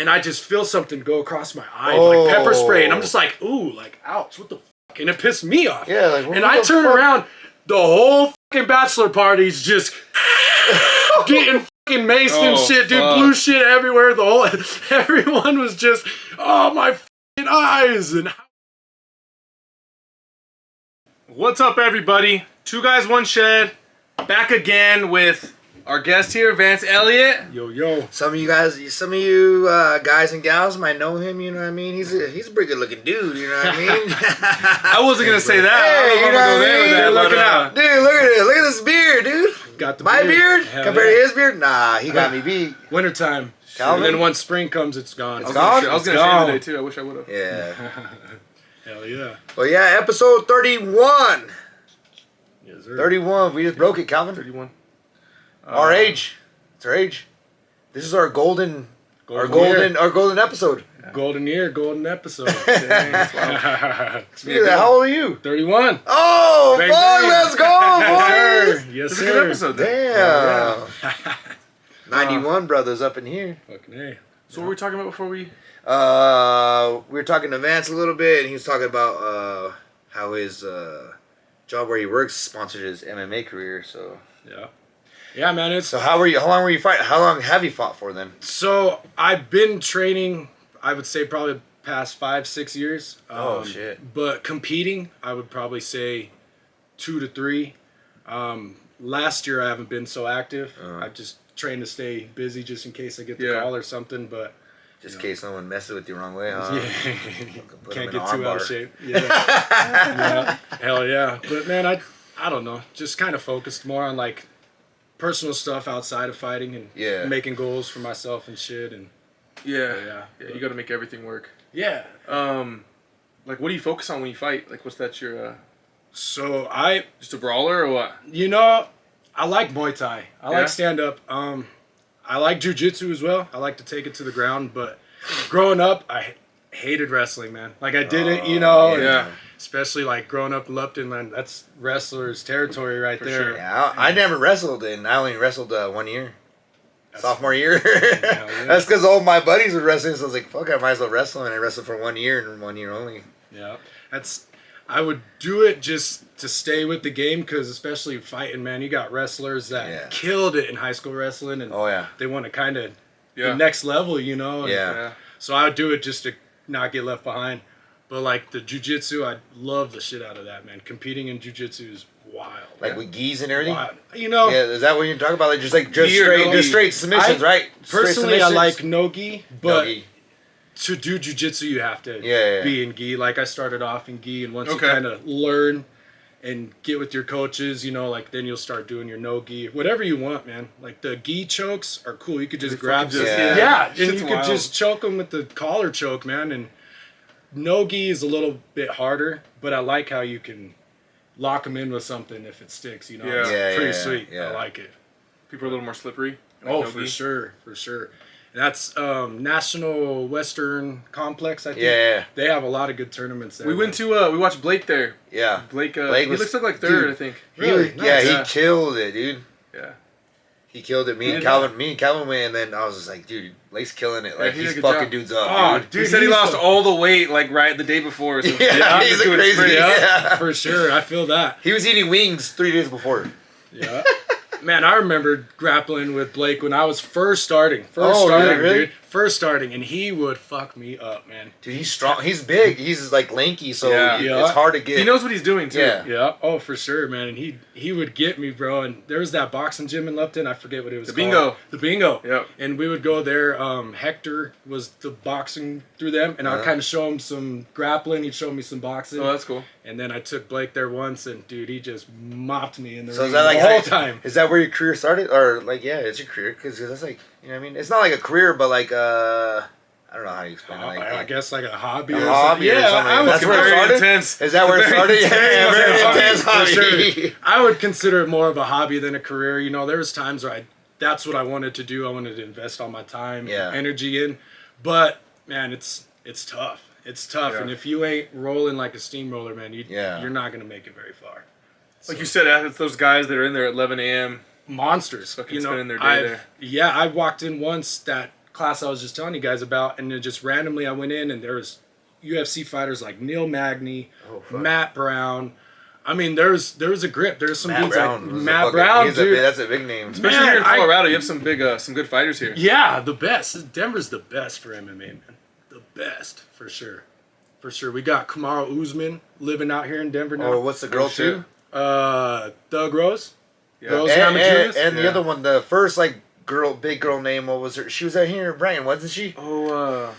and I just feel something go across my eye, like pepper spray, and I'm just like, ooh, like, ouch, what the fuck? And it pissed me off. Yeah, like, and I turn around, the whole fucking bachelor party's just getting fucking maced and shit, dude. Blue shit everywhere. Everyone was just, oh, my fucking eyes. And what's up, everybody? Two Guys, One Shed, back again with our guest here, Vance Elliot. Yo. Some of you guys and gals might know him, you know what I mean? He's a pretty good looking dude, you know what I mean? I wasn't going to say that. Hey, you know what I mean? Looking out. Dude, look at it. Look at this beard, dude. Got the My beard Hell compared yeah. to his beard? Nah, he got me beat. Wintertime. Calvin? And then once spring comes, it's gone. It's gone? I was going to shave today, too. I wish I would have. Yeah. Hell yeah. Well, yeah, episode 31. Yes, sir. 31. We just broke it, Calvin. 31. Our age. It's our age. This is our golden episode. Yeah. Golden year, golden episode. Dang, that's wild. Speaking of that, how old are you? 31. Oh, Bang, fuck, bang. let's go, boys. Yes, This sir. is a good episode. Damn. Yeah. 91 brothers up in here. Fucking A. So what were we talking about before we... We were talking to Vance a little bit, and he was talking about how his job where he works sponsored his MMA career. So Yeah. Yeah, man. So how long were you fighting? How long have you fought for then? So I've been training, I would say probably past 5-6 years. Oh shit. But competing, I would probably say 2 to 3. Last year I haven't been so active. I just trained to stay busy just in case I get the call or something. But just in case someone messes with you the wrong way, huh? Yeah. Can't get too out of shape. Yeah. Yeah. Hell yeah. But man, I don't know. Just kind of focused more on like personal stuff outside of fighting and making goals for myself and shit. And Yeah, you got to make everything work. Yeah. Like, what do you focus on when you fight? Like, what's that your... So just a brawler or what? You know, I like Muay Thai. I like stand-up. I like Jiu-jitsu as well. I like to take it to the ground. But growing up, I hated wrestling, man. Like, I did it, you know. Yeah. Especially, like, growing up in Lupton, man, that's wrestlers' territory right there. Sure. Yeah, I never wrestled, and I only wrestled 1 year. Sophomore year. Yeah. That's because all my buddies were wrestling, so I was like, fuck, I might as well wrestle. And I wrestled for 1 year and 1 year only. Yeah. I would do it just to stay with the game because especially fighting, man, you got wrestlers that killed it in high school wrestling. And they want to kind of the next level, you know. And, so I would do it just to not get left behind. But like the jiu-jitsu, I love the shit out of that, man. Competing in jiu-jitsu is wild. Like with gis and everything? Wild. You know. Yeah, is that what you're talking about? Like just straight submissions, right? Personally, I like no gi, but to do jiu-jitsu, you have to be in gi. Like I started off in gi, and once you kind of learn and get with your coaches, you know, like then you'll start doing your no gi, whatever you want, man. Like the gi chokes are cool. You could just grab and you could just choke them with the collar choke, man. And no gi is a little bit harder, but I like how you can lock them in with something if it sticks, you know. It's pretty sweet. I like it. People are a little more slippery. Like for sure. And that's National Western Complex, I think. Yeah. They have a lot of good tournaments there. We went to, we watched Blake there. Yeah. Blake he looks like third, I think. Really? He killed it, dude. Yeah. He killed it. Me and Calvin went, and then I was just like, dude, Blake's killing it. Like, he's fucking dudes up, dude. He said he lost all the weight, like, right the day before. So he's a crazy. For sure. I feel that. He was eating wings 3 days before. Yeah. Man, I remember grappling with Blake when I was first starting. Really? Dude. First starting, and he would fuck me up, man. Dude, he's strong. He's big. He's like lanky, so Yeah. it's hard to get. He knows what he's doing too. Yeah. Oh, for sure, man. And he would get me, bro. And there was that boxing gym in Lupton. I forget what it was called. The Bingo. Yep. And we would go there. Hector was the boxing through them, and I'd kind of show him some grappling. He'd show me some boxing. Oh, that's cool. And then I took Blake there once, and dude, he just mopped me in the So ring is that like the whole time. Is that where your career started, or like it's your career? Because that's like, you know what I mean. It's not like a career, but like I don't know how you explain it. Like, I guess like a hobby. Or something. That's where it started. Intense. Is that where it started? Yeah, very intense hobby. For sure. I would consider it more of a hobby than a career. You know, there was times where that's what I wanted to do. I wanted to invest all my time, energy in. But man, it's tough. It's tough, and if you ain't rolling like a steamroller, man, you're not gonna make it very far. Like you said, it's those guys that are in there at 11 a.m. Monsters, Fucking spending their day there. Yeah, I walked in once that class I was just telling you guys about, and then just randomly I went in, and there was UFC fighters like Neil Magny, Matt Brown. I mean, there's a grip. There's some dudes like Matt Brown, dude. That's a big name. Especially here in Colorado, you have some good fighters here. Yeah, the best. Denver's the best for MMA, man. The best, for sure. For sure. We got Kamaru Usman living out here in Denver now. Oh, what's the girl too? Doug Rose. Yeah. And the other one, the first big girl name, what was her? She was out here in Brighton, wasn't she? Oh,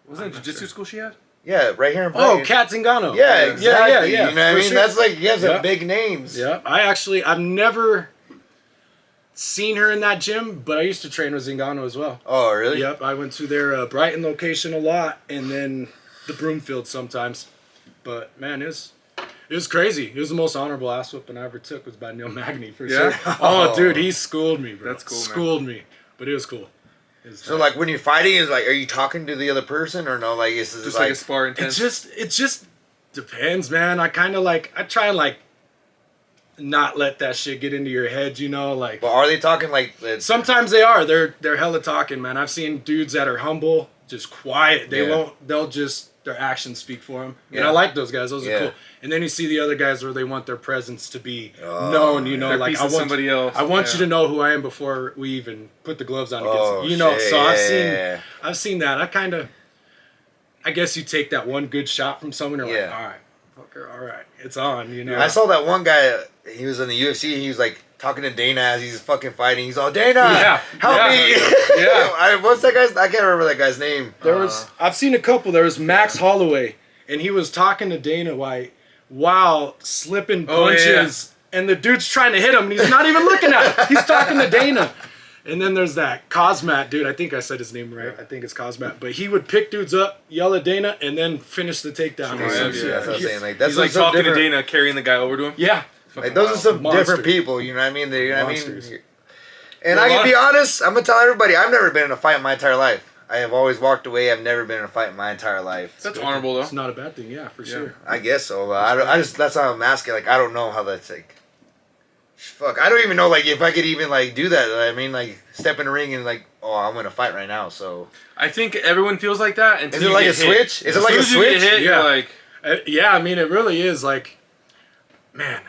wasn't it jiu-jitsu school she had? Yeah, right here in Brighton. Oh, Kat Zingano. Yeah, exactly. Yeah. You know what I mean? That's like, you have some big names. Yeah. I've never seen her in that gym, but I used to train with Zingano as well. Oh, really? Yep. I went to their Brighton location a lot, and then the Broomfield sometimes. But man, it was crazy. It was the most honorable ass whooping I ever took was by Neil Magny for sure. Oh, dude, he schooled me, bro. That's cool, man. Schooled me, but it was cool. So like when you're fighting, is like, are you talking to the other person or no? Like it's just like a spar intense. It just depends, man. I kind of I try and not let that shit get into your head, you know, like. But are they talking like? Sometimes they are. They're hella talking, man. I've seen dudes that are humble, just quiet. They'll just their actions speak for them. Yeah. And I like those guys. Those are cool. And then you see the other guys where they want their presence to be known, you know, they're like I want somebody else. I want you to know who I am before we even put the gloves on against you know. Shit. So I've seen that. I guess you take that one good shot from someone, you're like, all right, fucker, all right, it's on, you know. I saw that one guy, he was in the UFC, he was like talking to Dana as he's fucking fighting. He's all, Dana, help me. Yeah. What's that guy's, I can't remember that guy's name. I've seen a couple. There was Max Holloway, and he was talking to Dana White while slipping punches, and the dude's trying to hit him, and he's not even looking at him. He's talking to Dana. And then there's that Cosmat dude. I think I said his name right. I think it's Cosmat. But he would pick dudes up, yell at Dana, and then finish the takedown. That's what I'm saying. Like, that's he's like talking to Dana, carrying the guy over to him. Yeah. Like, those are some different people, you know what I mean? You know what I mean? And I can be honest, I'm going to tell everybody, I've never been in a fight in my entire life. I have always walked away. I've never been in a fight in my entire life. That's honorable, though. It's not a bad thing, for sure. I guess so. I just, that's how I'm asking. Like, I don't know how that's like. Fuck, I don't even know, like, if I could even, like, do that. I mean, like, step in the ring and, like, oh, I'm going to fight right now, so. I think everyone feels like that until you get hit. Is it like a switch? Is it like a switch? You get hit, you're like. I mean, it really is, like, man,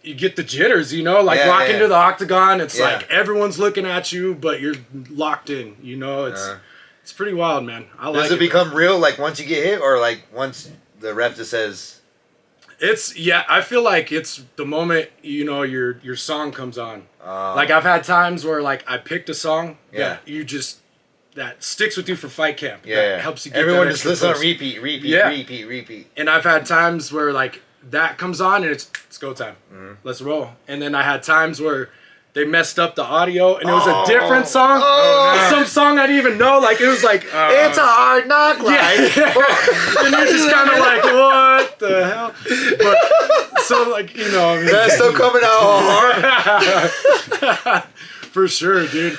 you get the jitters, you know? Like, walk into the octagon, it's like, everyone's looking at you, but you're locked in, you know? It's pretty wild, man. Does it become real, like, once you get hit, or, like, once the ref just says... I feel like it's the moment, you know, your song comes on. Like, I've had times where, like, I picked a song that that sticks with you for fight camp. That helps you get everyone just listen on repeat. And I've had times where, like, that comes on and it's go time. Mm-hmm. Let's roll. And then I had times where they messed up the audio and it was a different song. Some song I didn't even know. Like, it was like, it's a hard knock life. And you're just kind of like, what the hell? But, so, like, you know. I mean, that's still coming out hard. For sure, dude.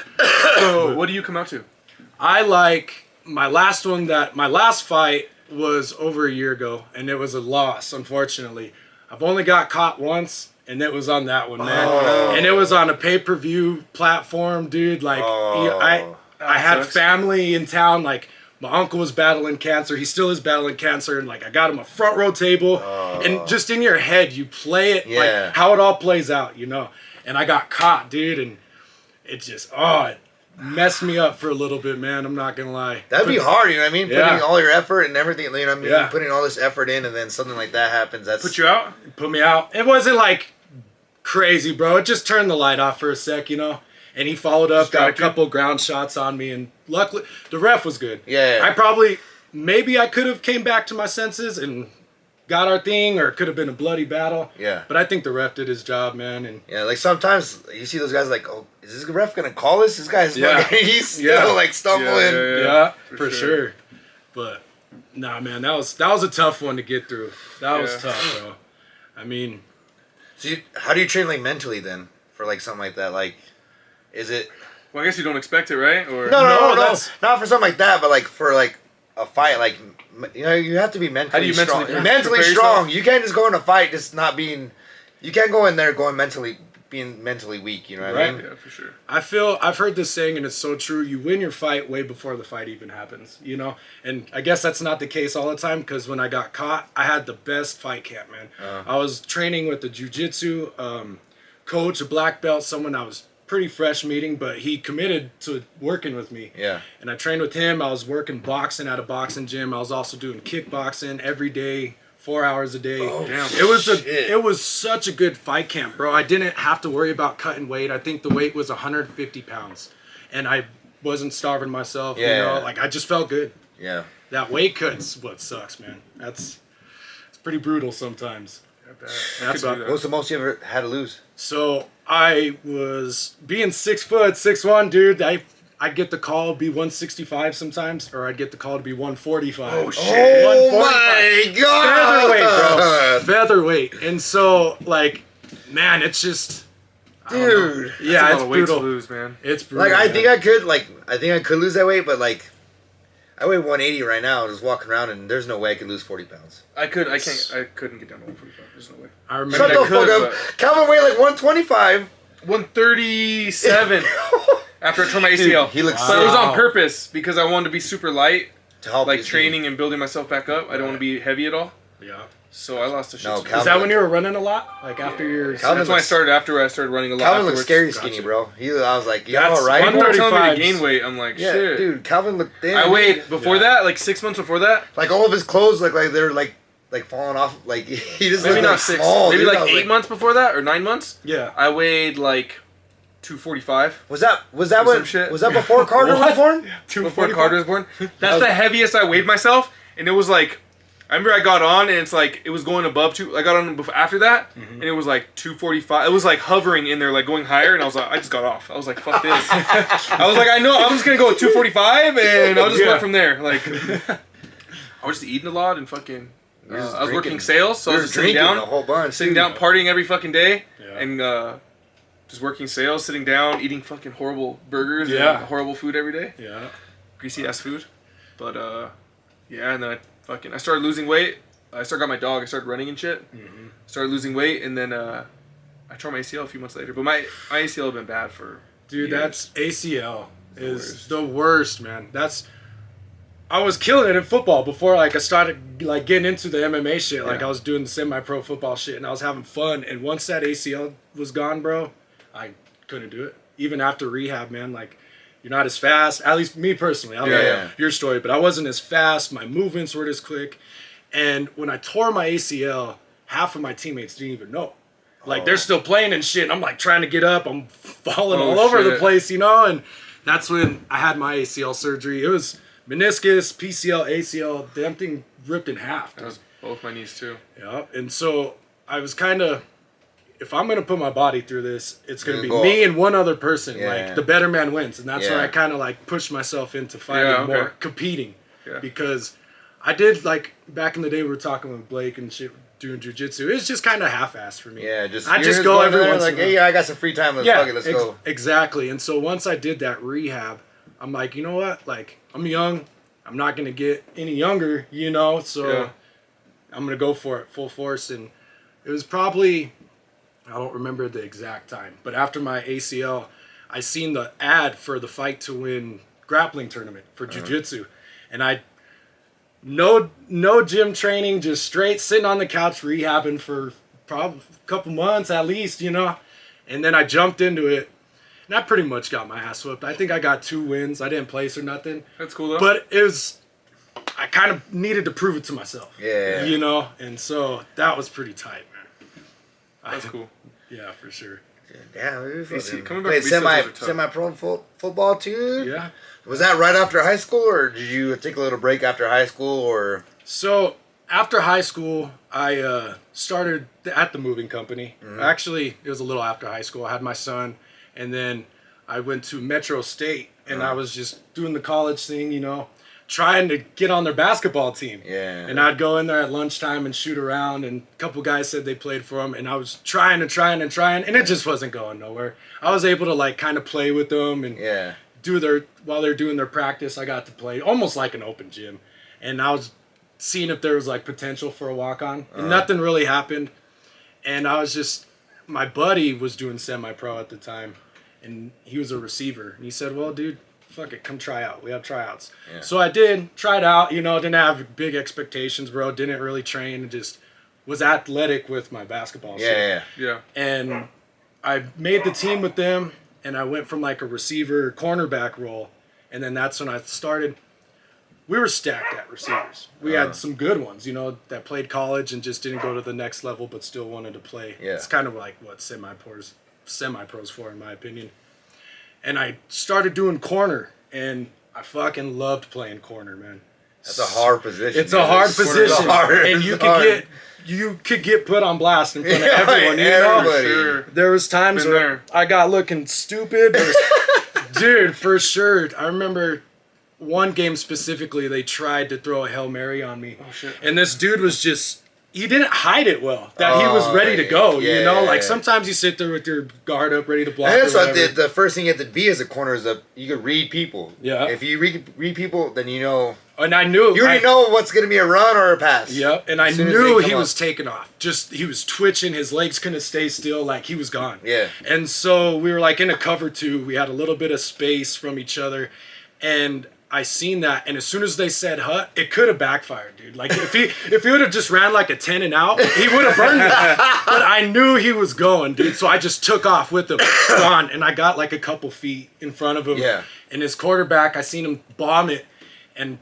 So, what do you come out to? I like, my last fight was over a year ago, and it was a loss, unfortunately. I've only got caught once. And it was on that one, man. And it was on a pay-per-view platform, dude. Like, I had family in town. Like, my uncle was battling cancer. He still is battling cancer. And, like, I got him a front row table. And just in your head, you play it, like, how it all plays out, you know. And I got caught, dude. And it just, it messed me up for a little bit, man. I'm not going to lie. That'd be hard, you know what I mean? Putting all your effort and everything, you know what I mean? Putting all this effort in and then something like that happens. That's put you out? Put me out. It wasn't, like, crazy, bro. It just turned the light off for a sec, you know. And he followed up, got a couple ground shots on me, and luckily the ref was good. Maybe I could have came back to my senses and got our thing, or it could have been a bloody battle. But I think the ref did his job, man. And like sometimes you see those guys like, oh, is this ref gonna call us? This guy's fucking, he's still like stumbling. For sure. But nah, man, that was a tough one to get through. That was tough, bro. I mean. So how do you train, like, mentally then for, like, something like that? Like, is it? Well, I guess you don't expect it, right? Or no, not for something like that, but like for like a fight, like, you know, you have to be mentally strong. Mentally strong. You can't just go in a fight just not being. You can't go in there going mentally being mentally weak. You know what I mean? Yeah, for sure. I've heard this saying, and it's so true. You win your fight way before the fight even happens. You know, and I guess that's not the case all the time because when I got caught, I had the best fight camp, man. I was training with the jiu-jitsu coach, a black belt, someone I was pretty fresh meeting, but he committed to working with me. Yeah. And I trained with him. I was working boxing at a boxing gym. I was also doing kickboxing every day, 4 hours a day. Oh, damn. It was such a good fight camp, bro. I didn't have to worry about cutting weight. I think the weight was 150 pounds. And I wasn't starving myself, you know? Like, I just felt good. Yeah. That weight cut's what sucks, man. It's pretty brutal sometimes. What's the most you ever had to lose? So I was being 6 foot, 6'1", dude. I'd get the call to be 165 sometimes, or I'd get the call to be 145. Oh shit! Oh my god! Featherweight, bro. Featherweight, and so like, man, it's just, dude. Yeah, it's it's a lot of weight to brutal. lose, man. It's brutal. Like I think I could lose that weight, but like. I weigh 180 right now, just walking around, and there's no way I could lose 40 pounds. I couldn't get down to 145. There's no way. I remember. Shut the fuck up. Calvin weighed like 125. 137 after I tore my ACL. Dude, he looks But it was on purpose because I wanted to be super light, to help like training and building myself back up. I don't want to be heavy at all. Yeah. So I lost a shit. No, ton. Is that when you were running a lot? Like after your... That's when I started after I started running a lot. Calvin afterwards. looked scary skinny, bro. I was like, That's all right? People were telling me to 135's. gain weight. I'm like, shit. Dude, Calvin looked thin. I weighed before that, like 6 months before that. Like all of his clothes look like they're like falling off. Like he just Maybe looked not like 6. small. Maybe dude. like 8 months before that or 9 months. Yeah. I weighed like 245. Was that some what? shit. Was that before Carter was born? Before Carter was born. That's the heaviest I weighed myself, and it was like, I remember I got on, and it's like it was going above 2. I got on after that, and it was like 245. It was like hovering in there, like going higher, and I was like, I just got off. I was like, fuck this. I was like, I know, I'm just gonna go with 245, and I'll just go from there. Like, I was just eating a lot and fucking. I was working sales, so I was just sitting down, a whole bunch, sitting down, partying every fucking day, Yeah. and just working sales, sitting down, eating fucking horrible burgers and horrible food every day. Yeah. Greasy ass food. But yeah, and then I started losing weight. I got my dog. I started running and shit. Started losing weight, and then I tore my ACL a few months later. But my ACL had been bad for Dude, years. that's ACL is the worst, man. I was killing it in football before like I started like getting into the MMA shit. Like I was doing the semi-pro football shit and I was having fun. And once that ACL was gone, bro, I couldn't do it. Even after rehab, man, like you're not as fast. At least me personally. I don't know your story, but I wasn't as fast. My movements weren't as quick. And when I tore my ACL, half of my teammates didn't even know. Like they're still playing and shit. I'm like trying to get up. I'm falling all over the place, you know? And that's when I had my ACL surgery. It was meniscus, PCL, ACL, damn thing ripped in half. That was both my knees too. Yeah. And so I was kind of, if I'm going to put my body through this, it's going to be go me and one other person. Yeah. Like the better man wins. And that's where I kind of like pushed myself into fighting more, competing. Yeah. Because I did like, back in the day we were talking with Blake and shit, doing jiu-jitsu. It's just kind of half-assed for me. Yeah, I just go every once like, in a while. hey, I got some free time. Let's go. Exactly. And so once I did that rehab, I'm like, you know what? Like, I'm young. I'm not going to get any younger, you know? So I'm going to go for it full force. And it was probably, I don't remember the exact time, but after my ACL, I seen the ad for the Fight to Win grappling tournament for jiu-jitsu. And no gym training, just straight sitting on the couch rehabbing for probably a couple months at least, you know? And then I jumped into it, and I pretty much got my ass whooped. I think I got 2 wins. I didn't place or nothing. That's cool though. But I kind of needed to prove it to myself. Yeah. You know? And so that was pretty tight, man. That's cool. Yeah, for sure. Yeah, we coming back played to BCLs are tough. semi-pro football too. Yeah. Was that right after high school, or did you take a little break after high school, or? So after high school, I started at the moving company. Actually, it was a little after high school. I had my son, and then I went to Metro State, and I was just doing the college thing, you know, trying to get on their basketball team. Yeah. And I'd go in there at lunchtime and shoot around, and a couple guys said they played for them, and I was trying, and it just wasn't going nowhere. I was able to like kind of play with them and while they're doing their practice. I got to play almost like an open gym, and I was seeing if there was like potential for a walk-on, and nothing really happened. And I was just my buddy was doing semi-pro at the time, and he was a receiver. And he said, well, dude, fuck it, come try out. We have tryouts. Yeah. So I did, tried out, you know, didn't have big expectations, bro. Didn't really train, just was athletic with my basketball. Yeah. And I made the team with them, and I went from like a receiver cornerback role. And then that's when I started. We were stacked at receivers. We had some good ones, you know, that played college and just didn't go to the next level, but still wanted to play. Yeah. It's kind of like what semi-pros for, in my opinion. And I started doing corner, and I fucking loved playing corner, man. That's a hard position. It's a hard position, and you could get put on blast in front of everyone. You know? Sure. There was times where I got looking stupid, dude, for sure. I remember one game specifically, they tried to throw a Hail Mary on me. Oh, shit. And this dude was just, he didn't hide it well. That he was ready to go, you know? Like, sometimes you sit there with your guard up, ready to block. And that's what the first thing you have to be as a corner is you can read people. Yeah. If you read people, then you know. And I knew. You already know what's going to be a run or a pass. Yep. And I knew he was taking off. Just, he was twitching. His legs couldn't stay still. Like, he was gone. Yeah. And so we were, like, in a cover two. We had a little bit of space from each other. And I seen that, and as soon as they said hut, it could have backfired, dude. Like, if he would have just ran like a 10 and out, he would have burned it. But I knew he was going, dude, so I just took off with him, gone, and I got like a couple feet in front of him. Yeah. And his quarterback, I seen him bomb it and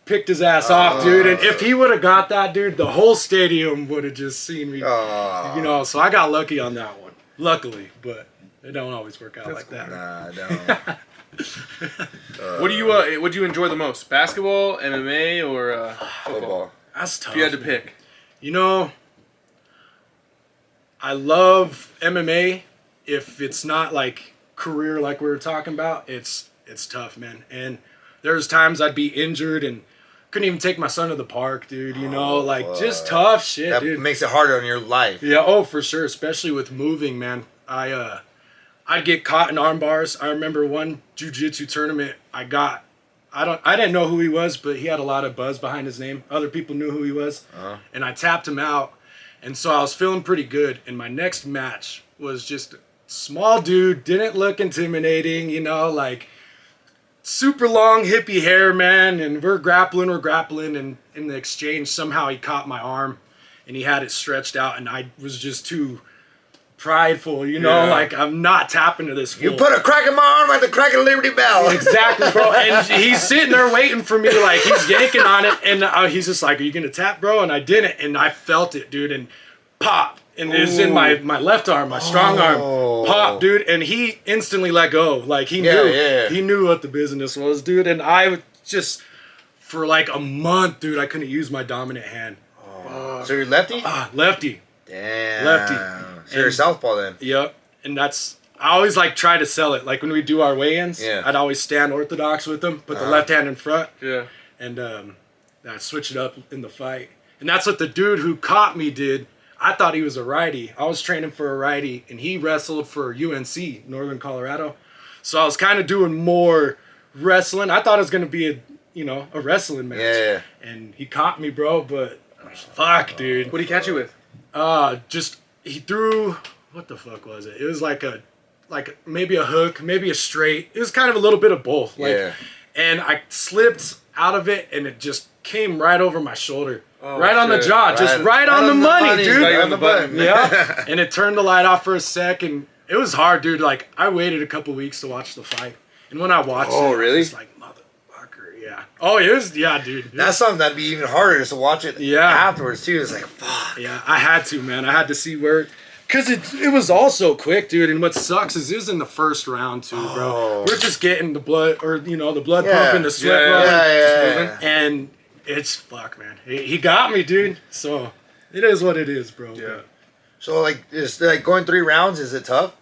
picked his ass off, dude. And if he would have got that, dude, the whole stadium would have just seen me. You know, so I got lucky on that one, luckily, but it don't always work out like that. Nah, don't. What do you enjoy the most? Basketball, MMA, or football? That's tough. If you had to pick. You know, I love MMA. If it's not like career like we were talking about, it's tough, man. And there's times I'd be injured and couldn't even take my son to the park, dude. You know, like just tough shit, that dude. Makes it harder on your life. Yeah, for sure, especially with moving, man. I'd get caught in arm bars. I remember one jiu-jitsu tournament I didn't know who he was, but he had a lot of buzz behind his name. Other people knew who he was. And I tapped him out. And so I was feeling pretty good. And my next match was just a small dude, didn't look intimidating, you know, like super long hippie hair, man. And we're grappling. And in the exchange, somehow he caught my arm and he had it stretched out. And I was just too prideful, you know, like I'm not tapping to this fool. You put a crack in my arm like the crack of Liberty Bell. Exactly, bro. And he's sitting there waiting for me, like he's yanking on it, and he's just like, "Are you gonna tap, bro?" And I didn't, and I felt it, dude, and pop, and it's in my left arm, my strong arm, pop, dude, and he instantly let go, like he knew what the business was, dude, and I just for like a month, dude, I couldn't use my dominant hand. So you're lefty? Lefty. Damn. Lefty. So you're southpaw then? Yep. And I always like try to sell it. Like when we do our weigh-ins, I'd always stand orthodox with them, put the left hand in front. Yeah. And I'd switch it up in the fight. And that's what the dude who caught me did. I thought he was a righty. I was training for a righty, and he wrestled for UNC, Northern Colorado. So I was kind of doing more wrestling. I thought it was going to be a wrestling match. Yeah. And he caught me, bro, but fuck, dude. What did he catch you with? He threw, what the fuck was it? It was like maybe a hook, maybe a straight. It was kind of a little bit of both. And I slipped out of it, and it just came right over my shoulder. Right on the jaw, just right on the money, dude. Right on the button. Yeah. And it turned the light off for a sec, and it was hard, dude. Like, I waited a couple weeks to watch the fight. And when I watched it, really? I was like, motherfucker, yeah. Oh, it was, dude. That's something that'd be even harder just to watch it afterwards, too. It's like, fuck. Yeah, I had to, man. I had to see where... Because it was all so quick, dude. And what sucks is it was in the first round, too, bro. We're just getting the blood, or, the blood pumping, the sweat rolling. And it's, fuck, man. He got me, dude. So, it is what it is, bro. Yeah. So, is going 3 rounds, is it tough?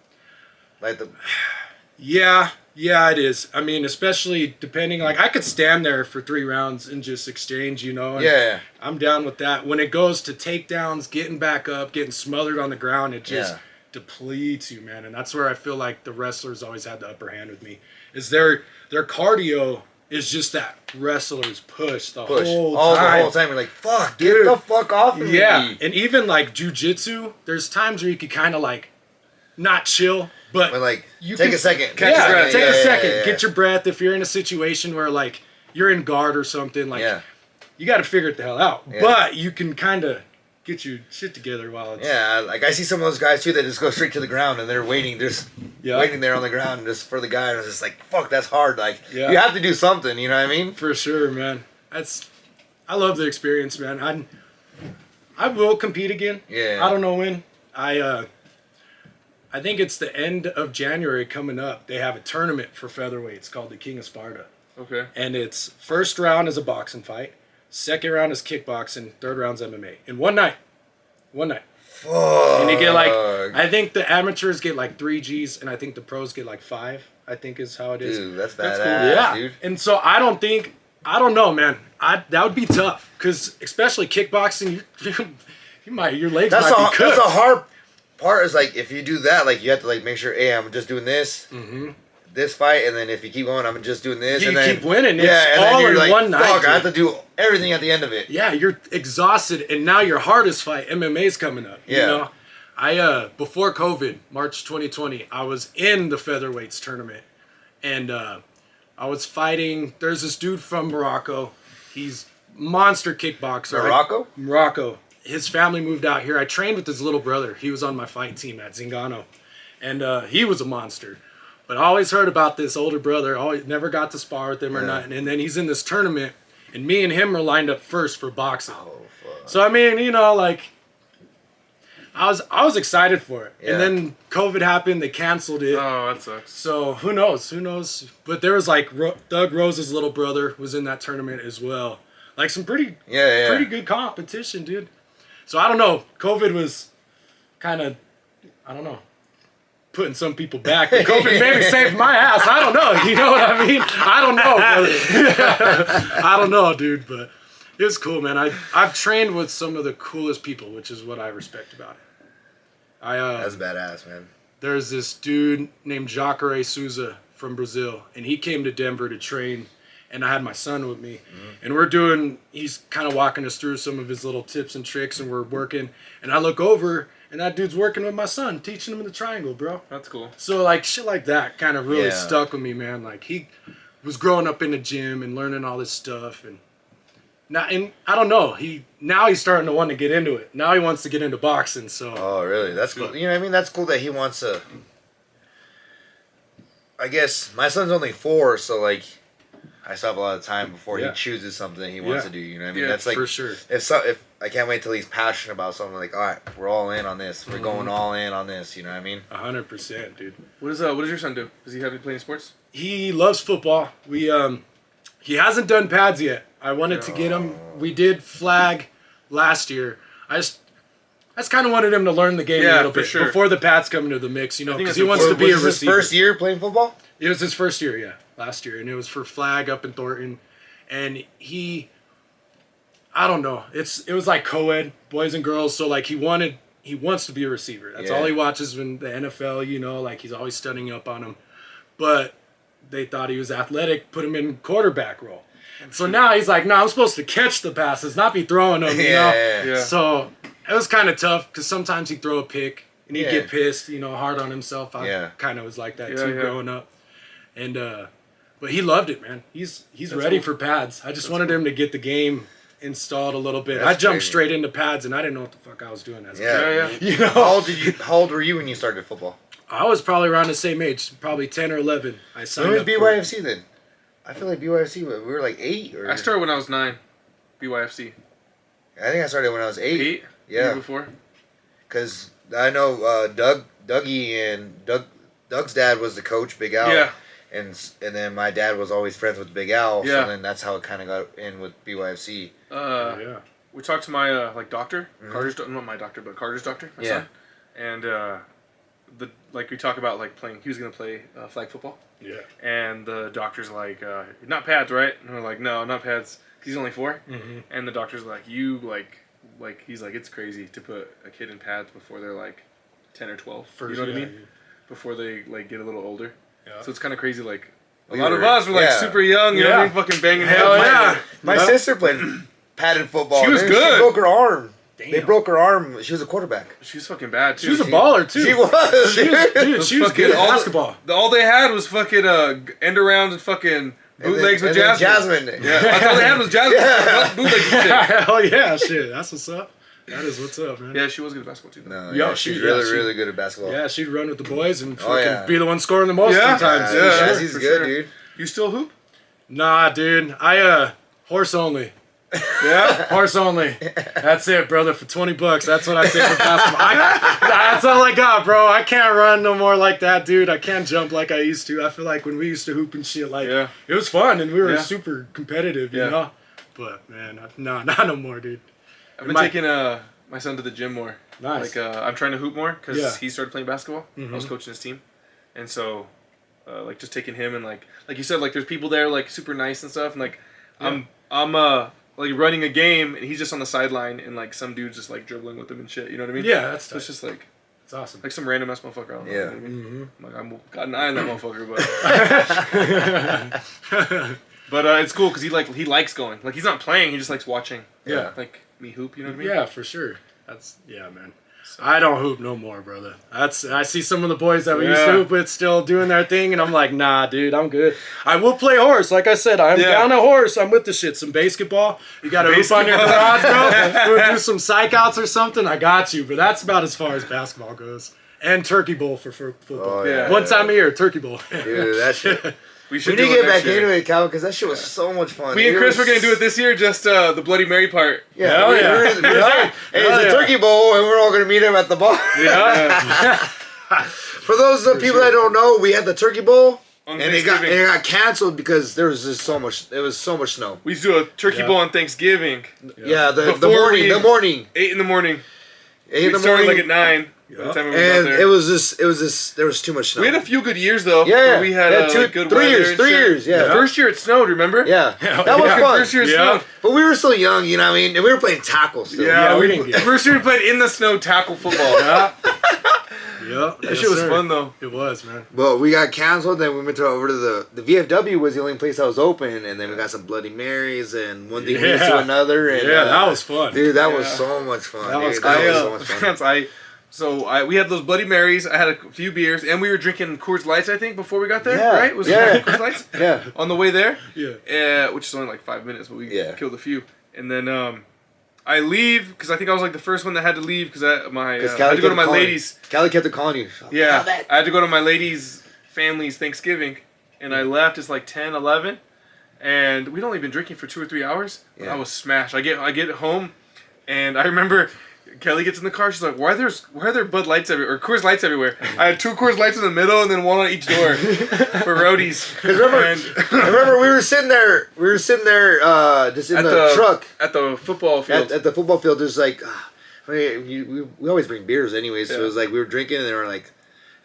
Yeah, it is. I mean, especially depending, I could stand there for 3 rounds and just exchange, and I'm down with that. When it goes to takedowns, getting back up, getting smothered on the ground, it just depletes you, man. And that's where I feel like the wrestlers always had the upper hand with me. Is their cardio is just that wrestler's push the whole time. The whole time. You're like, fuck, get the fuck off of me. Yeah, and even jiu-jitsu, there's times where you could kind of not chill, but like you take a second. Take a second. Get your breath. If you're in a situation where like you're in guard or something, like you got to figure it the hell out. Yeah. But you can kind of get your shit together while it's... Yeah, like I see some of those guys too that just go straight to the ground and they're waiting, waiting there on the ground just for the guy, and it's just like, fuck, that's hard. Like, you have to do something, you know what I mean? For sure, man. I love the experience, man. I will compete again. Yeah. I don't know when. I think it's the end of January coming up. They have a tournament for featherweights called the King of Sparta. Okay. And it's first round is a boxing fight. Second round is kickboxing. Third round's MMA. In one night. Fuck. And you get like, I think the amateurs get like 3 Gs, and I think the pros get like 5, I think is how it is. Dude, that's badass, dude. And so I don't know, man. That would be tough, because especially kickboxing, your legs might be cooked. That's a hard part, is like, if you do that, like, you have to like make sure, hey, I'm just doing this. Mm-hmm. This fight, and then if you keep going, I'm just doing this. You then keep winning. It's and all then you're in like, one night. Fuck, I have to do everything at the end of it. Yeah, you're exhausted, and now your hardest fight, MMA's coming up. Yeah. You know? I before COVID, March 2020, I was in the featherweights tournament, and I was fighting. There's this dude from Morocco. He's monster kickboxer. Morocco. His family moved out here. I trained with his little brother. He was on my fight team at Zingano, and he was a monster. But I always heard about this older brother. Always never got to spar with him or nothing. And then he's in this tournament, and me and him are lined up first for boxing. Oh, fuck. So I mean, you know, like I was excited for it. Yeah. And then COVID happened. They canceled it. Oh, that sucks. So who knows? But there was like Doug Rose's little brother was in that tournament as well. Like some pretty good competition, dude. So I don't know. COVID was kind of, I don't know, putting some people back. But COVID maybe saved my ass. I don't know. You know what I mean? I don't know, brother. I don't know, dude. But it was cool, man. I've trained with some of the coolest people, which is what I respect about it. That's badass, man. There's this dude named Jacare Souza from Brazil, and he came to Denver to train, and I had my son with me. Mm-hmm. And he's kind of walking us through some of his little tips and tricks, and we're working. And I look over, and that dude's working with my son, teaching him the triangle, bro. That's cool. So, like, shit like that kind of really stuck with me, man. Like, he was growing up in the gym and learning all this stuff, and I don't know. He's starting to want to get into it. Now he wants to get into boxing. So. Oh, really? That's cool. You know what I mean? That's cool that he wants to. I guess my son's only 4, so like, I still have a lot of time before he chooses something he wants to do. You know what I mean? That's like, for sure. If I can't wait till he's passionate about something, like, all right, we're all in on this. We're going all in on this. You know what I mean? 100%, dude. What does your son do? Does he have you playing sports? He loves football. He hasn't done pads yet. I wanted to get him. We did flag last year. I just kind of wanted him to learn the game a little bit before the pads come into the mix, you know, because he wants to be a receiver. Was his first year playing football? It was his first year, last year, and it was for flag up in Thornton, and I don't know, it was like co-ed, boys and girls, so like he wants to be a receiver. That's all he watches in the NFL, you know, like he's always studying up on him, but they thought he was athletic, put him in quarterback role. So now he's like, no, I'm supposed to catch the passes, not be throwing them, you know? Yeah. So it was kind of tough, because sometimes he'd throw a pick, and he'd get pissed, you know, hard on himself. I kind of was like that too growing up. And but he loved it, man. He's ready for pads. I just wanted him to get the game installed a little bit. I jumped straight into pads, and I didn't know what the fuck I was doing as a kid. You know? How old were you when you started football? I was probably around the same age, probably 10 or 11. I signed When was up BYFC then? I feel like BYFC, we were like 8. I started when I was 9, BYFC. I think I started when I was 8. 8? Yeah. Year before? Because I know Doug's dad was the coach, Big Al. Yeah. And then my dad was always friends with Big Al, Yeah. so then that's how it kind of got in with BYFC. We talked to my doctor, Carter's not my doctor, but Carter's doctor, my son, and we talk about like playing. He was gonna play flag football. Yeah. And the doctor's like, not pads, right? And we're like, no, not pads. He's only 4. Mm-hmm. And the doctor's like, he's like, it's crazy to put a kid in pads before they're like 10 or 12. You know what I mean? Yeah. Before they like get a little older. Yeah. So it's kind of crazy. Like a lot of us were like super young, you know what I mean? Fucking banging heads. My sister played padded football. She was good. She broke her arm. damn. They broke her arm. She was a quarterback. She was fucking bad too. She was a baller too. She was. She was good at basketball. All they had was fucking end arounds and fucking bootlegs with Jasmine. Yeah, that's all they had was Jasmine. Yeah. Bootlegs and shit. Hell yeah, shit. That's what's up. That is what's up, man. Yeah, she was good at basketball too. No, Yo, yeah, she's really good at basketball. Yeah, she'd run with the boys and fucking be the one scoring the most sometimes. Yeah, she's good, dude. You still hoop? Nah, dude. I horse only. Yeah, horse only. That's it, brother. For $20, that's what I say for basketball. That's all I got, bro. I can't run no more like that, dude. I can't jump like I used to. I feel like when we used to hoop and shit, like it was fun and we were super competitive, you know. But man, not no more, dude. I've been taking my son to the gym more. Nice. Like I'm trying to hoop more because he started playing basketball. I was coaching his team, and so like just taking him and like you said, like there's people there like super nice and stuff, and like I'm like running a game and he's just on the sideline and like some dude's just like dribbling with him and shit. You know what I mean? Yeah, that's so it's just like it's awesome. Like some random ass motherfucker. I don't know, you know what I mean? Like I'm got an eye on that motherfucker, but but it's cool because he likes going. Like he's not playing, he just likes watching. Yeah, like me hoop. You know what I mean? Yeah, for sure. That's man. I don't hoop no more, brother. I see some of the boys that we used to hoop with still doing their thing, and I'm like, nah, dude, I'm good. I will play horse, like I said. I'm down a horse. I'm with the shit. Some basketball. You got to hoop on your garage, bro. We'll do some psych outs or something. I got you, but that's about as far as basketball goes. And turkey bowl for football. Oh, one time a year, turkey bowl. Dude, that shit. We need to get back into it, Calvin, because that shit was so much fun. Me and Chris were going to do it this year, just the Bloody Mary part. Yeah. Hey, it's a turkey bowl, and we're all going to meet him at the bar. Yeah. For those people that don't know, we had the turkey bowl, and it got canceled because there was just so much snow. We used to do a turkey bowl on Thanksgiving. Yeah, the morning. 8 in the morning. 8 in the morning. We started like at 9. By the time we got there. It was just there was too much snow. We had a few good years though. Yeah, we had good 3 years. 3 years. Yeah. The first year it snowed. Remember? Yeah, that was fun. First year it snowed. But we were still young, you know what I mean? And we were playing tackle still. Yeah, we didn't get it. First year we played in the snow tackle football. Yeah, that shit was fun though. It was, man. Well, we got canceled. Then we went over to the VFW was the only place that was open, and then we got some Bloody Marys and one thing leads to another. And, that was fun, dude. That was so much fun. That was so much fun. So we had those Bloody Marys. I had a few beers, and we were drinking Coors Lights. I think before we got there, right? Was it Coors Lights? Yeah. On the way there, which is only like 5 minutes, but we killed a few. And then I leave because I think I was like the first one that had to leave because I had to go to my ladies. Callie kept calling you. Yeah, I had to go to my ladies' family's Thanksgiving, and I left. It's like 10, 11, and we'd only been drinking for 2 or 3 hours. Yeah. I was smashed. I get home, and I remember Kelly gets in the car. She's like, "Why are there Bud Lights everywhere or Coors Lights everywhere?" I had 2 Coors Lights in the middle and then one on each door for roadies. Because remember, we were sitting there, just in the truck at the football field. At the football field, there's like, we always bring beers anyway, so it was like we were drinking and they were like,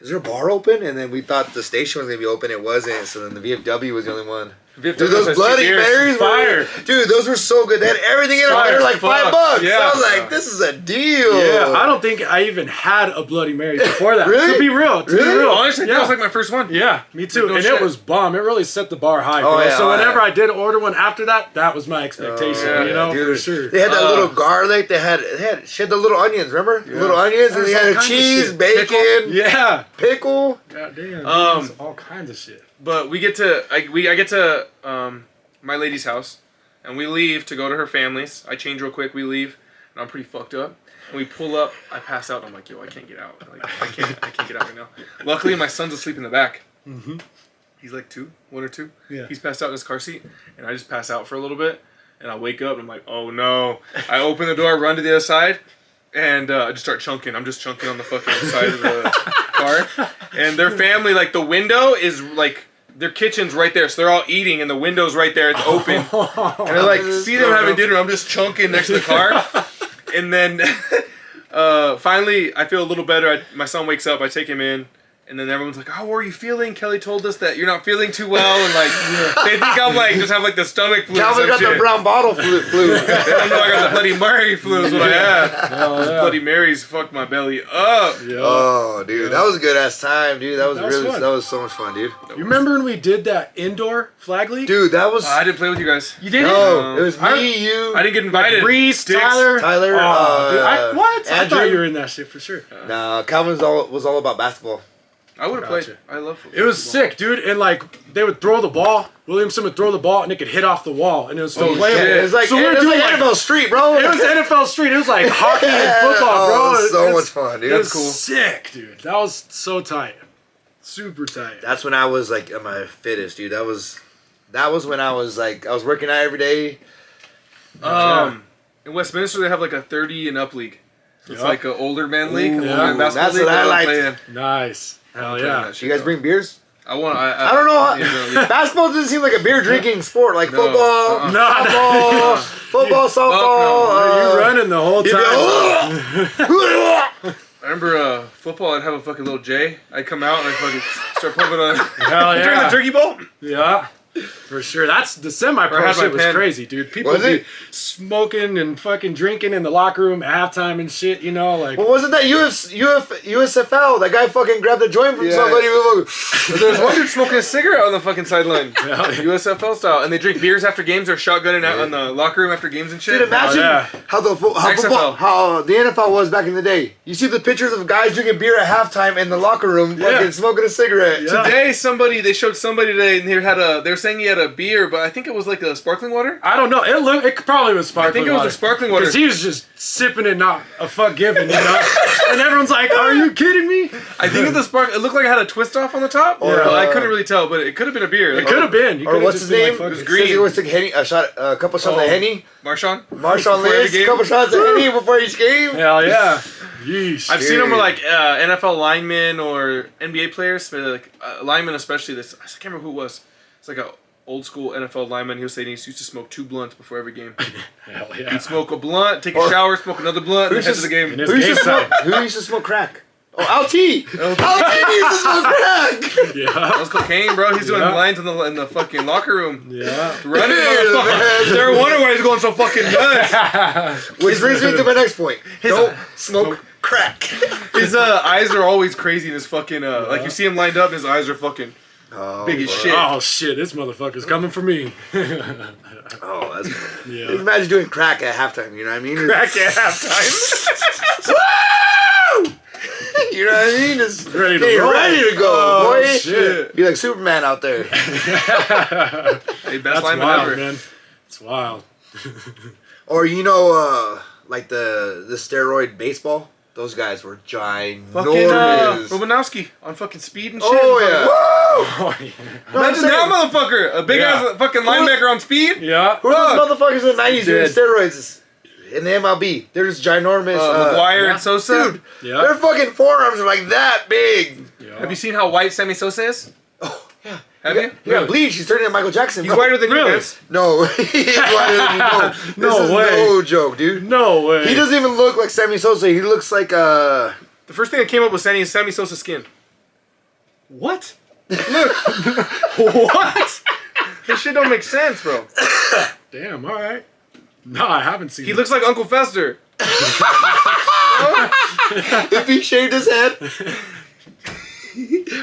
"Is there a bar open?" And then we thought the station was gonna be open. It wasn't. So then the VFW was the only one. Dude, those Bloody Marys were dude. Those were so good. They had everything in them. They were like $5. Yeah. I was like, this is a deal. Yeah, I don't think I even had a Bloody Mary before that. Really? To be real. Honestly, that was like my first one. Yeah, me too. And it was bomb. It really set the bar high. So whenever I did order one after that, that was my expectation. You know, dude, for sure. They had that little garlic. They had the little onions. Remember the little onions, and they had cheese, bacon, pickle. Goddamn. All kinds of shit. But I get to my lady's house, and we leave to go to her family's. I change real quick, we leave, and I'm pretty fucked up. And we pull up, I pass out, and I'm like, yo, I can't get out. Like, I can't get out right now. Luckily, my son's asleep in the back. Mm-hmm. He's like 1 or 2. Yeah. He's passed out in his car seat, and I just pass out for a little bit, and I wake up, and I'm like, oh no. I open the door, run to the other side, and I just start chunking. I'm just chunking on the fucking side of the car. And their family, like, the window is, like, their kitchen's right there, so they're all eating, and the window's right there. It's open, and I like see them having dinner. I'm just chunking next to the car, and then finally I feel a little better. My son wakes up. I take him in, And then everyone's like, "How are you feeling?" Kelly told us that you're not feeling too well, and like they think I'm like just have like the stomach flu. Calvin got the brown bottle flu. They don't know I got the Bloody Mary flu. Is what I had. Bloody Marys fucked my belly up. Yeah. Oh, dude, that was a good ass time, dude. That was fun. that was so much fun, dude. You remember when we did that indoor flag league? Dude, that was. I didn't play with you guys. You didn't? No, it was me, you. I didn't get invited. Reese, Dicks. Tyler. Tyler. Dude, what? I Andrew. thought you were in that shit for sure. Nah, Calvin was all about basketball. I would have Gotcha. played. I love football. It was sick, dude. And like they would throw the ball. Williamson would throw the ball, and it could hit off the wall, and it was still playable. It was like, so we were it was doing like NFL Street, bro. It was NFL Street. It was like hockey and football, bro. Oh, it was so It's much fun, dude. It was That's cool. sick, dude. That was so tight. Super tight. That's when I was like at my fittest, dude. That was when I was like I was working out every day. In Westminster, they have like a 30 and up league. So it's like an older man league. Ooh, Older man basketball that's league. what I I'm liked. playing. Nice. Hell yeah. You guys bring beers? I want. I don't know. Basketball doesn't seem like a beer drinking sport. Like No. football, No. football, softball. You're running the whole time. I remember football. I'd have a fucking little J. I'd come out and I'd fucking start pumping on. Hell During yeah. the turkey bowl. Yeah. For sure. That's the semi-pro had my shit was pen. crazy, dude. People Was be it? smoking and fucking drinking in the locker room at halftime and shit, you know, like. What wasn't that USFL? That guy fucking grabbed a joint from somebody. There's one dude smoking a cigarette on the fucking sideline. USFL style. And they drink beers after games or shotgunning out in the locker room after games and shit. Dude, imagine how the NFL was back in the day. You see the pictures of guys drinking beer at halftime in the locker room, fucking smoking a cigarette. Yeah. Today, they showed somebody today, and they were saying he had a beer, but I think it was like a sparkling water. I don't know. It probably was sparkling water. I think it was a sparkling water. Because he was just sipping it, not a fuck given, you know? And everyone's like, are you kidding me? I think it was it looked like it had a twist off on the top. Or, but I couldn't really tell, but it could have been a beer. It could have been. Or what's his name? Like, It was green. He always took a couple shots of Henny. Marshawn Marshawn Before every Lynch, a game? couple shots of Henny before each game. Hell yeah. Yeesh. I've seen them with like NFL linemen or NBA players, but like linemen especially. I can't remember who it was. It's like a old school NFL lineman. He was saying he used to smoke 2 blunts before every game. Hell yeah. He'd smoke a blunt, take a shower, smoke another blunt, and then head to the game. And it's game time. Who used to smoke crack? Oh, LT! LT used to smoke crack! Yeah. That was cocaine, bro. He's doing lines in the fucking locker room. Yeah. Running, motherfucker. They're wondering why he's going so fucking nuts. Which brings me to my next point. Don't smoke crack. His eyes are always crazy in his fucking, like you see him lined up and his eyes are fucking big as shit. Oh shit, this motherfucker's coming for me. Oh, that's cool. Yeah. Imagine doing crack at halftime, you know what I mean? Crack at halftime. Woo! You know what I mean? Just Ready to getting roll. ready to go, Oh, boy. shit. Be like Superman out there. Hey, best That's lineman wild, ever. man. It's wild. Or you know, like the steroid baseball. Those guys were ginormous. Fucking Romanowski on fucking speed and shit. Oh yeah. Oh, yeah. Imagine that motherfucker. A big ass fucking linebacker on speed. Yeah. Who are those motherfuckers in the 90s doing Dead. steroids in the MLB? They're just ginormous. McGuire and Sosa. Dude, Yeah. their fucking forearms are like that big. Yeah. Have you seen how white Sammy Sosa is? Oh, yeah. Have you? He got bleach. He's turning into Michael Jackson. He's bro. whiter than you, Really? Vince. No, he's whiter than you. No, No this is way. no joke, dude. No way. He doesn't even look like Sammy Sosa. He looks like The first thing that came up was Sammy Sosa's skin. What? Look. What? This shit don't make sense, bro. Damn, alright. No, I haven't seen He it. looks like Uncle Fester. if he shaved his head.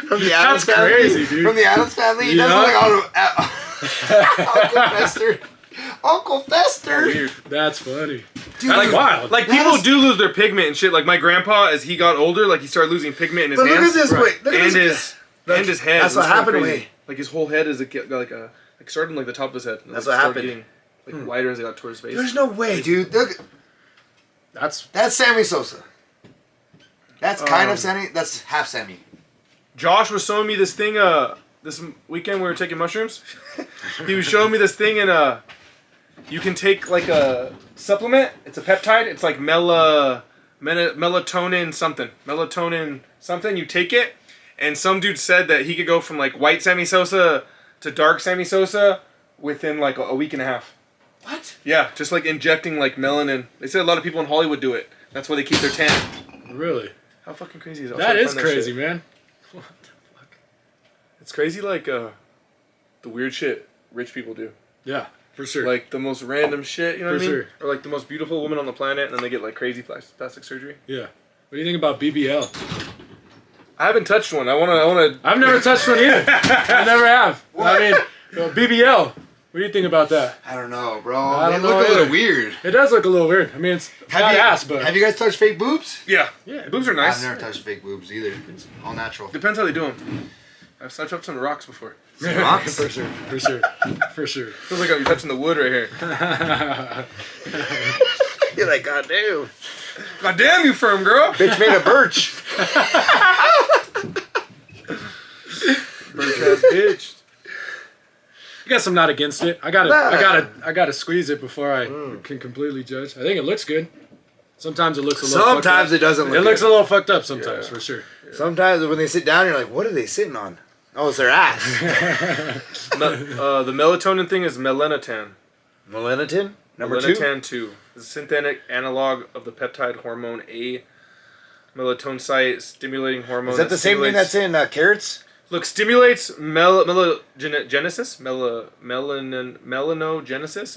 From the Addams That's family. crazy, dude. From the Addams family. He doesn't look like Uncle Fester. Uncle Fester. Weird. That's funny. Dude, That's Like, wild. like people do lose their pigment and shit. Like my grandpa, as he got older, like he started losing pigment in his But look hands. at this, wait. Look at and this. his head. That's It was what happened to crazy. me. Like his whole head is like started in like the top of his head. And That's like, what started happened. Getting like wider as it got towards his face. There's no way, dude. Look, That's that's Sammy Sosa. That's kind of Sammy. That's half Sammy. Josh was showing me this thing this weekend we were taking mushrooms. He was showing me this thing and you can take like a supplement. It's a peptide. It's like melatonin something. You take it, and some dude said that he could go from like white Sammy Sosa to dark Sammy Sosa within like a week and a half. What? Yeah, just like injecting like melanin. They said a lot of people in Hollywood do it. That's why they keep their tan. really. How fucking crazy is that? That is crazy, man. What the fuck? It's crazy, like, the weird shit rich people do. Yeah, for sure. Like, the most random shit, you know what I mean? Sure. Or, like, the most beautiful woman on the planet, and then they get, like, crazy plastic surgery. Yeah. What do you think about BBL? I haven't touched one. I wanna... I've never touched one either. I never have. What? I mean, BBL. What do you think about that? I don't know, bro. I don't They look know a little either. weird. It does look a little weird. I mean, it's not ass, but... Have you guys touched fake boobs? Yeah. Yeah. Boobs are nice. I've never touched fake boobs either. It's all natural. Depends how they do them. I've touched some rocks before. Rocks? For sure. For sure. For sure. Feels like I'm touching the wood right here. You're like, God damn. God damn you, firm girl. Bitch made of birch. Birch ass bitch. I guess I'm not against it. I gotta squeeze it before I can completely judge. I think it looks good. Sometimes it looks a little fucked up. Sometimes it doesn't look It looks good. a little fucked up sometimes, for sure. Sometimes when they sit down, you're like, what are they sitting on? Oh, it's their ass. The melatonin thing is melanotan. Melanotan? Number Melanotan 2. It's a synthetic analog of the peptide hormone A. Melatonin stimulating hormone. Is that the same thing that's in carrots? Look, stimulates melanogenesis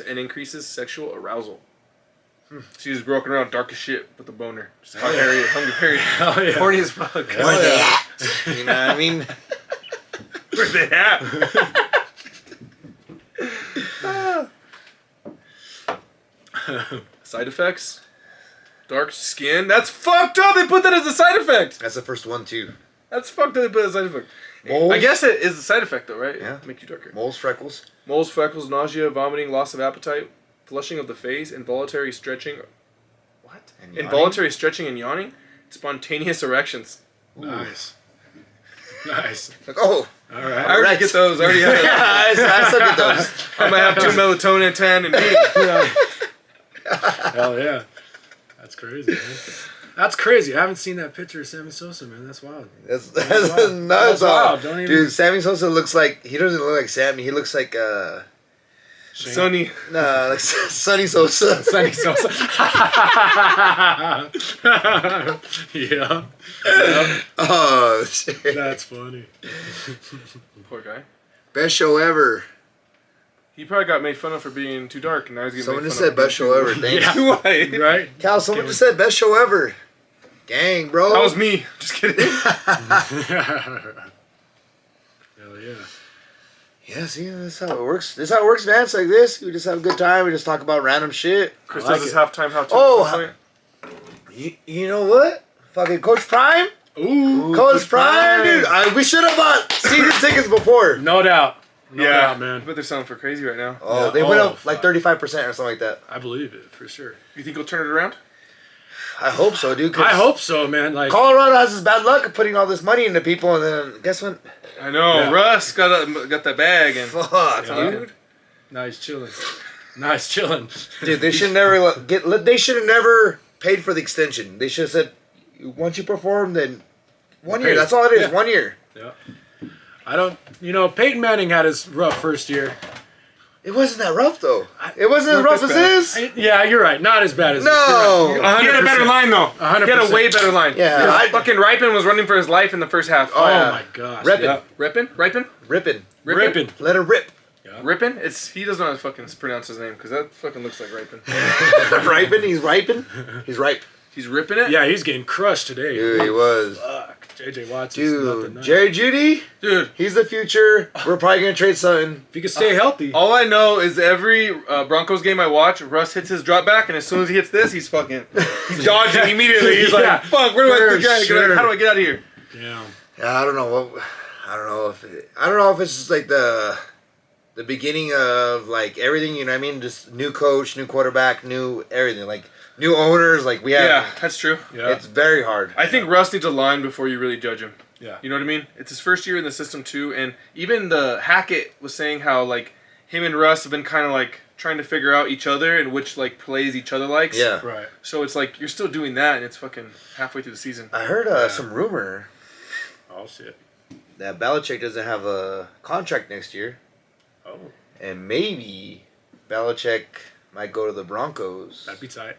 and increases sexual arousal. She's broken around dark as shit with a boner. Just hot, hairy, hungry, Hell yeah. horny as fuck. Where they at? You know what I mean? Where they at? Side effects? Dark skin? That's fucked up! They put that as a side effect! That's the first one, too. That's fucked up they put as a side effect. Moles? I guess it is a side effect though, right? Yeah. Make you darker. Moles, freckles. Moles, freckles, nausea, vomiting, loss of appetite, flushing of the face, involuntary stretching. What? And yawning? Involuntary stretching and yawning? Spontaneous erections. Nice. Nice. Like, oh. All right. I already get those. I already have Yeah, I still get those. I might have 2 melatonin, 10, and me. Hell yeah. That's crazy, man. That's crazy. I haven't seen that picture of Sammy Sosa, man. That's wild. That's wild. nuts. That's wild. Don't even... Dude, Sammy Sosa looks like, he doesn't look like Sammy. He looks like, Sonny. nah, like Sonny Sosa. Sammy Sosa. Yeah. Oh, shit. That's funny. Poor guy. Best show ever. He probably got made fun of for being too dark, and now he's getting Someone made just fun said of. best show ever. Thank you. Why? Right? Cal, someone just said best show ever. Gang, bro. That was me. Just kidding. Hell yeah. Yeah, see, that's how it works. This is how it works, man. It's like this. We just have a good time. We just talk about random shit. Chris I like does his it. halftime how to. Oh, you know what? Fucking Coach Prime? Ooh. Coach Prime, dude. We should have bought season tickets before. No doubt. No yeah, doubt, man. But they're selling for crazy right now. Oh, Yeah. they went Oh, up like fuck. 35% or something like that. I believe it, for sure. You think he'll turn it around? I hope so, dude. 'Cause I hope so, man. Like, Colorado has this bad luck of putting all this money into people, and then guess what? I know. Yeah. Russ got that bag, and Fuck, Yeah. dude. nice chilling. Nice chilling. Dude, they should never They should have never paid for the extension. They should have said, once you perform, then 1 year. Paid. That's all it is. Yeah. 1 year. Yeah. I don't, Peyton Manning had his rough first year. It wasn't that rough though. It wasn't as Not rough this as bad. his. Yeah, you're right. Not as bad as No. You're right. he had a better line though. 100%. He had a way better line. Yeah, Fucking Ripon was running for his life in the first half. Oh, Oh yeah. my gosh. Ripping. Yeah. Ripon? Ripping. Ripping. Let her rip. Ripon? He doesn't know how to fucking pronounce his name because that fucking looks like Ripon. Ripen. He's ripen. He's ripe. He's ripping it? Yeah, he's getting crushed today. Dude, he was. Fuck. JJ Watts is nothing Dude, nice. Jerry Judy. Dude. He's the future. We're probably gonna trade something. If he could stay healthy. All I know is every Broncos game I watch, Russ hits his drop back, and as soon as he hits this, he's dodging immediately. He's Yeah, like, "Fuck, where do I get? sure. How do I get out of here?" Yeah. Yeah, I don't know if it's just like the beginning of like everything. You know what I mean? Just new coach, new quarterback, new everything. Like new owners. Like we have. Yeah, that's true. Yeah. It's very hard. I think Russ needs a line before you really judge him. Yeah. You know what I mean? It's his first year in the system too, and even the Hackett was saying how like him and Russ have been kind of like trying to figure out each other and which like plays each other likes. Yeah. Right. So it's like you're still doing that, and it's fucking halfway through the season. I heard some rumor Oh, shit. that Belichick doesn't have a contract next year, Oh. and maybe Belichick might go to the Broncos. That'd be tight.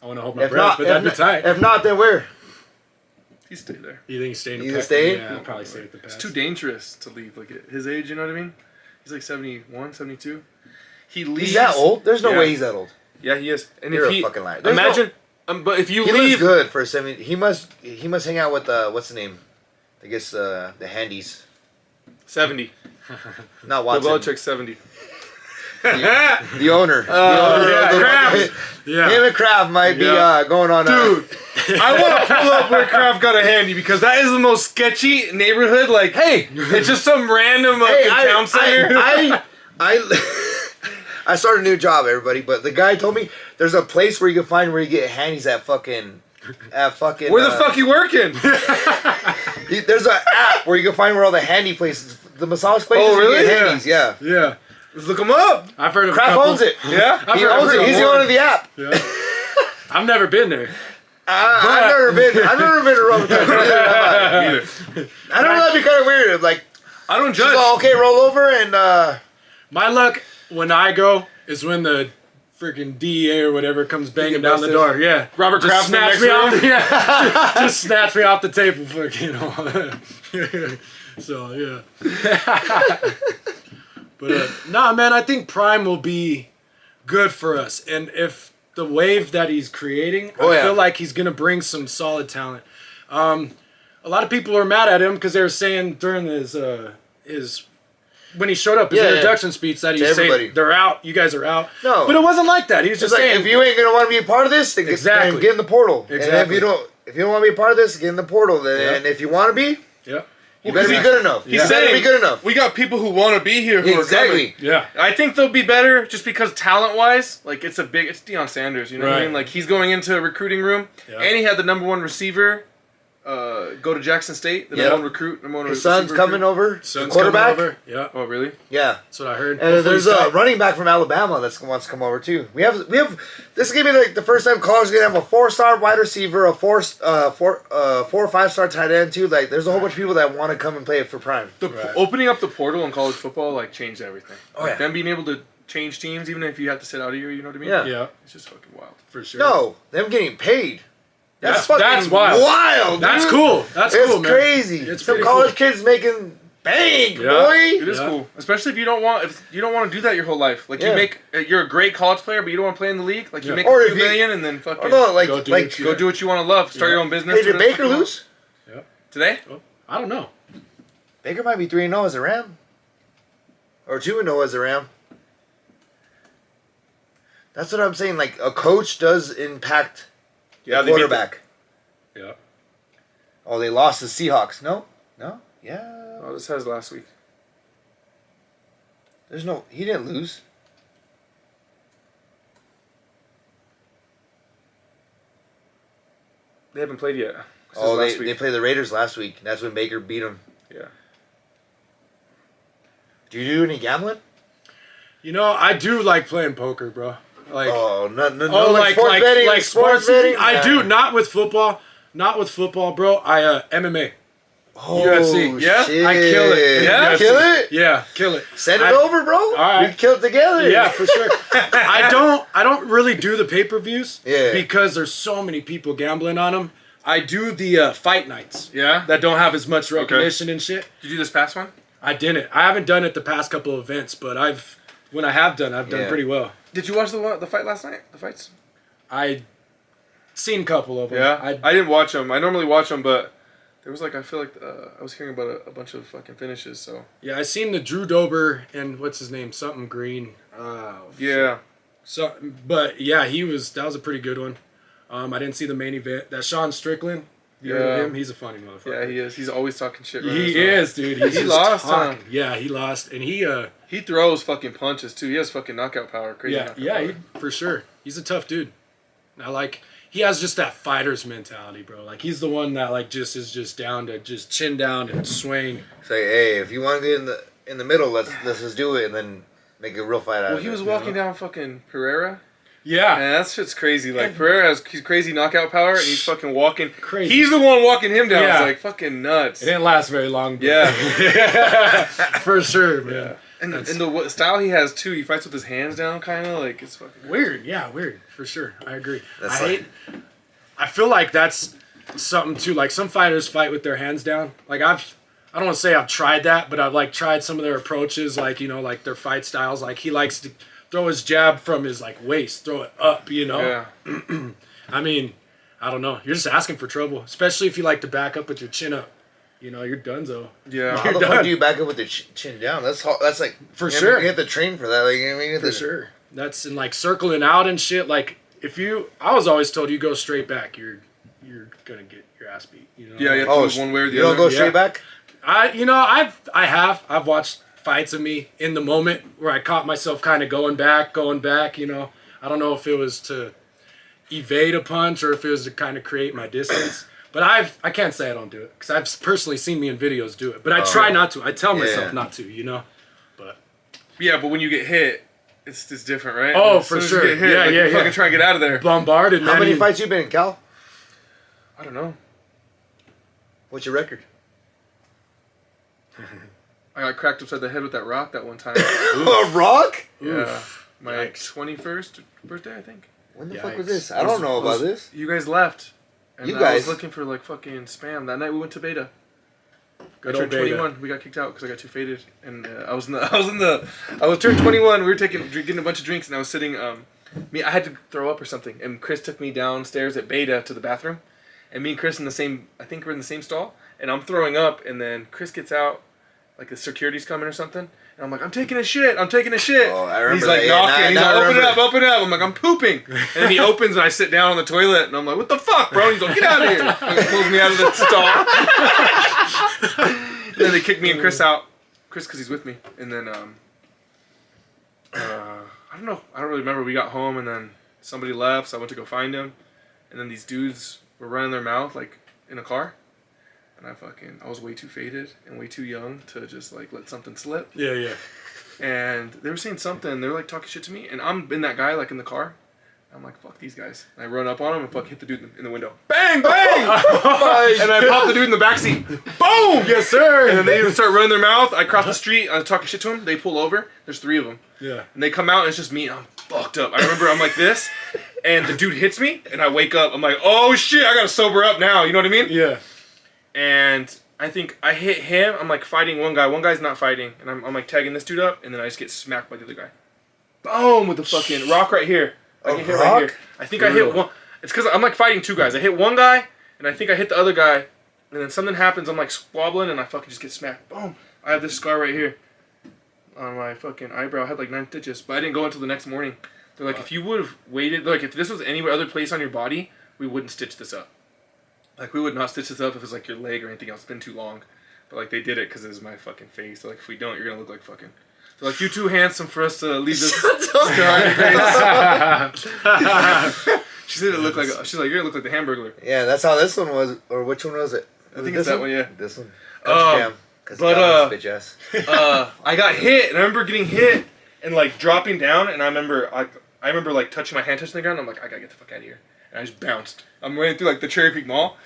I want to hold my breath, but that'd be tight. If not, then where? He stayed there. You think he's staying? You stay? Yeah, I'll probably stay at the pass. It's too dangerous to leave. Like at his age, you know what I mean? He's like 71, 72. He leaves. He's that old? There's no way he's that old. Yeah, he is. And You're if he, a fucking liar. Imagine, but if you he leave, looks good for 70. He must hang out with what's the name? I guess the handies. 70. Not Watson. Bill Belichick's 70. The owner. Kraft. Yeah. Him and Kraft might be going on. Dude, I want to pull up where Kraft got a handy because that is the most sketchy neighborhood. Like, hey, it's just some random town center. I started a new job, everybody, but the guy told me there's a place where you can find where you get handies at fucking. Where the fuck you working? There's an app where you can find where all the handy places, the massage places. Oh, really? Handies, yeah. Yeah. Let's look him up. I've heard of Kraft a couple. owns it. Yeah? He owns it. He's the owner of the app. Yeah. I've never been there. I've never been to Rome. Neither. I don't know, that'd be kind of weird. Like, I don't judge. all, okay, roll over and My luck when I go is when the freaking DEA or whatever comes banging down the door. Yeah. Robert Just Kraft snatch me off. Yeah. Just snatch me off the table for So yeah. But nah, man, I think Prime will be good for us, and if the wave that he's creating, I feel like he's gonna bring some solid talent. A lot of people are mad at him because they were saying during his when he showed up, his introduction speech, that he's saying they're out, you guys are out. No, but it wasn't like that. He was just saying, if you ain't gonna want to be a part of this, then get in the portal. Exactly. And if you don't want to be a part of this, get in the portal. Then, and if you want to be, you better be good enough. He's saying, be good enough. We got people who want to be here who are coming. Yeah. I think they'll be better just because talent-wise, like it's Deion Sanders, you know what I mean? Like he's going into a recruiting room, and he had the #1 receiver go to Jackson State, the #1 recruit. His son's coming over. Son's quarterback. coming over. Yeah. Oh, really? Yeah. That's what I heard. And there's a running back from Alabama that wants to come over too. We have. This is gonna be like the first time college is gonna have a 4-star wide receiver, a 4 or 5-star tight end too. Like there's a whole bunch of people that want to come and play it for Prime. Opening up the portal in college football like changed everything. Oh yeah. Them being able to change teams, even if you have to sit out a year, you know what I mean? Yeah. It's just fucking wild. For sure. No, them getting paid. That's wild. That's cool. That's cool, man. It's crazy. It's some college kids making bank, boy. It is cool, especially if you don't want to do that your whole life. Like you're a great college player, but you don't want to play in the league. Like you make $2 million and then fucking go do what you want to love. Start your own business. Hey, did Baker lose? Yeah. Today? Oh, I don't know. Baker might be 3-0 as a Ram, or 2-0 as a Ram. That's what I'm saying. Like a coach does impact. The quarterback. Yeah. Oh, they lost the Seahawks. No? Yeah. Oh, this has last week. He didn't lose. They haven't played yet. They played the Raiders last week. That's when Baker beat them. Yeah. Do you do any gambling? You know, I do like playing poker, bro. Like, like sports betting. I do, not with football, bro. I MMA. Oh, UFC. Yeah, shit. I kill it. Yeah, kill it. Yeah, kill it. Send it over, bro. All right, we kill it together. Yeah, for sure. I don't really do the pay-per-views. Yeah. Because there's so many people gambling on them. I do the fight nights. Yeah. That don't have as much recognition and shit. Did you do this past one? I didn't. I haven't done it the past couple of events, but when I have done, I've done pretty well. Did you watch the fight last night? The fights? I seen a couple of them. Yeah. I didn't watch them. I normally watch them, but there was I feel like I was hearing about a bunch of fucking finishes. So yeah, I seen the Drew Dober and what's his name, something Green. Yeah. So, but yeah, that was a pretty good one. I didn't see the main event. That Sean Strickland. You heard of him? He's a funny motherfucker. Yeah, he is. He's always talking shit. He is, dude. He lost. Yeah, he lost, and he throws fucking punches too. He has fucking knockout power. Crazy. Yeah, for sure. He's a tough dude. He has just that fighter's mentality, bro. Like he's the one that just is just down to just chin down and swing. Say, hey, if you want to get in the middle, let's just do it and then make a real fight out of it. Well, he was walking down fucking Pereira. Yeah. Man, that shit's crazy. Like, Pereira has crazy knockout power, and he's fucking walking. Crazy. He's the one walking him down. Yeah. It's like fucking nuts. It didn't last very long. Yeah. For sure, man. Yeah. And the style he has, too, he fights with his hands down, kind of. Like, it's fucking weird. Yeah, weird. For sure. I agree. I feel like that's something too. Like some fighters fight with their hands down. Like I don't want to say I've tried that, but I've like tried some of their approaches, like, you know, like their fight styles. Like he likes to throw his jab from his like waist, throw it up, you know. Yeah. I mean, I don't know. You're just asking for trouble, especially if you like to back up with your chin up. You know, you're donezo. Yeah. How the fuck do you back up with your chin down? That's like for sure. You have to train for that. Like, I mean, for sure. That's in like circling out and shit. Like I was always told you go straight back, you're gonna get your ass beat. You know? Yeah. You have to move one way or the other. You don't go straight back. I've watched fights of me in the moment where I caught myself kind of going back. You know, I don't know if it was to evade a punch or if it was to kind of create my distance. But I can't say I don't do it because I've personally seen me in videos do it. But I try not to. I tell myself not to, you know. But but when you get hit, it's different, right? Oh, for sure. You get hit, you fucking try and get out of there. Bombarded, man. How many fights you been in, Cal? I don't know. What's your record? I got cracked upside the head with that rock that one time. A rock? Yeah. My 21st birthday, I think. When the fuck was this? I don't know about this. You guys left. And You I guys? was looking for like fucking spam. That night we went to Beta. I Good turned old 21. We got kicked out because I got too faded. And I was turned 21. We were getting a bunch of drinks, and I was sitting. I had to throw up or something, and Chris took me downstairs at Beta to the bathroom, and me and Chris I think we're in the same stall, and I'm throwing up, and then Chris gets out, like the security's coming or something. And I'm like, I'm taking a shit. Oh, I remember and he's like knocking. He's like, open it up. I'm like, I'm pooping. And then he opens and I sit down on the toilet and I'm like, what the fuck, bro? And he's like, get out of here. And he pulls me out of the stall. And then they kick me and Chris out. Chris, because he's with me. And then, I don't know. I don't really remember. We got home and then somebody left, so I went to go find him. And then these dudes were running their mouth like in a car. And I was way too faded and way too young to just like let something slip. Yeah. And they were saying something. They were like talking shit to me, and I'm in that guy like in the car. I'm like, fuck these guys. And I run up on him and hit the dude in the window. Bang, bang! And I pop the dude in the backseat. Boom! Yes, sir. And then they even start running their mouth. I cross the street. I'm talking shit to them. They pull over. There's 3 of them. Yeah. And they come out and it's just me. And I'm fucked up. I remember I'm like this, and the dude hits me, and I wake up. I'm like, oh shit! I gotta sober up now. You know what I mean? Yeah. And I think I hit him. I'm like fighting one guy. One guy's not fighting. And I'm like tagging this dude up. And then I just get smacked by the other guy. Boom! With the fucking rock right here. I get hit right here. I think I hit one. It's because I'm like fighting 2 guys. I hit one guy. And I think I hit the other guy. And then something happens. I'm like squabbling. And I fucking just get smacked. Boom! I have this scar right here. On my fucking eyebrow. I had like 9 stitches. But I didn't go until the next morning. They're like, if you would have waited. Like if this was any other place on your body, we wouldn't stitch this up. Like, we would not stitch this up if it was, like, your leg or anything else. It's been too long. But, like, they did it because it was my fucking face. So, like, if we don't, you're going to look like fucking... They're like, you too handsome for us to leave this scar on your face. She said it looked like... She's like, you're going to look like the Hamburglar. Yeah, that's how this one was. Or which one was it? I think it's that one, yeah. This one. But, bitch ass. I got hit, and I remember getting hit and, like, dropping down, and I remember, like, touching my hand touching the ground, and I'm like, I gotta get the fuck out of here. And I just bounced. I'm running through like the Cherry Peak Mall,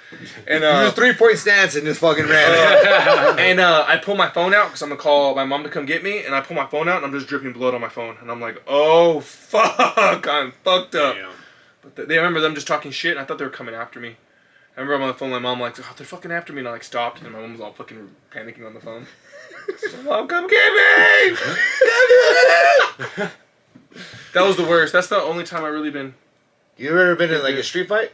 and you just 3-point stance and just fucking ran. And I pull my phone out because I'm gonna call my mom to come get me, and I pull my phone out and I'm just dripping blood on my phone, and I'm like, oh fuck, I'm fucked up. Damn. But I remember them just talking shit, and I thought they were coming after me. I remember I'm on the phone with my mom like, oh, they're fucking after me, and I like stopped, and my mom was all fucking panicking on the phone. Mom, come get me! Come get me! That was the worst. That's the only time I really been. You ever been in like a street fight?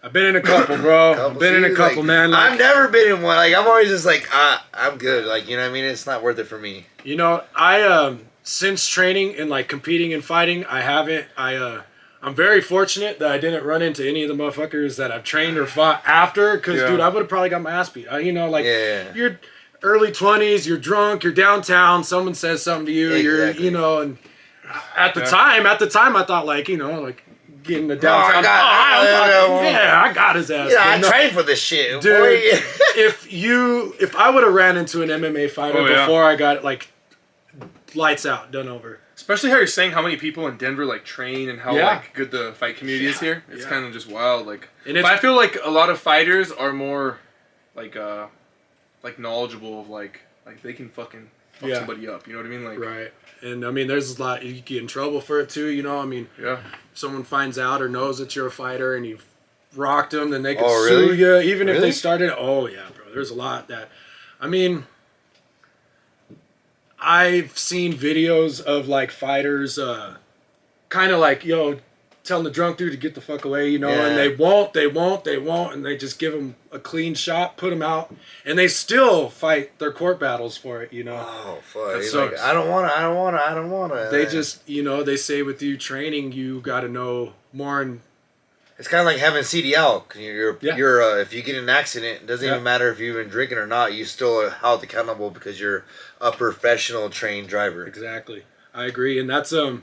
I've been in a couple, bro. I've been in a couple, like, man. Like, I've never been in one. Like, I'm always just like, I'm good. Like, you know what I mean? It's not worth it for me. You know, I since training and like competing and fighting, I haven't. I'm very fortunate that I didn't run into any of the motherfuckers that I've trained or fought after. Because, dude, I would have probably got my ass beat. You know, like, you're early 20s, you're drunk, you're downtown, someone says something to you, you're, you know, and at the time, I thought, like, you know, like, getting the downtown. I got his ass. Yeah, I trained for this shit, dude. Boy. if I would have ran into an MMA fighter before I got like lights out, done over. Especially how you're saying how many people in Denver like train and how like good the fight community is here. It's kind of just wild. Like, but I feel like a lot of fighters are more like knowledgeable of like they can fucking fuck somebody up. You know what I mean? Like, right. And I mean, there's a lot, you get in trouble for it too, you know? I mean, if someone finds out or knows that you're a fighter and you rocked them, then they could sue you. Even if they started, oh yeah, bro. There's a lot that, I mean, I've seen videos of like fighters, kind of like, telling the drunk dude to get the fuck away, and they won't, and they just give him a clean shot, put him out, and they still fight their court battles for it, Oh, fuck. So, like, I don't want to. They just, they say with you training, you got to know more. And it's kind of like having CDL. You're if you get in an accident, it doesn't even matter if you've been drinking or not, you still are held accountable because you're a professional trained driver. Exactly. I agree. And that's, man,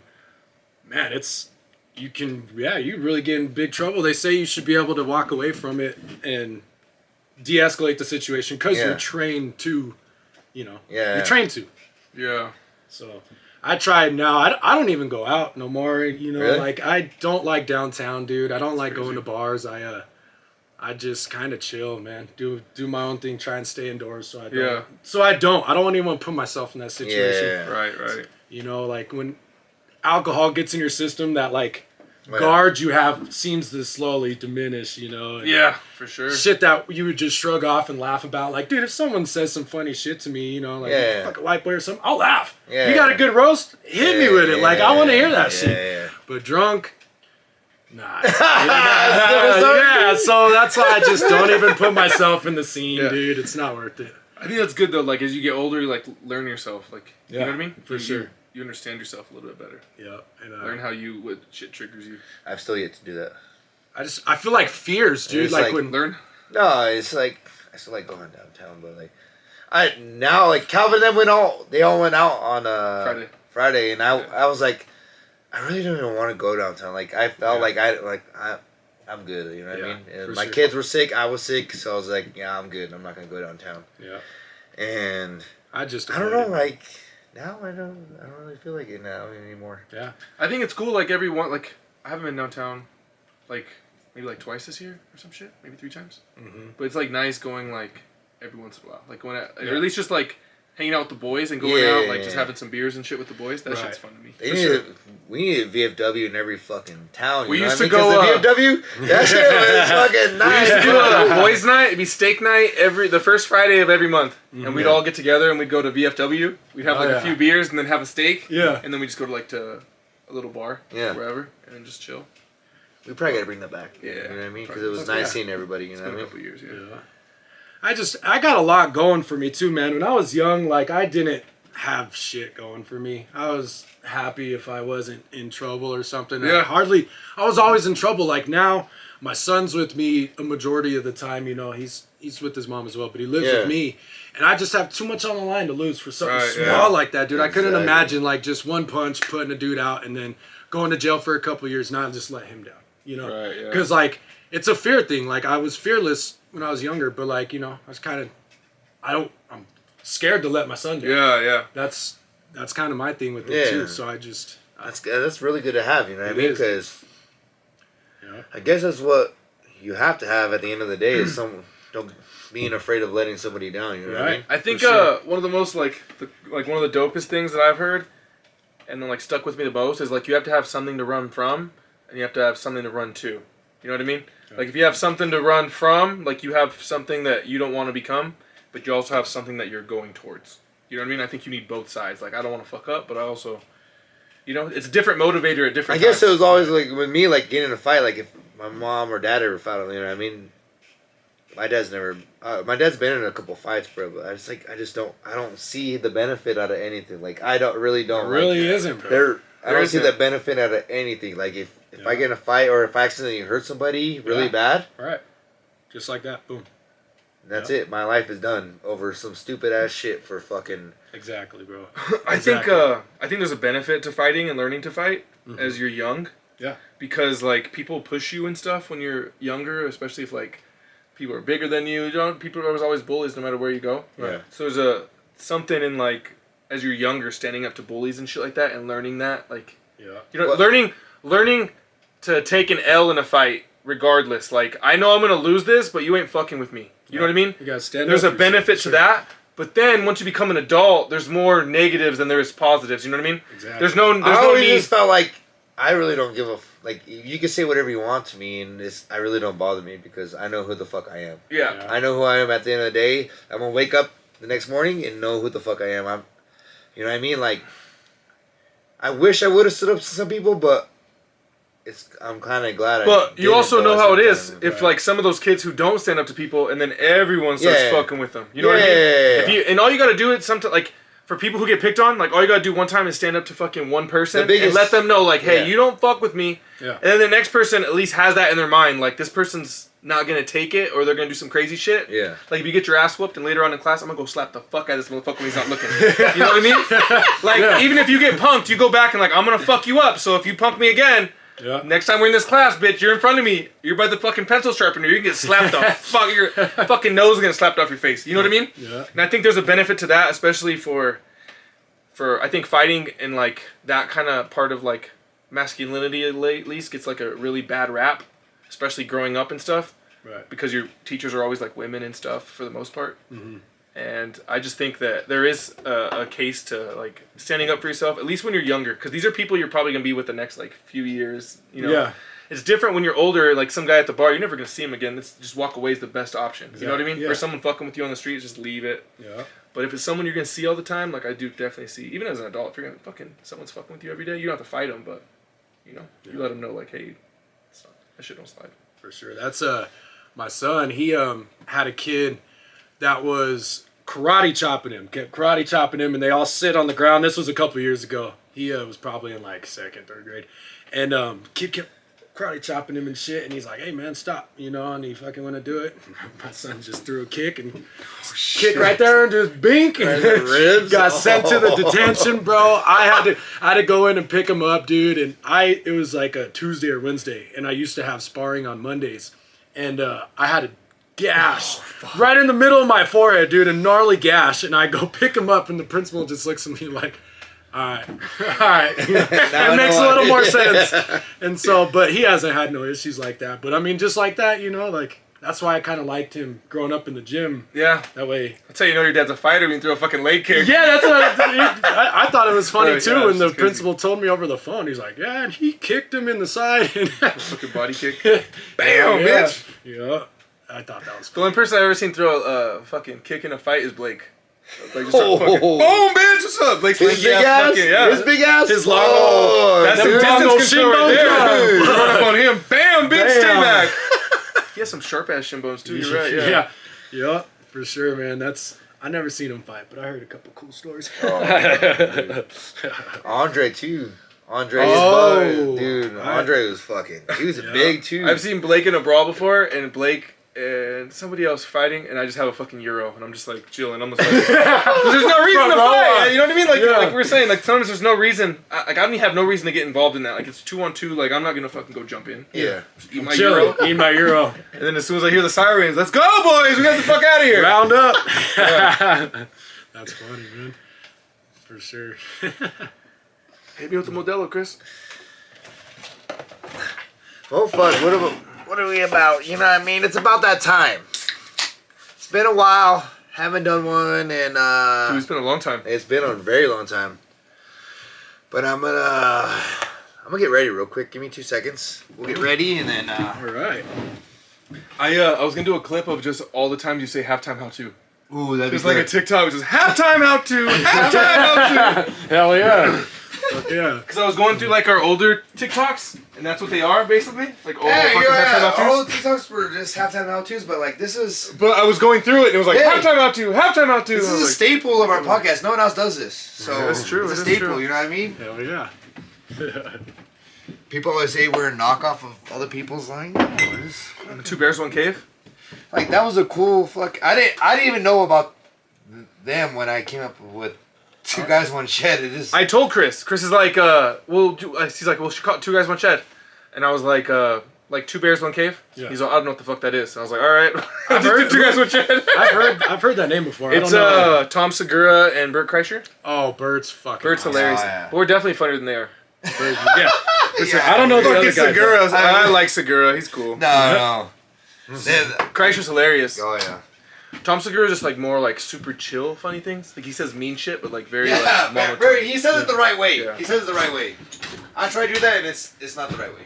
you really get in big trouble. They say you should be able to walk away from it and de-escalate the situation because you're trained to, you're trained to. Yeah. So I tried now. I don't even go out no more. Really? Like I don't like downtown, dude. I don't like going to bars. I just kind of chill, man. Do my own thing. Try and stay indoors. So I don't. Yeah. So I don't even want to put myself in that situation. Yeah. Right. Like when alcohol gets in your system, that like guard you have seems to slowly diminish, Yeah, for sure. Shit that you would just shrug off and laugh about. Like, dude, if someone says some funny shit to me, like fuck a white boy or something, I'll laugh. Yeah. You got a good roast? Hit me with it. Like, I want to hear that shit. Yeah. But drunk, nah. So that's why I just don't even put myself in the scene, dude. It's not worth it. I think that's good though. Like as you get older, you like learn yourself. Like you know what I mean? For sure. You understand yourself a little bit better. Yeah, and learn how what shit triggers you. I've still yet to do that. I feel like fears, dude. Like when learn. No, it's like I still like going downtown, but like Calvin and them they all went out on Friday, and I was like, I really don't even want to go downtown. Like I felt I'm good. You know what I mean? And my kids were sick. I was sick, so I was like, yeah, I'm good. I'm not gonna go downtown. Yeah. And I don't know, like. Now I don't really feel like it now anymore. Yeah. I think it's cool. Like everyone, like I haven't been downtown, like maybe like twice this year or some shit, maybe 3 times. Mm-hmm. But it's like nice going like every once in a while, like or at least just like hanging out with the boys and going out, like just having some beers and shit with the boys. That shit's fun to me. We needed VFW in every fucking town. We used to go the VFW. That shit was fucking nice. We used to do a boys' night. It'd be steak night the first Friday of every month, and we'd all get together and we'd go to VFW. We'd have a few beers and then have a steak. Yeah. And then we just go to to a little bar. Yeah. Wherever, and then just chill. We probably gotta bring that back. Yeah. You know what I mean? Because it was nice seeing everybody. You know what I mean? A couple years. Yeah. I got a lot going for me too, man. When I was young, like I didn't have shit going for me. I was happy if I wasn't in trouble or something. Yeah. I was always in trouble. Like now, my son's with me a majority of the time. He's with his mom as well, but he lives with me. And I just have too much on the line to lose for something small like that, dude. Exactly. I couldn't imagine like just one punch putting a dude out and then going to jail for a couple of years, not just let him down. Because like it's a fear thing. Like I was fearless when I was younger, but like I was kind of I'm scared to let my son down. Yeah. That's kind of my thing with it too. So that's really good to have. You know what I mean? Because I guess that's what you have to have at the end of the day is being afraid of letting somebody down. You know what I mean? I think one of the most one of the dopest things that I've heard, and then like stuck with me the most is like you have to have something to run from, and you have to have something to run to. You know what I mean? Yeah. Like if you have something to run from, like you have something that you don't want to become, but you also have something that you're going towards. You know what I mean? I think you need both sides. Like I don't want to fuck up, but I also, it's a different motivator at different times. I guess it was always like with me, like getting in a fight, like if my mom or dad ever fought, you know what I mean? My dad's been in a couple fights, bro, but I don't see the benefit out of anything. Like I don't. I don't see the benefit out of anything. Like if I get in a fight or if I accidentally hurt somebody really bad, right, just like that, boom. That's it. My life is done over some stupid ass shit for fucking. Exactly, bro. I think there's a benefit to fighting and learning to fight as you're young. Yeah. Because like people push you and stuff when you're younger, especially if like people are bigger than you. People are always bullies no matter where you go. Right. Yeah. So there's something in like as you're younger standing up to bullies and shit like that and learning that like learning to take an L in a fight regardless. Like I know I'm gonna lose this, but you ain't fucking with me. You know what I mean? You gotta stand There's up a benefit to that, but then once you become an adult, there's more negatives than there is positives. You know what I mean? Exactly. There's no I always need. just felt like I really don't give a like. You can say whatever you want to me, and I really don't bother me because I know who the fuck I am. Yeah. I know who I am at the end of the day. I'm gonna wake up the next morning and know who the fuck I am. You know what I mean? Like, I wish I would have stood up to some people, but I'm kind of glad. But you also know how it is if like some of those kids who don't stand up to people, and then everyone starts fucking with them. You know what I mean? And all you gotta do is sometimes like. For people who get picked on, like, all you gotta do one time is stand up to fucking one person and let them know, like, hey, you don't fuck with me. Yeah. And then the next person at least has that in their mind, like, this person's not gonna take it or they're gonna do some crazy shit. Yeah. Like, if you get your ass whooped and later on in class, I'm gonna go slap the fuck out of this motherfucker when he's not looking. You know what I mean? Like, even if you get punked, you go back and, like, I'm gonna fuck you up. So if you punk me again, next time we're in this class, bitch, you're in front of me. You're by the fucking pencil sharpener. You can get slapped off. Fuck, your fucking nose is gonna slapped off your face. You know what I mean? Yeah. And I think there's a benefit to that, especially for I think fighting and like that kind of part of like masculinity at least gets like a really bad rap, especially growing up and stuff. Right. Because your teachers are always like women and stuff for the most part. Mm-hmm. And I just think that there is a case to like standing up for yourself, at least when you're younger, because these are people you're probably gonna be with the next like few years. You know. Yeah. It's different when you're older, like some guy at the bar, you're never gonna see him again. Just walk away is the best option. You know what I mean? Yeah. Or someone fucking with you on the street, just leave it. Yeah. But if it's someone you're gonna see all the time, like I do definitely see, even as an adult, if you're gonna someone's fucking with you every day, you don't have to fight them, but you know, you let them know like, hey, that shit don't slide. For sure. That's my son. He had a kid that was karate chopping him, and they all sit on the ground. This was a couple years ago. He was probably in like 2nd, 3rd grade, and kid kept karate chopping him and shit, and he's like, hey man, stop, you know, and he fucking want to do it. My son just threw a kick and kick right there into his bink, and ribs. Got sent to the detention, bro. I had to go in and pick him up, dude, and it was like a Tuesday or Wednesday, and I used to have sparring on Mondays, and I had a gash right in the middle of my forehead, dude, a gnarly gash, and I go pick him up, and the principal just looks at me like, alright. It makes a little more sense. And so, but he hasn't had no issues like that. But I mean, just like that, you know, like, that's why I kind of liked him growing up in the gym. Yeah. That way. That's how you know your dad's a fighter when you throw a fucking leg kick. Yeah, that's what I thought it was funny too when the principal told me over the phone. He's like, yeah, and he kicked him in the side. Fucking body kick. Bam, bitch. Yeah. I thought that was funny. The only person I've ever seen throw a fucking kick in a fight is Blake. Like just fucking, boom, bitch, what's up? Blake's his big ass, his big ass, his long, that's some distance control right there. Run up on him, bam, bitch, stay back. He has some sharp ass shin bones too. You're right, yeah, for sure, man. I never seen him fight, but I heard a couple cool stories. Andre too. Andre was fucking. He was big too. I've seen Blake in a brawl before, and Blake and somebody else fighting, and I just have a fucking euro, and I'm just like chilling. I'm just like, there's no reason to fight. You know what I mean? Like, like we were saying, like sometimes there's no reason. I don't even have no reason to get involved in that. Like it's 2-on-2. Like I'm not gonna fucking go jump in. Yeah. Just eat my euro. And then as soon as I hear the sirens, let's go, boys. We got the fuck out of here. Round up. That's funny, man. For sure. Hit me with the Modelo, Chris. Oh fuck! What are we about? You know what I mean? It's about that time. It's been a while. Haven't done one, and Dude, it's been a long time. It's been a very long time. But I'm gonna get ready real quick. Give me 2 seconds. We'll get ready, and then. All right. I was gonna do a clip of just all the times you say halftime how to. Ooh, that'd just be like a TikTok, just halftime how to, halftime how to. Hell yeah. Yeah. Because I was going through like our older TikToks, and that's what they are basically. Like all the TikToks were just halftime how-tos, but like this is. But I was going through it, and it was like halftime how-to, halftime how-to. This is a staple of our podcast. No one else does this, so that's true. It's a staple. You know what I mean? Hell yeah. People always say we're a knockoff of other people's line. Two Bears, One Cave. Like that was a cool fuck. I didn't even know about them when I came up with. Two guys, one shed. It is. I told Chris. Chris is like, he's like, well, she caught Two Guys, One Shed, and I was like Two Bears, One Cave. Yeah. He's like, I don't know what the fuck that is. And I was like, all right. I've heard Two Guys, One Shed. I've heard that name before. It's Tom Segura and Bert Kreischer. Oh, Bert's fucking. Bert's hilarious. But we're definitely funnier than they are. Yeah. I don't know the other guy. I like Segura. He's cool. No. Kreischer's hilarious. Oh yeah. Tom Segura is just like more like super chill, funny things. Like he says mean shit, but like very like monotone. Very, he says it the right way. Yeah. He says it the right way. I try to do that, and it's not the right way.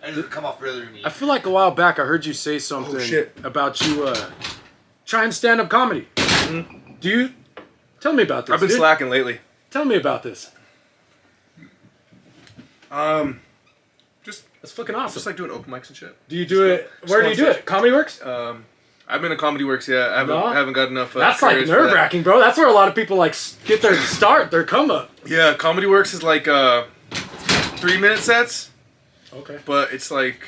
I just come off really mean. I feel like a while back I heard you say something about you trying stand-up comedy. Mm-hmm. Do you? Tell me about this. I've been slacking lately. Tell me about this. Just that's fucking awesome. Just like doing open mics and shit. Do you do it? Where do you do it? Comedy Works? I've been to Comedy Works. Yeah, I haven't got enough. That's like nerve-wracking, bro. That's where a lot of people like get their start, their come up. Yeah, Comedy Works is like 3-minute sets. Okay. But it's like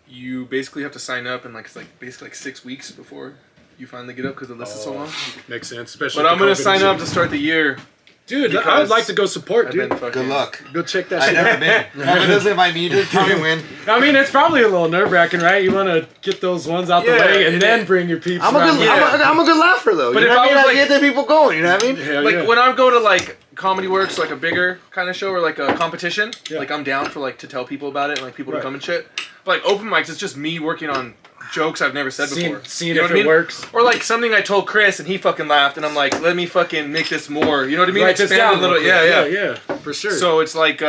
you basically have to sign up, and like it's like basically like 6 weeks before you finally get up because the list is so long. Makes sense, especially. But I'm gonna sign up to start the year. Dude, I would like to go support, dude. Good luck. Go check that shit out. I've never been. If it doesn't invite me to come and win. I mean, it's probably a little nerve-wracking, right? You want to get those ones out the way and then bring your peeps. I'm a good laugher, though. But you if know I was like, like, get the people going, you know what I mean? Like when I go to like Comedy Works, like a bigger kind of show or like a competition, like I'm down for like to tell people about it and like people to come and shit. But like open mics, it's just me working on jokes I've never said before. Seeing if it works. Or like something I told Chris and he fucking laughed and I'm like, let me fucking make this more. You know what I mean? Write this down a little. Yeah, for sure. So it's like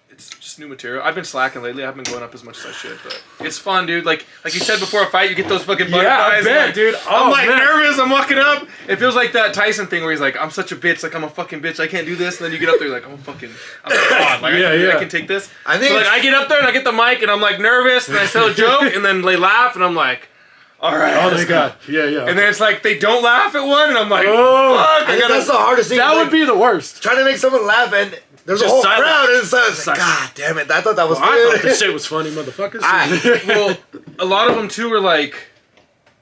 it's just new material. I've been slacking lately. I haven't been going up as much as I should, but it's fun, dude. Like you said before a fight, you get those fucking butterflies. Yeah, I bet, like, dude. I'm like nervous. I'm walking up. It feels like that Tyson thing where he's like, I'm such a bitch. Like I'm a fucking bitch. I can't do this. And then you get up there, like I'm God. Like I can take this. I think. So, like I get up there and I get the mic and I'm like nervous and I tell a joke and then they laugh and I'm like, all right. Oh my God. Yeah. And then it's like they don't laugh at one and I'm like, fuck. I think that's the hardest thing. That would be the worst. Trying to make someone laugh and there's just a whole crowd and it's like, God damn it! I thought that was good. I thought this shit was funny, motherfuckers. Well, a lot of them too are like,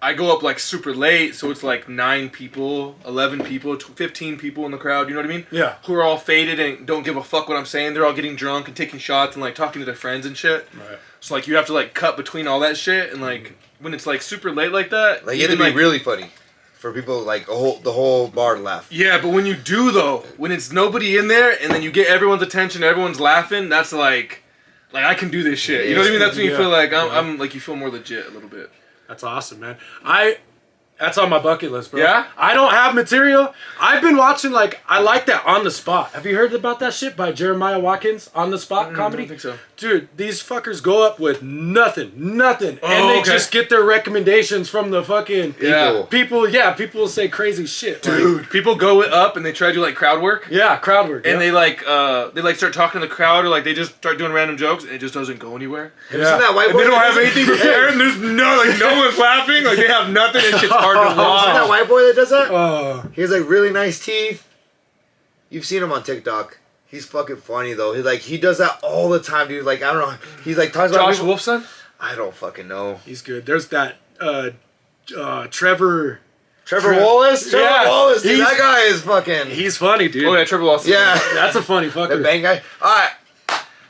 I go up like super late, so it's like 9 people, 11 people, 15 people in the crowd. You know what I mean? Yeah. Who are all faded and don't give a fuck what I'm saying. They're all getting drunk and taking shots and like talking to their friends and shit. Right. So like you have to like cut between all that shit and like when it's like super late like that, like you have to be really funny. For people like the whole bar to laugh. Yeah, but when you do though, when it's nobody in there and then you get everyone's attention, everyone's laughing, that's like I can do this shit. You know what I mean? That's when you feel like I'm like you feel more legit a little bit. That's awesome, man. That's on my bucket list, bro. Yeah? I don't have material. I've been watching, like, I like that On the Spot. Have you heard about that shit by Jeremiah Watkins? On the Spot comedy? I don't think so. Dude, these fuckers go up with nothing. And they just get their recommendations from the fucking people. People will say crazy shit. Dude, like, people go up and they try to do, like, crowd work. Yeah, crowd work. And they start talking to the crowd or, like, they just start doing random jokes and it just doesn't go anywhere. Have you seen that white boy? And they don't have anything prepared and there's no one's laughing. Like, they have nothing and shit's hard to watch. You seen that white boy that does that? He has like really nice teeth. You've seen him on TikTok. He's fucking funny though. He does that all the time, dude. Like I don't know. He's like talks about Josh Wolfson? I don't fucking know. He's good. There's that Trevor Wallace? Trevor Wallace, dude. That guy is fucking... He's funny, dude. Oh yeah, Trevor Wallace. Yeah. That's a funny fucker. The bang guy. Alright.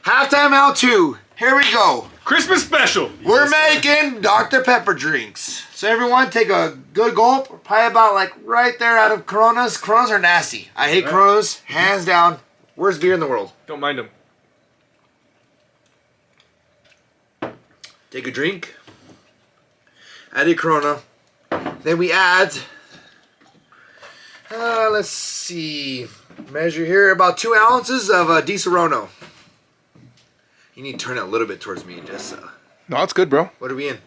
Halftime out 2. Here we go. Christmas special. We're making Dr. Pepper drinks. So everyone take a good gulp. Probably about like right there out of Coronas. Coronas are nasty. I hate Coronas. Hands down. Worst beer in the world. Don't mind them. Take a drink. Add a Corona. Then we add... let's see. Measure here. About 2 ounces of Di Serono. You need to turn it a little bit towards me. Just. No, that's good, bro. What are we in?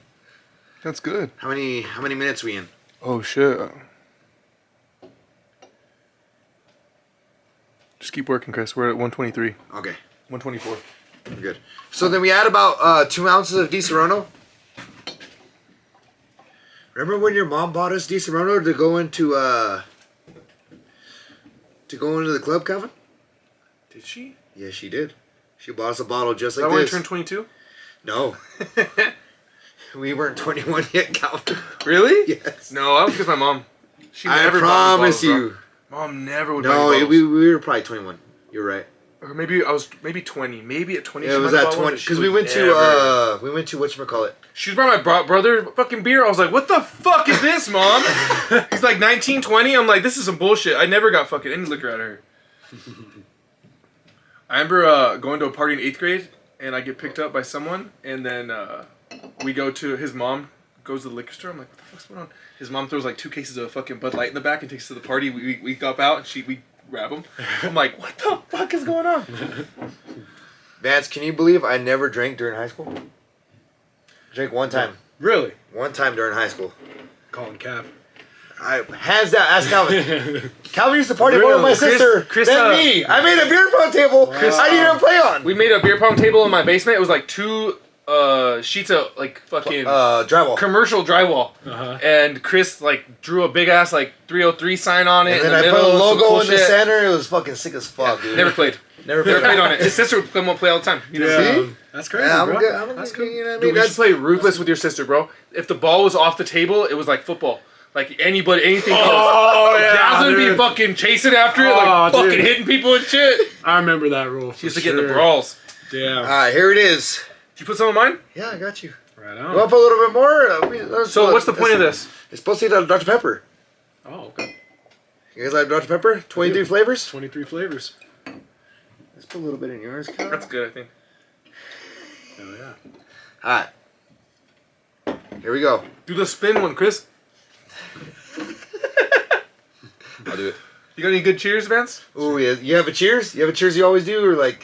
That's good. How many minutes are we in? Oh shit. Just keep working, Chris. We're at 123. Okay. 124. Good. So then we add about 2 ounces of Di Serono. Remember when your mom bought us Di Serono to go into the club, Calvin? Did she? Yes, she did. She bought us a bottle just like that this. That when you turned 22? No. We weren't 21 yet, Calvin. Really? Yes. No, that was because my mom. She I never promise you. Mom never would buy No, we were probably 21. You're right. Or maybe I was 20. Maybe at 20. Yeah, it was at 20. Because we went to whatchamacallit. She brought my brother fucking beer. I was like, what the fuck is this, Mom? He's like 19, 20. I'm like, this is some bullshit. I never got fucking any liquor out of her. I remember going to a party in 8th grade, and I get picked up by someone, and then we go to his mom goes to the liquor store. I'm like, what the fuck's going on? His mom throws like 2 cases of fucking Bud Light in the back and takes us to the party. We go out and we grab them. I'm like, what the fuck is going on? Vance, can you believe I never drank during high school? Drank one time. Really? One time during high school. Calling Cap. Hands down, ask Calvin. Calvin used to party more with my sister than me. I made a beer pong table. Wow. I didn't even play on. We made a beer pong table in my basement. It was like 2 sheets of like fucking drywall, commercial drywall, and Chris like drew a big ass like 303 sign on it. And then I put a logo in the center. It was fucking sick as fuck, dude. Never played. Never played on it. His sister would come and play all the time. You know? See? That's crazy, bro. That's good. You know what I mean? Dude, we should play ruthless with your sister, bro. If the ball was off the table, it was like football. Like anything else. Oh, yeah. Gals would be fucking chasing after it, like fucking hitting people and shit. I remember that rule. She used to get in the brawls. Damn. Alright, here it is. Did you put some of mine? Yeah, I got you. Right on. You want to put a little bit more? So what's the point of this? It's supposed to be Dr. Pepper. Oh, okay. You guys like Dr. Pepper? 23 flavors? 23 flavors. Let's put a little bit in yours, Kyle. That's good, I think. Oh, yeah. Alright. Here we go. Do the spin one, Chris. I'll do it. You got any good cheers, Vance? Ooh, yeah. You have a cheers? You have a cheers you always do, or like...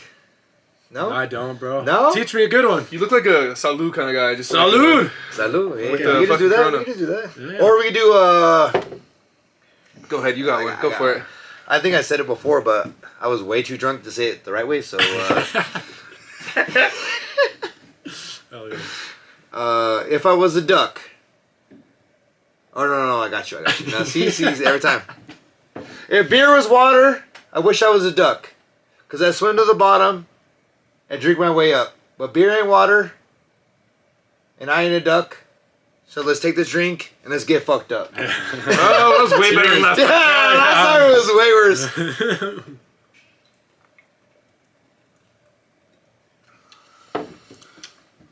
No? I don't, bro. No? Teach me a good one. You look like a salud kind of guy. Just salud! Salud. Yeah, with we can do that. Corona. We can do that. Yeah. Or we can do, Go ahead, you got one. Go for it. I think I said it before, but I was way too drunk to say it the right way, so... Hell yeah. If I was a duck... Oh, no, I got you. Now, see, every time. If beer was water, I wish I was a duck. Because I swim to the bottom and drink my way up. But beer ain't water, and I ain't a duck. So let's take this drink and let's get fucked up. Oh, that was way better than last time. Yeah, last time it was way worse.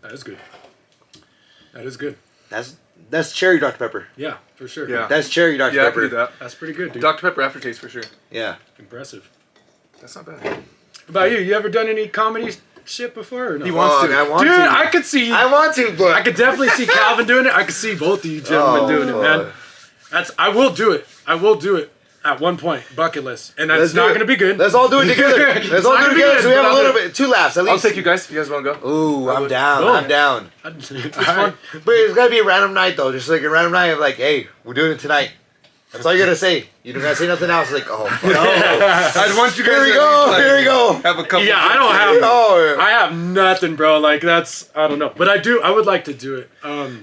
That is good. That is good. That's cherry Dr. Pepper. Yeah, for sure. Yeah. That's cherry Dr. Yeah, I Pepper. can do that. That's pretty good, dude. Dr. Pepper aftertaste for sure. Yeah. Impressive. That's not bad. What about you? You ever done any comedy shit before? Or no? He wants to. I want Dude, to. I could see. I want to, but I could definitely see Calvin doing it. I could see both of you gentlemen doing it, man. I will do it. I will do it at one point. Bucket list, and that's not going to be good. Let's all do it together. Let's all do it together. So we have a little bit, 2 laughs at least. I'll take you guys if you guys want to go. Ooh, I'm down. Go. I'm down. It's Fun. But it's gotta be a random night though. Just like a random night of like, hey, we're doing it tonight. That's all you gotta say. You don't gotta say nothing else. Like, oh, fuck. No. I want you guys. Here we go. Like, Here we go. Have a couple. Yeah, I don't have. Oh, I have nothing, bro. Like that's I don't know, but I do. I would like to do it.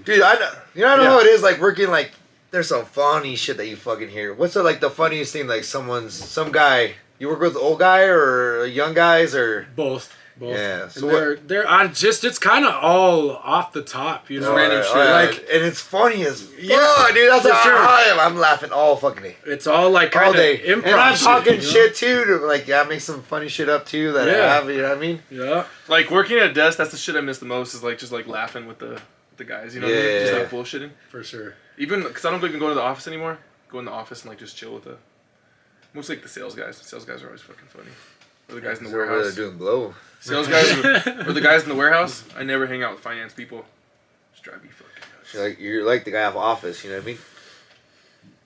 dude, I know how it is. Like working like. There's some funny shit that you fucking hear. What's the funniest thing? Like some guy. You work with an old guy or young guys or Both. Yeah. So it's kind of all off the top, you know. Random shit. Like, and it's funny as fuck, Yeah, dude. That's for sure. I'm laughing all fucking day. It's all like All kind of day. improv. And I'm talking shit, you know? shit too. To, like, I make some funny shit up too that I have. You know what I mean? Yeah. Like working at a desk, that's the shit I miss the most. Is like just like laughing with the guys. You know, what I mean? Just like bullshitting. For sure. Even because I don't even go to the office anymore. Go in the office and like just chill with mostly like the sales guys. The sales guys are always fucking funny. Or the guys in the warehouse. They're doing blow. Sales guys or the guys in the warehouse. I never hang out with finance people. Just drive me fucking nuts. You're like the guy off Office. You know what I mean?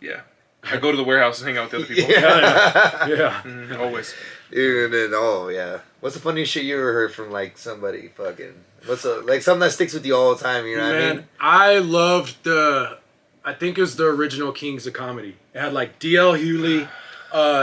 Yeah. I go to the warehouse and hang out with the other people. Yeah. Mm-hmm, always. And then, what's the funniest shit you ever heard from like somebody fucking? Like something that sticks with you all the time? You know what I mean? I loved I think it was the original Kings of Comedy. It had like D.L. Hewley,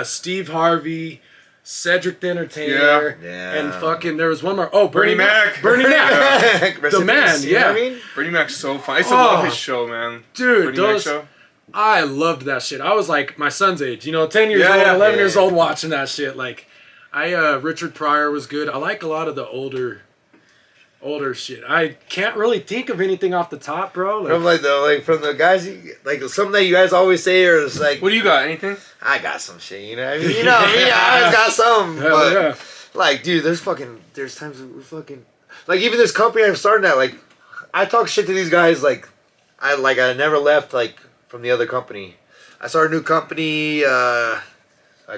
Steve Harvey, Cedric the Entertainer, and fucking there was one more. Oh, Bernie Mac. Bernie Mac. The man, you know what I mean? Bernie Mac's so fun. I used to love his show, man. Dude, Bernie Mac show. I loved that shit. I was like my son's age, 10 years old, 11 years old watching that shit. Like, Richard Pryor was good. I like a lot of the older shit. I can't really think of anything off the top, bro. Like, From the guys, like something that you guys always say, or it's like, what do you got? Anything? I got some shit, you know what I mean? You know me, I always got some. But like, dude, there's times that we're fucking, like even this company I'm starting at, like, I talk shit to these guys, like, I never left, like, from the other company. I started a new company, I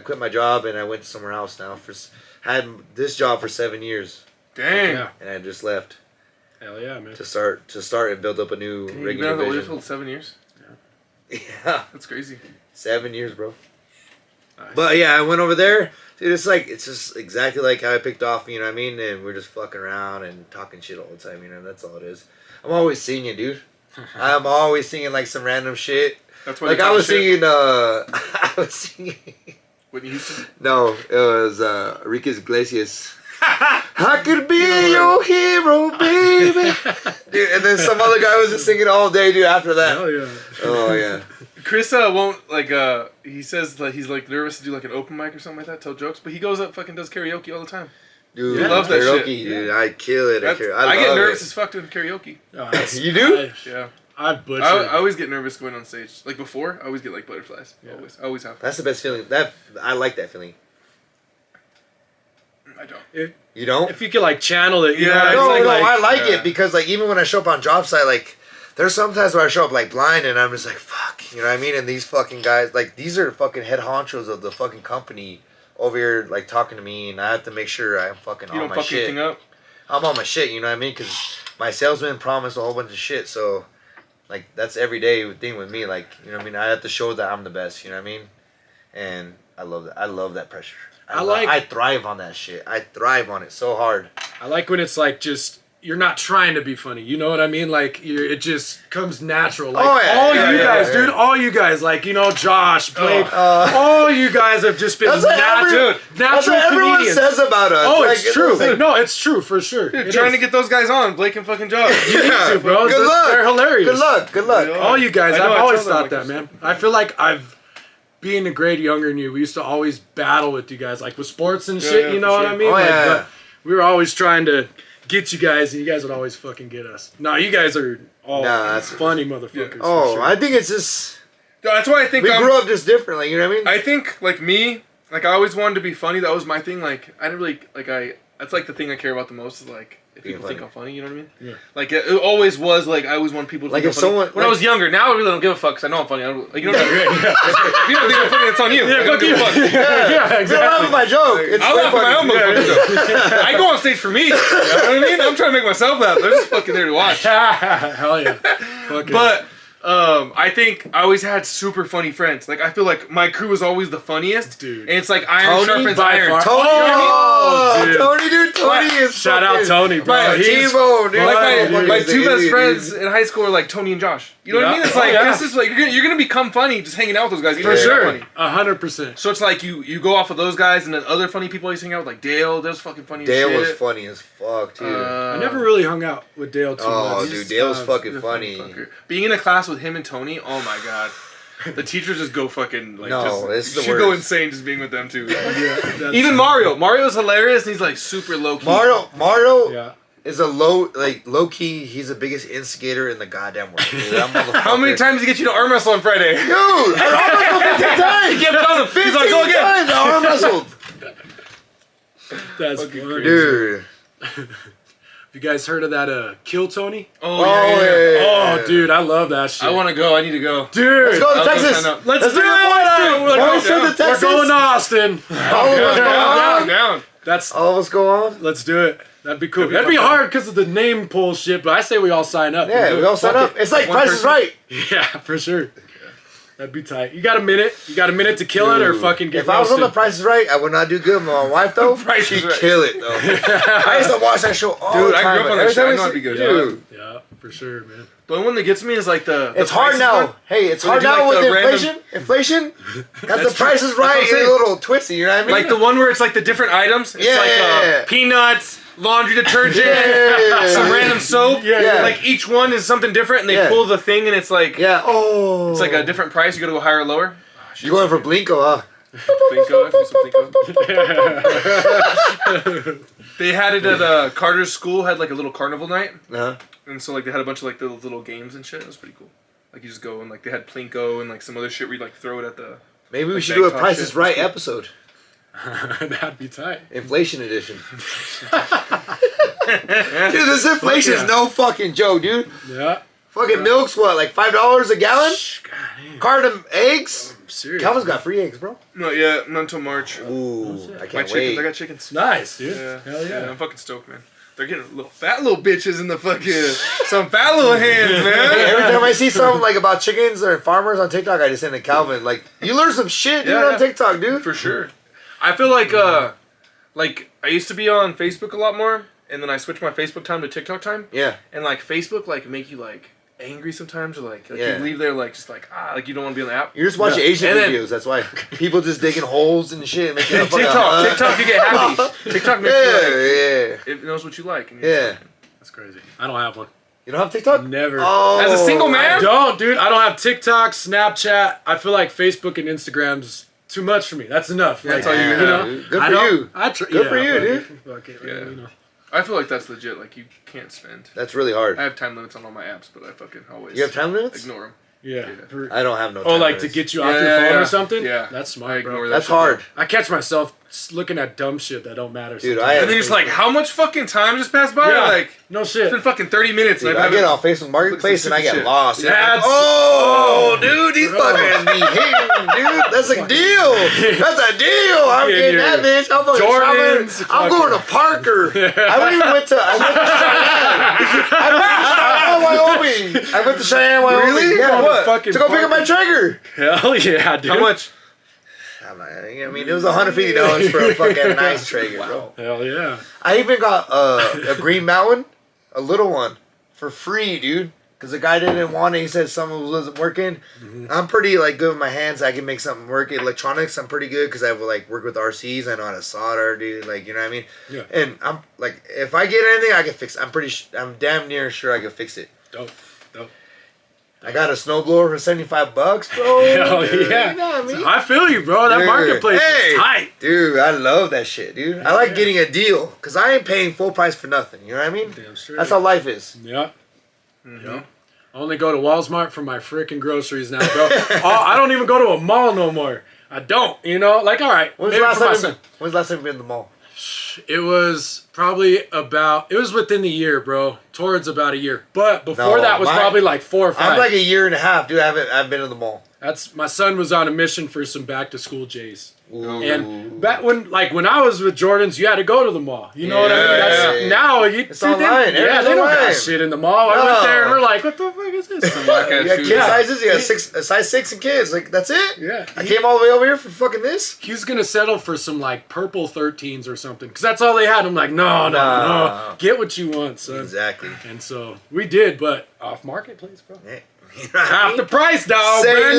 quit my job and I went somewhere else now. Had this job for 7 years. Dang. Yeah. And I just left. Hell yeah, man. To start and build up a new regular You've been out of the oil division. field 7 years? Yeah. That's crazy. 7 years, bro. Nice. But yeah, I went over there. Dude, it's just exactly like how I picked off, you know what I mean? And we're just fucking around and talking shit all the time, you know, that's all it is. I'm always singing, dude. I'm always singing like some random shit. That's why like I was singing, I was singing. Whitney Houston? No, it was Enrique Iglesias. I could be your hero, baby. Dude, and then some other guy was just singing all day, dude, after that. Hell yeah. Oh, yeah. Chris won't, like, he says that he's, like, nervous to do, like, an open mic or something like that, tell jokes, but he goes up fucking does karaoke all the time. Dude, he loves that karaoke, shit. dude. I kill it. I get nervous as fuck doing karaoke. You do? Yeah. I've butchered. I always get nervous going on stage. Like, before, I always get, like, butterflies. Yeah. Always have. That's the best feeling. I like that feeling. I don't. You don't? If you could, like, channel it. You know, I like it because, like, even when I show up on job site, like, there's sometimes where I show up, like, blind and I'm just like, fuck. You know what I mean? And these fucking guys, like, these are fucking head honchos of the fucking company over here, like, talking to me, and I have to make sure I'm fucking on my shit. You don't fuck anything up? I'm on my shit, you know what I mean? Because my salesman promised a whole bunch of shit, so, like, that's everyday thing with me. Like, you know what I mean? I have to show that I'm the best, you know what I mean? And I love that. I love that pressure. I thrive on that shit. I thrive on it so hard. I like when it's like just you're not trying to be funny. You know what I mean? Like it just comes natural. Like all you guys, dude. All you guys, like Josh, Blake, all you guys have just been natural That's what everyone comedians. says about us. Oh, like, it's true. No, it's true for sure. Dude, trying to get those guys on, Blake and fucking Josh. You need to, bro. Good luck. They're hilarious. Good luck. All you guys, I've always thought that, man. I feel like being a grade younger than you, we used to always battle with you guys, like with sports and shit, you know what I mean? But we were always trying to get you guys, and you guys would always fucking get us. No, you guys are all funny motherfuckers. Yeah. Oh, I think it's just... That's why I think we grew up just differently, you know what I mean? I think, like me, like I always wanted to be funny. That was my thing. Like, I didn't really, that's like the thing I care about the most is like, if people think I'm funny, you know what I mean? Yeah. Like, it always was, like, I always want people to think I'm funny. When I was younger, now I really don't give a fuck because I know I'm funny. Like, you know what I mean? If you don't think I'm funny, it's on you. Yeah, go give a fuck. Yeah, exactly. I laugh at my joke. I laugh at my own motherfucking joke. I go on stage for me. You know what I mean? I'm trying to make myself laugh. They're just fucking there to watch. Hell yeah. But... I think I always had super funny friends. Like, I feel like my crew was always the funniest. Dude. And it's like iron sharpens iron. Tony is shout out Tony, bro. T-Bone, dude. Like my two best friends in high school are like Tony and Josh. You know what I mean? It's like, this is like, you're gonna become funny just hanging out with those guys. For sure. 100%. So it's like, you go off of those guys, and then other funny people I used to hang out with, like Dale. Dale's fucking funny as shit. Dale was funny as fuck, too. I never really hung out with Dale too much. Oh, dude, Dale was fucking funny. Being in a class with him and Tony, oh my god. The teachers just go fucking like go insane just being with them too. Even Mario. Mario's hilarious and he's like super low key. Mario is a low key, he's the biggest instigator in the goddamn world. Dude, how many times did he get you to arm wrestle on Friday? Dude, I arm wrestled 15 times. He kept telling him, 15 he's like, go again. times I arm wrestled. That's funny. Dude. You guys heard of that Kill Tony? Oh, yeah. Oh, dude, I love that shit. I want to go. I need to go. Dude. Let's go to Texas. Let's do it. We're going to Austin. Down. That's all of us go on? Let's do it. That'd be cool. That'd be hard because of the name pull shit, but I say we all sign up. Yeah, we all sign up. It's like Price is Right. Yeah, for sure. That'd be tight. You got a minute? You got a minute to kill it or fucking get If I was on the Price is Right, I would not do good. My wife, though, she'd kill it, though. I used to watch that show all the time. I grew up on that show. I know it'd be good. Dude. Yeah, for sure, man. The only one that gets me is like the it's hard now. Hey, it's hard now with inflation. Inflation? Got the Price is Right a little twisty, you know what I mean? Like the one where it's like the different items. It's like peanuts, laundry detergent, some random soap. Yeah. Like each one is something different, and they pull the thing, and it's like it's like a different price. You gotta go higher or lower. You're going for Blinko, huh? Blinko. They had it at Carter's school. Had like a little carnival night. And so like they had a bunch of like those little games and shit. It was pretty cool. Like you just go and like they had Plinko and like some other shit where you like throw it at the. Maybe we should do a Price is Right episode. That'd be tight. Inflation edition. Dude, this inflation is no fucking joke, dude. Yeah. Fucking milk's what, like $5 a gallon? God, carton of eggs? I'm serious. Calvin's got free eggs, bro. No, not until March. Ooh, I can't wait. I got chickens. Nice, dude. Yeah. Hell yeah. I'm fucking stoked, man. they're getting fat little bitches in the fucking some fat little hands, man. Every time I see something like about chickens or farmers on TikTok, I just send to Calvin. Like, you learn some shit, dude, on TikTok, dude. For sure. I feel like I used to be on Facebook a lot more, and then I switched my Facebook time to TikTok time. Yeah. And like Facebook like make you like angry sometimes, or like you leave there like just like like you don't want to be on the app. You're just watching Asian videos. That's why people just digging holes and shit. And making TikTok, you get happy. TikTok makes you like it knows what you like. And that's crazy. I don't have one. You don't have TikTok? Never. Oh, as a single man, I don't, dude. I don't have TikTok, Snapchat. I feel like Facebook and Instagram's too much for me. That's enough. That's all you know. Good for you. Good for you, dude. You know. I feel like that's legit. Like you can't spend. That's really hard. I have time limits on all my apps, but I fucking always. You have time limits? Ignore them. Yeah. I don't have no time like limits. to get you off your phone or something? Yeah. That's smart, bro. That's hard. I catch myself looking at dumb shit that don't matter. Dude, sometimes. and then you're just like, how much fucking time just passed by? Yeah. Like, no shit. It's been fucking 30 minutes. Dude, I get on Facebook Marketplace and I get lost. That's, dude, these fucking be hitting, dude. That's a deal. That's a deal. I'm getting that bitch. I'm fucking Jordans, shopping. I'm going to Parker. I went to Cheyenne, Wyoming. I went to Cheyenne, Wyoming. Really? Yeah, what? To go pick up my trigger. Hell yeah, dude. How much? I mean, it was $150 for a fucking nice Traeger, bro. Hell yeah. I even got a Green Mountain, a little one, for free, dude. Because the guy didn't want it. He said something wasn't working. Mm-hmm. I'm pretty like good with my hands. I can make something work. Electronics, I'm pretty good because I will like work with RCs. I know how to solder, dude. Like, you know what I mean? Yeah. And I'm like, if I get anything, I can fix it. I'm damn near sure I can fix it. Dope. I got a snowblower for $75, bro. Hell yeah. You know what I mean? I feel you, bro. That marketplace is tight. Dude, I love that shit, dude. I like getting a deal because I ain't paying full price for nothing. You know what I mean? Damn straight. That's how life is. Yeah. Mm-hmm. Yeah. I only go to Walmart for my freaking groceries now, bro. I don't even go to a mall no more. I don't, you know? Like, all right. When's the last time you've been to the mall? It was probably it was within the year, bro. Towards about a year. But before that was probably like 4 or 5. I'm like a year and a half, dude. I've been to the mall. My son was on a mission for some back to school J's. Ooh. And back when I was with Jordans, you had to go to the mall. You know what I mean? Now it's online. They don't got shit in the mall. I went there and we're like, what the fuck is this? You got kid sizes. You got size 6 and kids. Like, that's it. Yeah. I came all the way over here for fucking this. He's gonna settle for some like purple 13s or something, because that's all they had. I'm like, no. Get what you want, son. Exactly. And so we did, but off marketplace, bro. Yeah. Half the price, dog. Brand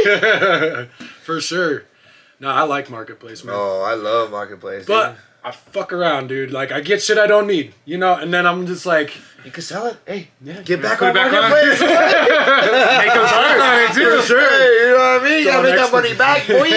new. For sure. No, I like marketplace, man. Oh, I love marketplace. But dude. I fuck around, dude. Like, I get shit I don't need, you know, and then I'm just like, you can sell it. Hey, get back on marketplace. Make them start on it too. For sure. Hey, you know what I mean? You gotta make that money back, boy.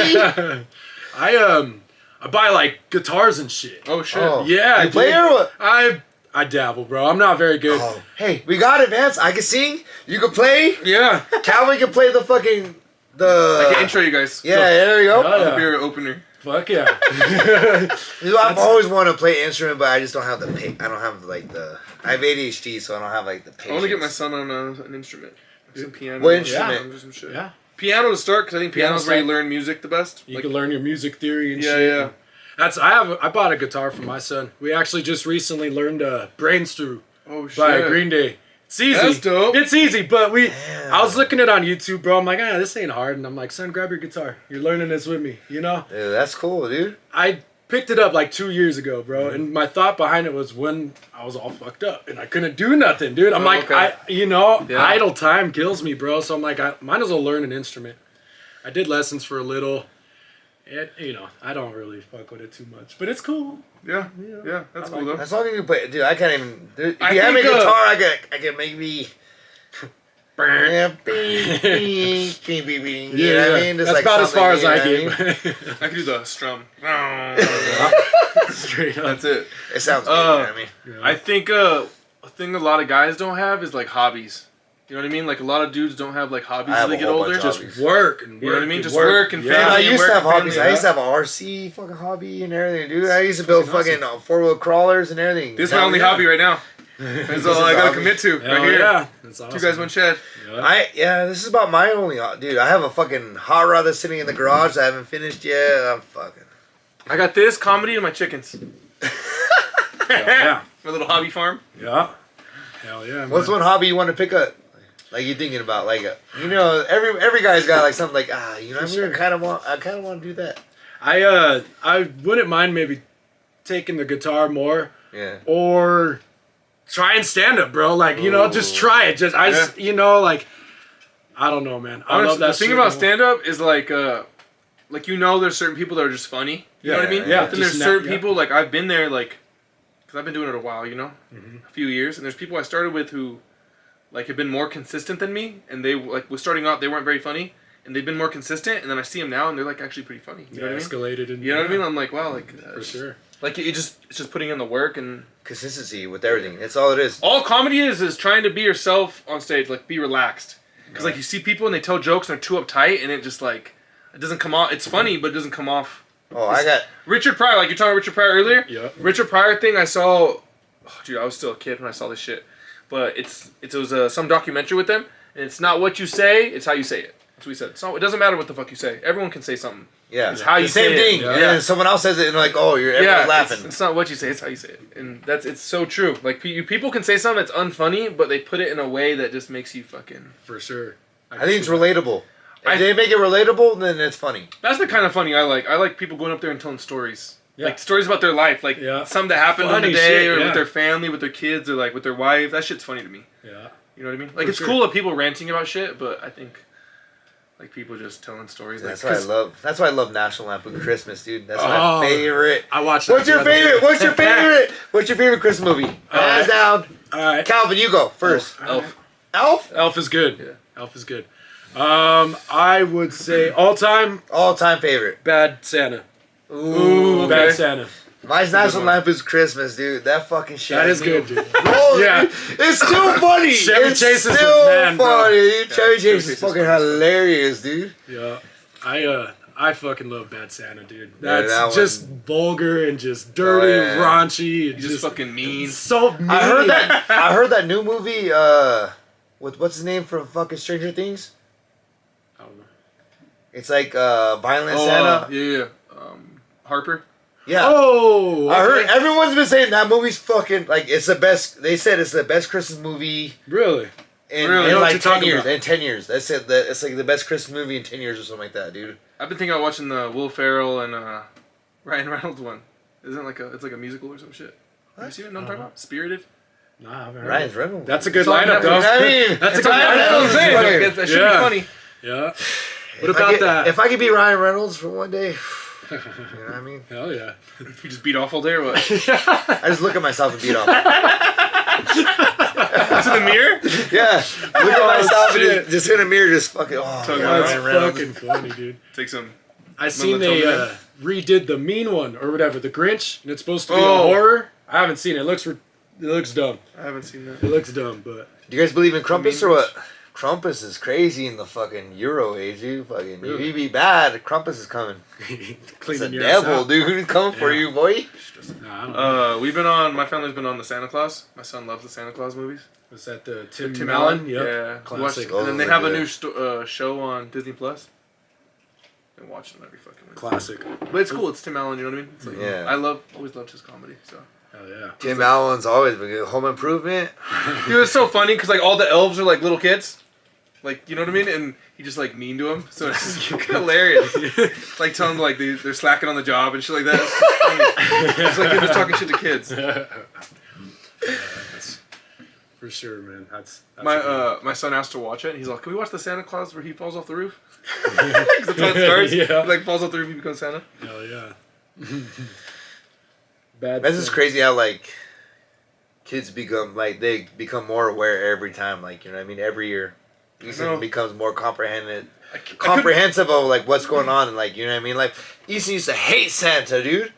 I buy like guitars and shit. Oh shit. Oh. Yeah. You play or what? I dabble, bro. I'm not very good. Oh. Hey, we got it, Vance. I can sing. You can play. Yeah. Calvin can play the fucking I can intro you guys. Yeah, there you go. I'll be your opener. Fuck yeah. I've always wanted to play an instrument, but I just don't have the I don't have like the. I have ADHD, so I don't have like the patience. I want to get my son on an instrument. Some piano. What instrument? Yeah. Some shit. Yeah. Piano to start, because I think piano's where you learn music the best. You can learn your music theory and shit. Yeah. I bought a guitar for my son. We actually just recently learned Brains Through by Green Day. It's easy. That's dope. It's easy, but I was looking it on YouTube, bro. I'm like, this ain't hard. And I'm like, son, grab your guitar. You're learning this with me, you know? Dude, that's cool, dude. I picked it up like 2 years ago, bro. And my thought behind it was when I was all fucked up and I couldn't do nothing, dude. I'm idle time kills me, bro. So I'm like, I might as well learn an instrument. I did lessons for a little. I don't really fuck with it too much, but it's cool. Yeah, that's cool though. As long as you play, dude, I can't even. Dude, if you have a guitar, I can maybe. You know what I mean? That's like about as far as I get. I can do the strum. Straight up. That's it. It sounds good. You know what I mean? Yeah. I think a thing a lot of guys don't have is like hobbies. You know what I mean? Like a lot of dudes don't have like hobbies as they get older. Just work and you know what I mean? Just work and family. I used to have hobbies. Family, I used to have an RC fucking hobby and everything, dude. I used to build fucking 4-wheel crawlers and everything. This is my only hobby right now. That's all I gotta commit to right here. Yeah, that's awesome. 2 guys, 1 shed. This is about my only dude. I have a fucking hot rod that's sitting in the garage that I haven't finished yet. I'm fucking. I got this comedy and my chickens. Yeah. My little hobby farm. Yeah. Hell yeah. What's one hobby you want to pick up? Like you're thinking about, like every guy's got like something like I kind of want to do that. I wouldn't mind maybe taking the guitar more. Yeah. Or try and stand up, bro. Like just try it. Just I don't know, man. I love that. The thing about stand up is like there's certain people that are just funny. You know what I mean? Yeah. But then there's certain people like I've been there like, because I've been doing it a while, a few years, and there's people I started with who like have been more consistent than me, and they like was starting out, they weren't very funny, and they've been more consistent, and then I see them now, and they're like actually pretty funny. You know what I mean? Escalated, and you know what I mean? I'm like, wow, like for sure. Like it's just putting in the work and consistency with everything. That's all it is. All comedy is trying to be yourself on stage, like be relaxed. Because like you see people and they tell jokes and they're too uptight, and it just like it doesn't come off. It's funny, but it doesn't come off. Oh, I got Richard Pryor. Like you're talking about Richard Pryor earlier. Yeah. Richard Pryor thing I saw. Oh, dude, I was still a kid when I saw this shit. But it was some documentary with them, and it's not what you say, it's how you say it. That's what he said. So it doesn't matter what the fuck you say. Everyone can say something. Yeah. It's how you say same thing. it. Yeah. And someone else says it, and like, oh, everyone's laughing. It's not what you say, it's how you say it, and it's so true. Like people can say something that's unfunny, but they put it in a way that just makes you fucking. For sure. I think it's relatable. If they make it relatable, then it's funny. That's the kind of funny I like. I like people going up there and telling stories. Yeah. Like stories about their life, like something that happened on the day, or with their family, with their kids, or like with their wife. That shit's funny to me. Yeah. You know what I mean? Like it's cool that people ranting about shit, but I think like people just telling stories. That's why I love. That's why I love National Lampoon Christmas, dude. That's my favorite. I watched that. What's your favorite? What's your favorite? What's your favorite Christmas movie? Hands down. All right. Calvin, you go first. Elf. Elf? Elf is good. Yeah. Elf is good. I would say all time favorite. Bad Santa. Ooh, okay. Bad Santa. Mine's National Lampoon's Christmas, dude. That fucking shit. That is good, dude. Bro, Yeah. it's still funny. Chevy Chase is still the man, bro. funny, dude. Chevy Chase Chevy is Chase fucking is funny. hilarious, dude. Yeah. I fucking love Bad Santa, dude. Yeah, That's that just vulgar and just dirty, raunchy, and Just fucking mean. So mean. I heard that new movie. What's his name from fucking Stranger Things? I don't know. It's like Violent Santa. Yeah. Harper. Yeah. Oh, I heard everyone's been saying that movie's fucking like it's the best. They said it's the best Christmas movie Really? in Really? like 10 years. About. In 10 years, they said that it's like the best Christmas movie in 10 years or something like that, dude. I've been thinking about watching the Will Ferrell and Ryan Reynolds one. Isn't it it's like a musical or some shit? Have you seen it? No, I'm talking about Spirited. Nah, I haven't heard Ryan it. Reynolds. That's a good It's on lineup, though. Netflix. I mean, That's a it's good Ryan lineup. Reynolds, Saying, fucking- like, that should Yeah. be funny. Yeah. If What about I get, that? If I could be Ryan Reynolds for one day, you know what I mean? Hell yeah. You just beat off all day or what? I just look at myself and beat off. To the mirror? Yeah. Look at myself and shit. just in a mirror, just fucking, Talking God, about That's Ryan Reynolds. fucking funny, dude. Take some. I seen they Melatonin. redid the mean one or whatever, the Grinch, and it's supposed to be a Oh. horror. I haven't seen it. It looks dumb. I haven't seen that. It looks dumb, but Do you guys believe in Krampus or mean what? Krampus is crazy in the fucking Euro age, dude. Fucking, Really? if you be bad, Krampus is coming. It's cleaning the your ass devil, out. dude. Who's coming for Yeah. you, boy? Nah, I don't know. My family's been on the Santa Claus. My son loves the Santa Claus movies. Was that the Tim, Tim Allen? Allen? Yep. Yeah. Classic. And then they Those have are a good. new show on Disney Plus. Been watching them every fucking week. Classic. But it's cool. It's Tim Allen. You know what I mean? It's like, Yeah. always loved his comedy. So. Hell yeah. Tim Allen's always been good. Home Improvement. Dude, it's so funny because like all the elves are like little kids. Like, you know what I mean? And he just like mean to them. So it's just hilarious. Like telling them like they're slacking on the job and shit like that. It's just funny. It's like they're just talking shit to kids. That's for sure, man. That's My son asked to watch it, and he's like, "Can we watch the Santa Claus where he falls off the roof?" 'Cause that's how it starts. Yeah. He like falls off the roof, he becomes Santa. hell yeah. Bad. This is crazy how like kids become more aware every time. Like, you know what I mean? Every year, Easton becomes more comprehensive of like what's going on, and like, you know what I mean? Like, Easton used to hate Santa, dude.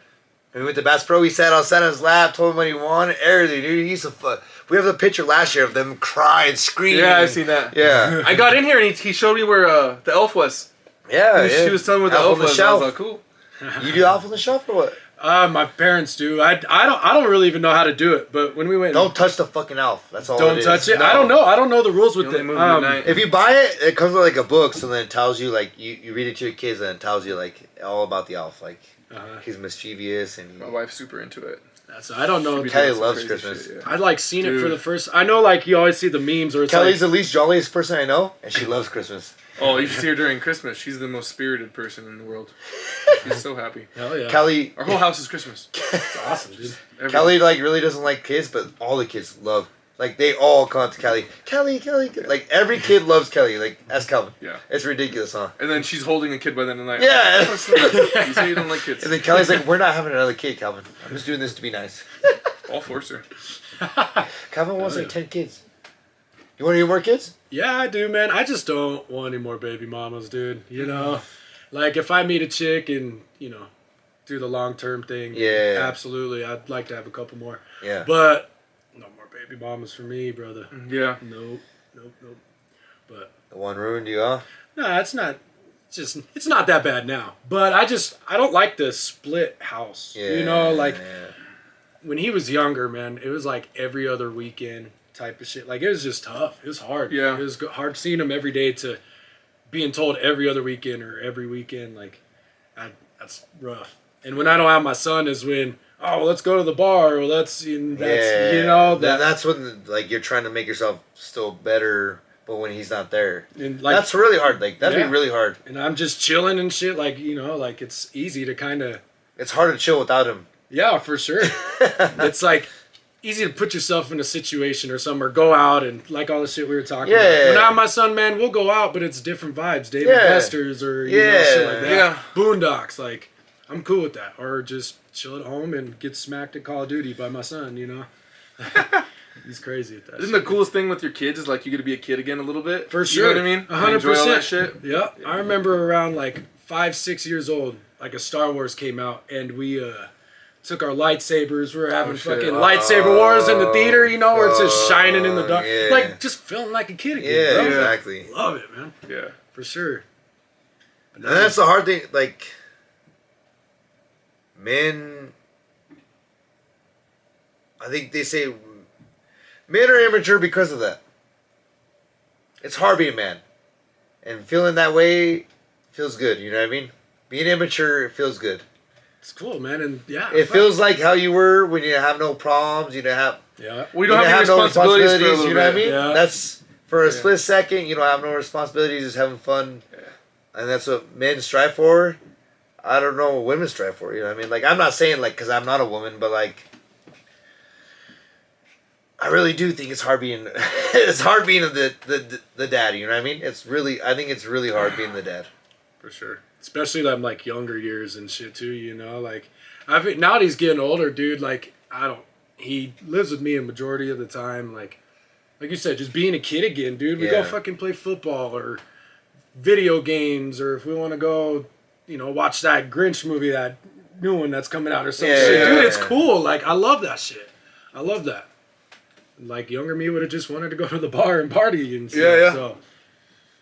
When we went to Bass Pro, he sat on Santa's lap, told him what he wanted, everything, dude. He used to we have the picture last year of them crying, screaming. Yeah, I've seen that. Yeah. I got in here and he showed me where the elf was. Yeah, She was telling me where the Elf elf on the was. And I was Shelf. like, cool. You do Elf on the Shelf or what? My parents do. I don't really even know how to do it. But when we went, Don't touch the fucking elf. That's all. don't it is. touch it. No. I don't know. I don't know the rules with You only it. move at night. If you buy it, it comes with like a book, so then it tells you like you read it to your kids, and it tells you like all about the elf. Like he's mischievous and My wife's super into it. I don't know. Kelly loves Christmas. Shit, yeah. I like seen it for the first. I know, like you always see the memes where it's Kelly's the least jolliest person I know, and she loves Christmas. Oh, you should see her during Christmas. She's the most spirited person in the world. She's so happy. Hell yeah. Kelly, our whole house is Christmas. It's awesome, dude. Kelly like really doesn't like kids, but all the kids love. Like, they all come up to Kelly. Kelly. Like, every kid loves Kelly. Like, ask Calvin. Yeah. It's ridiculous, huh? And then she's holding a kid by the end of the night. Yeah. You say you don't like kids. And then Kelly's like, we're not having another kid, Calvin. I'm just doing this to be nice. I'll force her. Calvin wants like 10 kids. You want any more kids? Yeah, I do, man. I just don't want any more baby mamas, dude. You know? Like, if I meet a chick and, you know, do the long-term thing, yeah, absolutely. I'd like to have a couple more. Yeah. But no more baby mamas for me, brother. Yeah. Nope. But the one ruined you, huh? No, it's not. It's not that bad now. But I don't like the split house. Yeah. You know, like when he was younger, man, it was like every other weekend type of shit. Like, it was just tough. It was hard. Yeah. It was hard seeing him every day to being told every other weekend or every weekend. Like, that's rough. And when I don't have my son is when, oh, let's go to the bar, or that's you know, that's when like you're trying to make yourself still better, but when he's not there, and like, that's really hard. Like, that'd be really hard. And I'm just chilling and shit. Like, you know, like, it's easy to kind of. It's hard to chill without him. Yeah, for sure. It's like easy to put yourself in a situation or something, or go out and like all the shit we were talking about. When I have my son, man, we'll go out, but it's different vibes. David Buster's or you know, shit like that. Yeah. Boondocks, like, I'm cool with that. Or just chill at home and get smacked at Call of Duty by my son, you know? He's crazy at that. Isn't the coolest thing with your kids is like you get to be a kid again a little bit? For sure. You know what I mean? 100%. Enjoy all that shit. Yeah. I remember around like 5-6 years old, like a Star Wars came out, and we took our lightsabers. We were having fucking lightsaber wars in the theater, you know, where it's just shining in the dark. Yeah. Like, just feeling like a kid again, bro. Exactly. Love it, man. Yeah. For sure. And that's the hard thing, like, men, I think they say men are immature because of that. It's hard being a man. And feeling that way feels good, you know what I mean? Being immature, it feels good. It's cool, man, and it feels like how you were when you have no problems, you don't have we don't have any responsibilities, for a little you know what I mean? Yeah. That's for a split second, you don't have no responsibilities, just having fun. Yeah. And that's what men strive for. I don't know what women strive for, you know what I mean? Like, I'm not saying, like, because I'm not a woman, but, like, I really do think it's hard being the dad, you know what I mean? I think it's really hard being the dad. For sure. Especially them, like, younger years and shit, too, you know? Like, now that he's getting older, dude, like, he lives with me a majority of the time. Like you said, just being a kid again, dude. We go fucking play football or video games, or if we want to go, you know, watch that Grinch movie, that new one that's coming out or some shit. Dude, it's cool. Like, I love that shit. I love that. Like, younger me would have just wanted to go to the bar and party and stuff. Yeah. So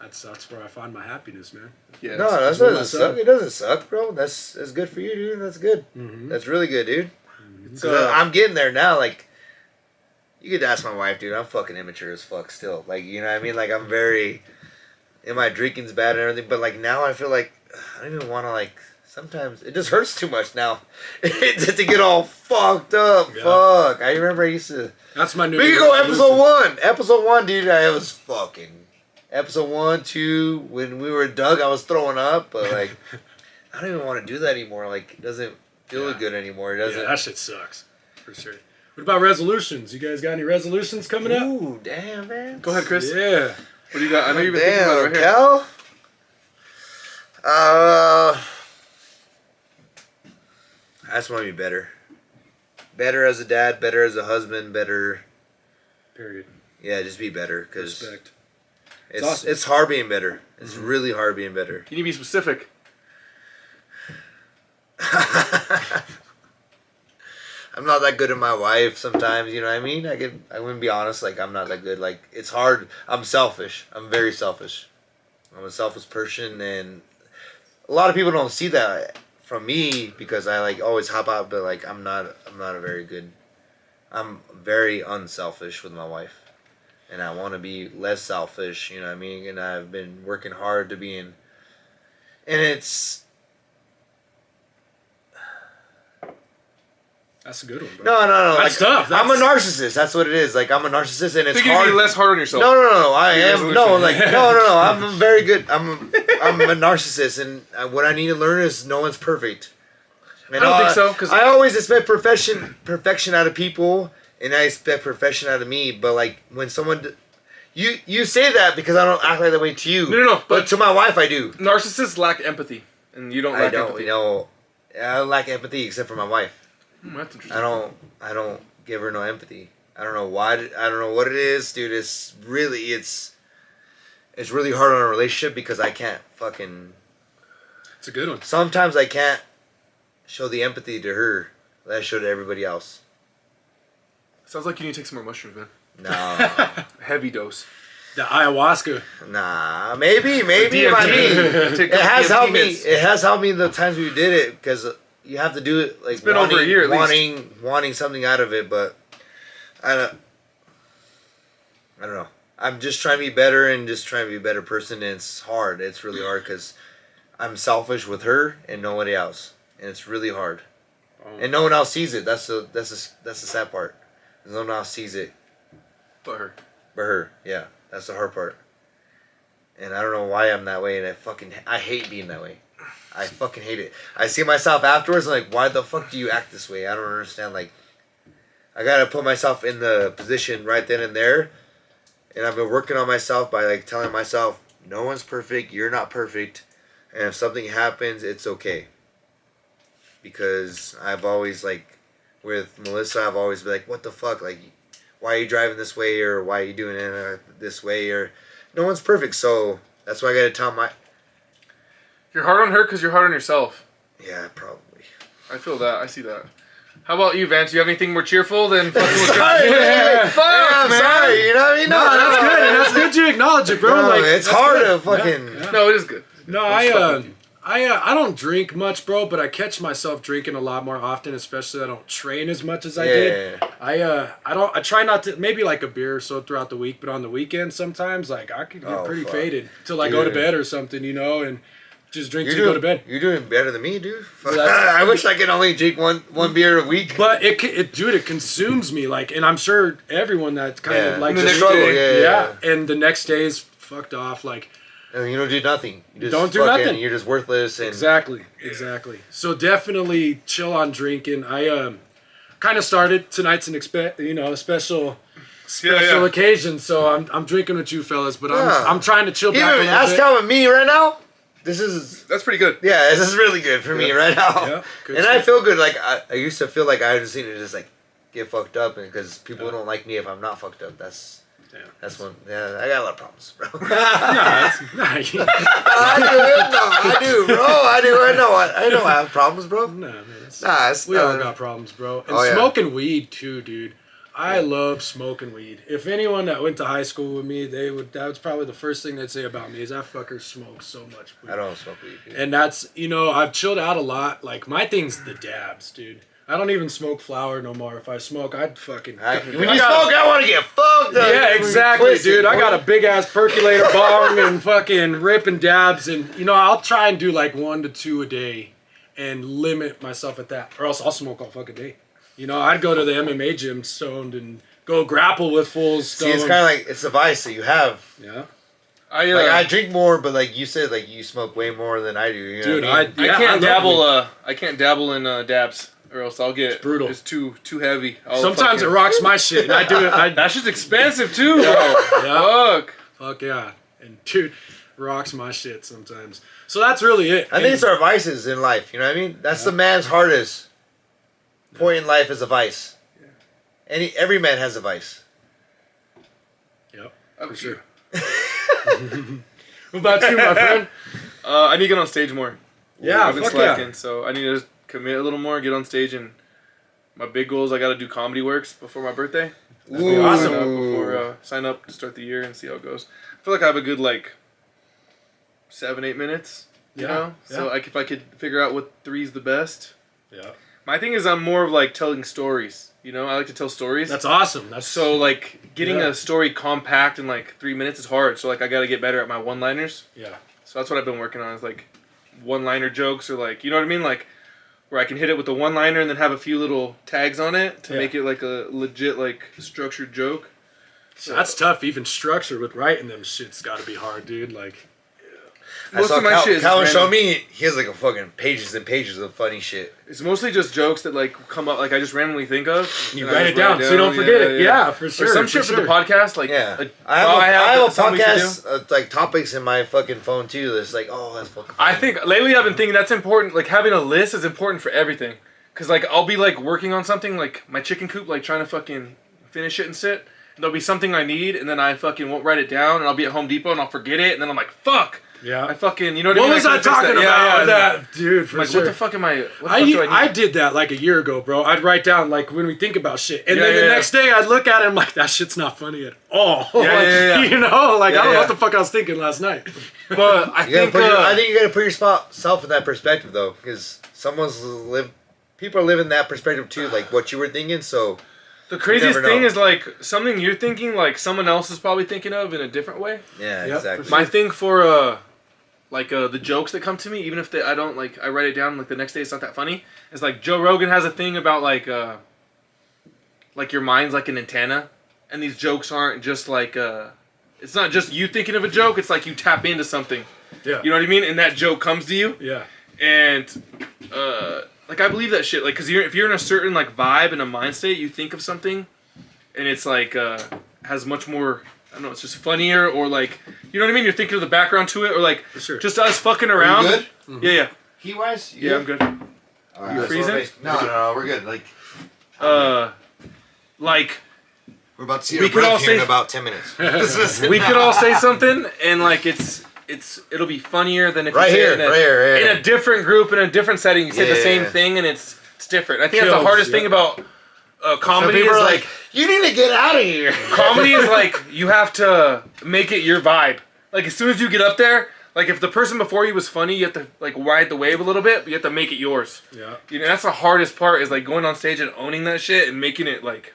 that's where I find my happiness, man. Yeah. No, that doesn't suck. It doesn't suck, bro. That's good for you, dude. That's good. Mm-hmm. That's really good, dude. So I'm getting there now. Like, you could ask my wife, dude. I'm fucking immature as fuck still. Like, you know what I mean? Like, I'm very. And my drinking's bad and everything, but like now I feel like I don't even want to, like, sometimes it just hurts too much now to get all fucked up. Yeah. Fuck. I remember I used to. That's my new. We could go episode 1. Episode 1, dude. I was fucking. Episode 1, 2. When we were Doug, I was throwing up, but like, I don't even want to do that anymore. Like, it doesn't feel good anymore. It doesn't. Yeah, that shit sucks for sure. What about resolutions? You guys got any resolutions coming up? Ooh, damn, man. Go ahead, Chris. Yeah. What do you got? I know you've been thinking about it right here. Cal? I just want to be better. Better as a dad, better as a husband, better. Period. Yeah, just be better. Cause respect. It's awesome. It's hard being better. It's really hard being better. You need to be specific. I'm not that good at my wife sometimes, you know what I mean? I wouldn't be honest, like, I'm not that good. Like, it's hard. I'm selfish. I'm very selfish. I'm a selfish person, and a lot of people don't see that from me because I, like, always hop out, but, like, I'm very unselfish with my wife. And I want to be less selfish, you know what I mean? And I've been working hard to be in. And That's a good one, bro. No. That's like, tough. I'm a narcissist. That's what it is. Like, I'm a narcissist, and it's hard. You be less hard on yourself. No. I am. No, like, no. I'm very good. I'm a narcissist, and what I need to learn is no one's perfect. And I don't think so. Cause I always expect perfection out of people, and I expect perfection out of me. But, like, when someone... You say that because I don't act like that way to you. No. But to my wife, I do. Narcissists lack empathy, and you don't lack empathy. You know, I lack empathy except for my wife. That's interesting. I don't give her no empathy. I don't know why. I don't know what it is, dude. It's really hard on a relationship because I can't fucking. It's a good one. Sometimes I can't show the empathy to her that I show to everybody else. Sounds like you need to take some more mushrooms, man. No. Heavy dose. The ayahuasca. Nah, maybe. I mean, it has helped me the times we did it because you have to do it like it's been over a year at least. Wanting something out of it, but I don't know. I'm just trying to be better and just trying to be a better person, and it's hard. It's really hard because I'm selfish with her and nobody else, and it's really hard. Oh. And no one else sees it. That's the sad part. No one else sees it. But her, yeah. That's the hard part. And I don't know why I'm that way, and I hate being that way. I fucking hate it. I see myself afterwards, like, why the fuck do you act this way? I don't understand. Like, I gotta put myself in the position right then and there, and I've been working on myself by, like, telling myself, no one's perfect, you're not perfect, and if something happens, it's okay. Because I've always, like, with Melissa, I've always been like, what the fuck, like, why are you driving this way, or why are you doing it this way, or no one's perfect, so that's why I gotta tell my... You're hard on her because you're hard on yourself. Yeah, probably. I feel that. I see that. How about you, Vance? Do you have anything more cheerful than fucking with sorry, man. Fuck, man. Sorry, you know what I mean? No, that's good, and that's good you acknowledge it, bro. No, like, it's hard to fucking... Yeah. No, it is good. No, I don't drink much, bro, but I catch myself drinking a lot more often, especially I don't train as much as I did. I try not to, maybe like a beer or so throughout the week, but on the weekend sometimes, like, I could get pretty faded till I go to bed or something, you know, and just drink to go to bed. You're doing better than me, dude. I wish I could only drink one beer a week. But it consumes me, like, and I'm sure everyone that kind of like the struggle, and the next day is fucked off, like. And you don't do nothing. You just don't do nothing. You're just worthless. And Exactly. So definitely chill on drinking. I kind of started tonight's a special occasion. So I'm drinking with you fellas, but I'm trying to chill back a little bit. Ask with me right now. That's pretty good. Yeah, this is really good for me right now. Yeah, and I feel good. Like I used to feel like I just need to just like get fucked up, and because people don't like me if I'm not fucked up. That's one. Yeah, I got a lot of problems, bro. I do, bro. I know I have problems, bro. No, man. We all got problems, bro. And smoking weed too, dude. I love smoking weed. If anyone that went to high school with me, that was probably the first thing they'd say about me is that fucker smokes so much weed. I don't smoke weed, dude. And that's, I've chilled out a lot. Like, my thing's the dabs, dude. I don't even smoke flower no more. If I smoke, I'd fucking... When you smoke, I want to get fucked up. Yeah, exactly, dude. I got a big-ass percolator bong and fucking ripping dabs. And, I'll try and do like 1 to 2 a day and limit myself at that. Or else I'll smoke all fucking day. I'd go to the MMA gym stoned and go grapple with fools stoned. See, it's kind of like, it's a vice that you have. Yeah. I drink more, but like you said, like you smoke way more than I do. You know dude, what I mean? I can't dabble. I can't dabble in dabs, or else I'll get. It's brutal. It's too heavy. Sometimes it rocks my shit, and I do it. That shit's expensive too, bro. Fuck yeah, and dude, rocks my shit sometimes. So that's really it. I think it's our vices in life. You know what I mean? That's the man's hardest point in life is a vice. Yeah. Every man has a vice. Yep, for sure. What about you, my friend? I need to get on stage more. Yeah, I've been slacking, so I need to commit a little more, get on stage, and my big goal is I got to do comedy works before my birthday. That'd be awesome. Sign up to start the year and see how it goes. I feel like I have a good 7-8 minutes. You know, so if I could figure out what 3's the best. Yeah. My thing is I'm more of telling stories. I like to tell stories. That's awesome. So getting a story compact in 3 minutes is hard. So I got to get better at my one-liners. Yeah. So that's what I've been working on is one-liner jokes or you know what I mean? where I can hit it with a one-liner and then have a few little tags on it to make it like a legit like structured joke. So that's tough. Even structure with writing them shit's got to be hard, dude. Like, most of my shit. Calvin showed me. He has like a fucking pages and pages of funny shit. It's mostly just jokes that like come up, like I just randomly think of. You write it down so you don't forget it. Yeah, for sure. Or some shit for the podcast, like I have a podcast like topics in my fucking phone too. That's like, oh, that's fucking funny. I think lately I've been thinking that's important. Like having a list is important for everything. Cause like I'll be like working on something like my chicken coop, like trying to fucking finish it and sit. And there'll be something I need, and then I fucking won't write it down, and I'll be at Home Depot and I'll forget it, and then I'm like, fuck. Yeah. I fucking, you know what I mean? What was I talking about? That, dude, for like, sure. what the fuck am I? I did that like a year ago, bro. I'd write down like when we think about shit, and then the next day I'd look at it, and I'm like, that shit's not funny at all. You know, like I don't know what the fuck I was thinking last night. But I think you gotta put yourself in that perspective though, because people are living that perspective too, like what you were thinking. So the craziest thing is like something you're thinking, like someone else is probably thinking of in a different way. Yeah, exactly. My thing for the jokes that come to me, even if I don't like, I write it down. Like the next day, it's not that funny. It's like Joe Rogan has a thing about like your mind's like an antenna, and these jokes aren't just like it's not just you thinking of a joke. It's like you tap into something. Yeah. You know what I mean? And that joke comes to you. Yeah. And like I believe that shit. Like, cause if you're in a certain like vibe and a mind state, you think of something, and it's like has much more. I don't know. It's just funnier, or like, you know what I mean. You're thinking of the background to it, or like just us fucking around. Are you good? Mm-hmm. Yeah. Heat wise? Yeah, I'm good. All right, you freezing? No, we're good. Like, like. We're about to see our breath here in about 10 minutes. We could all say something, and like it'll be funnier than if you say it in a different group, in a different setting. You say the same thing, and it's different. I think that's the hardest thing about comedy. Is like, you need to get out of here. Comedy is like, you have to make it your vibe. Like, as soon as you get up there, like if the person before you was funny, you have to like ride the wave a little bit, but you have to make it yours. Yeah. You know, that's the hardest part, is like going on stage and owning that shit and making it like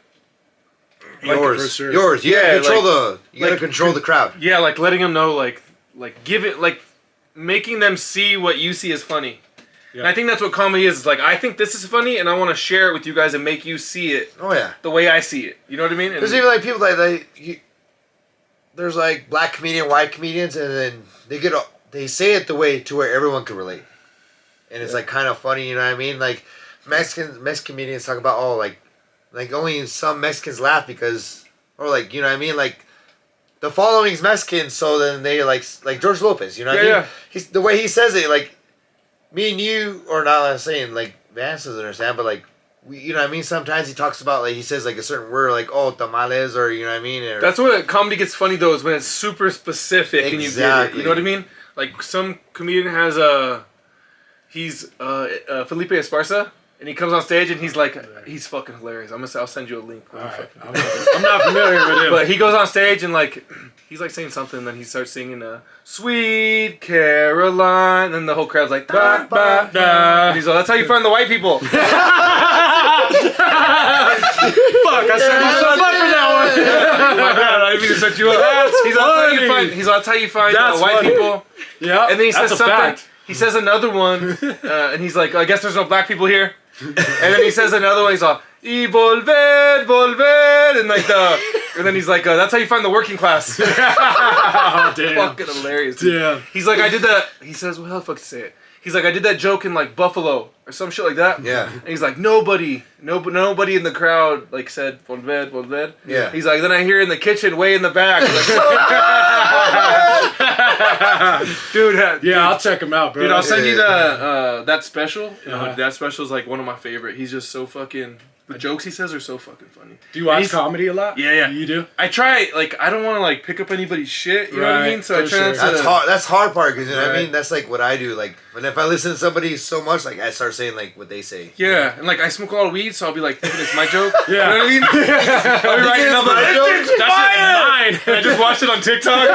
yours. For sure. Yours. You gotta control the crowd. Yeah, like letting them know, like give it, like making them see what you see as funny. Yeah. And I think that's what comedy is. It's like, I think this is funny, and I want to share it with you guys and make you see it. Oh yeah. The way I see it. You know what I mean? There's even like people there's like black comedian, white comedians, and then they say it the way to where everyone can relate, and it's like kind of funny. You know what I mean? Like Mexican comedians talk about like only some Mexicans laugh because, or like, you know what I mean, like. The following's Mexican, so then they like George Lopez, you know what I mean? Yeah. He's, the way he says it, like, me and you, or not I'm saying, like, Vance doesn't understand, but like, you know what I mean? Sometimes he talks about, like, he says like a certain word, like, oh, tamales, or you know what I mean? Or, that's what comedy gets funny though, is when it's super specific and you get it. You know what I mean? Like some comedian has he's Felipe Esparza. And he comes on stage and he's like, he's fucking hilarious. I'll send you a link. Right. I'm not familiar with him. But he goes on stage and like, he's like saying something, and then he starts singing Sweet Caroline, and then the whole crowd's like, da, da, da. And he's like, that's how you find the white people. Fuck, I set myself up for that one. My bad, I didn't mean to set you up. That's how you find white people. Yeah. And then he says something. Fact. He says another one, and he's like, I guess there's no black people here. And then he says another one, he's all, y volver, and then he's like, that's how you find the working class. Oh, damn. Fucking hilarious. Dude. Damn. He's like, I did that, he says, well, how the fuck to say it? He's like, I did that joke in like Buffalo, or some shit like that. Yeah. And he's like, nobody in the crowd like said, volver. Yeah. He's like, then I hear in the kitchen, way in the back. Dude, I'll check him out, bro. Dude, I'll send you that special. That special is like one of my favorite. He's just so fucking. The jokes he says are so fucking funny. Do you watch comedy a lot? Yeah. You do? I try, like, I don't want to like pick up anybody's shit. You know what I mean? So I try not to. That's hard part, because you know what I mean. That's like what I do. Like, when if I listen to somebody so much, like I start saying like what they say. Yeah, and like I smoke a lot of weed, so I'll be like thinking it's my joke. Yeah. You know what I mean? I'll be writing up that's mine. I just watched it on TikTok.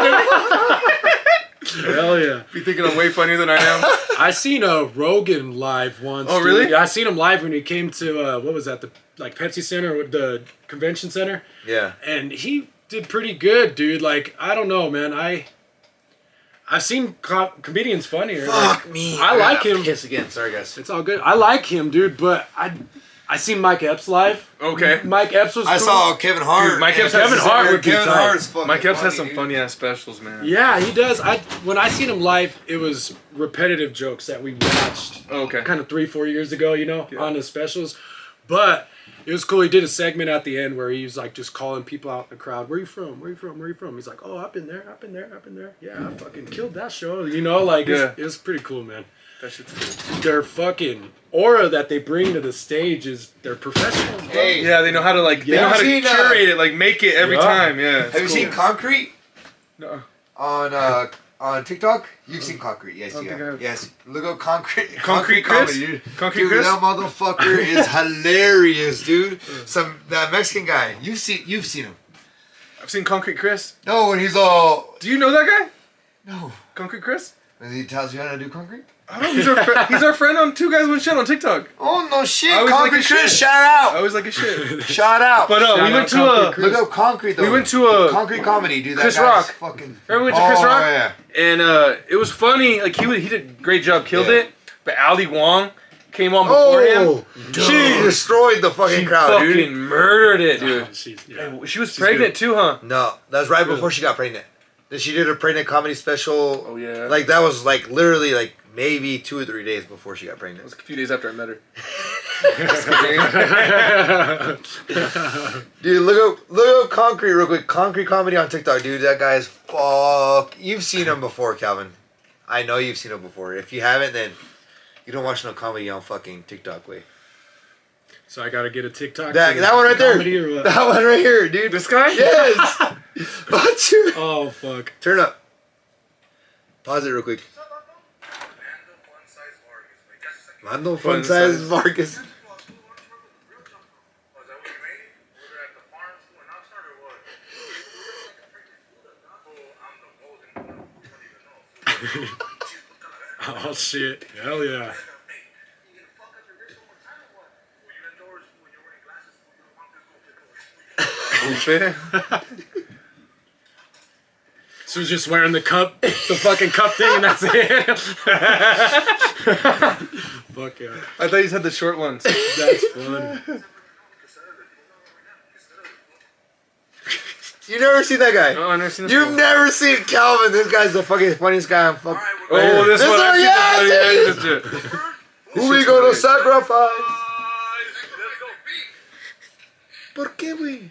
Hell yeah. Be thinking I'm way funnier than I am. I seen a Rogan live once. Oh, really? Yeah, I seen him live when he came to, what was that, the Pepsi Center, the convention center? Yeah. And he did pretty good, dude. Like, I don't know, man. I I've seen comedians funnier. Fuck me. I like him. Piss again. Sorry, guys. It's all good. I like him, dude, but I seen Mike Epps live. Okay. Mike Epps was cool. I saw Kevin Hart. Dude, Mike Epps Mike Epps has some funny ass specials, man. Yeah, he does. When I seen him live, it was repetitive jokes that we watched. Okay. Kind of 3-4 years ago, on his specials. But it was cool. He did a segment at the end where he was like just calling people out in the crowd. Where you from? Where you from? Where you from? He's like, oh, I've been there. I've been there. I've been there. Yeah, I fucking killed that show. It was pretty cool, man. That shit's cool. Their fucking aura that they bring to the stage is they're professionals. Bro. Hey, yeah, they know how to curate it, like make it every time. Yeah. Have you seen Concrete? No. On TikTok? You've seen Concrete, yes, you have. Yes. Look up Concrete. Concrete Chris? Comedy, dude. Concrete Chris? That motherfucker is hilarious, dude. That Mexican guy. You've seen him. I've seen Concrete Chris. No, when he's all. Do you know that guy? No. Concrete Chris? And he tells you how to do concrete? I don't know. He's our friend on Two Guys One Shit on TikTok. Oh no shit! I always Concrete like Chris, shit. shout I out! always like his shit. Shout out! But we went to look up Concrete though. We went to a Concrete Comedy, dude. That Chris guy's Rock. Fucking. Remember we went to Chris Rock? Yeah. And it was funny. Like he did a great job, killed it. But Ali Wong came on before him. She destroyed the fucking crowd, fucking dude. Murdered it, dude. She was pregnant good. too, huh? No, that was right before she got pregnant. Then she did her pregnant comedy special. Oh yeah. Like that was like literally like maybe 2 or 3 days before she got pregnant. It was a few days after I met her. Dude, look up Concrete real quick. Concrete Comedy on TikTok, dude. That guy is fuck. You've seen him before, Calvin. I know you've seen him before. If you haven't, then you don't watch no comedy on fucking TikTok, way. So I gotta get a TikTok. That one right there. Or what? That one right here, dude. This guy? Yes. Watch you. Oh fuck. Turn up. Pause it real quick. Mando Fun Size Vargas. Oh shit. Hell yeah. So he's just wearing the fucking cup thing, and that's it. Fuck yeah. I thought you had the short ones. That's fun. You never seen that guy? No, I've never seen this You've one. never seen Calvin. This guy's the fucking funniest guy on fucking. Oh, this one. I've seen this one. Who we gonna sacrifice? ¿Por qué, güey?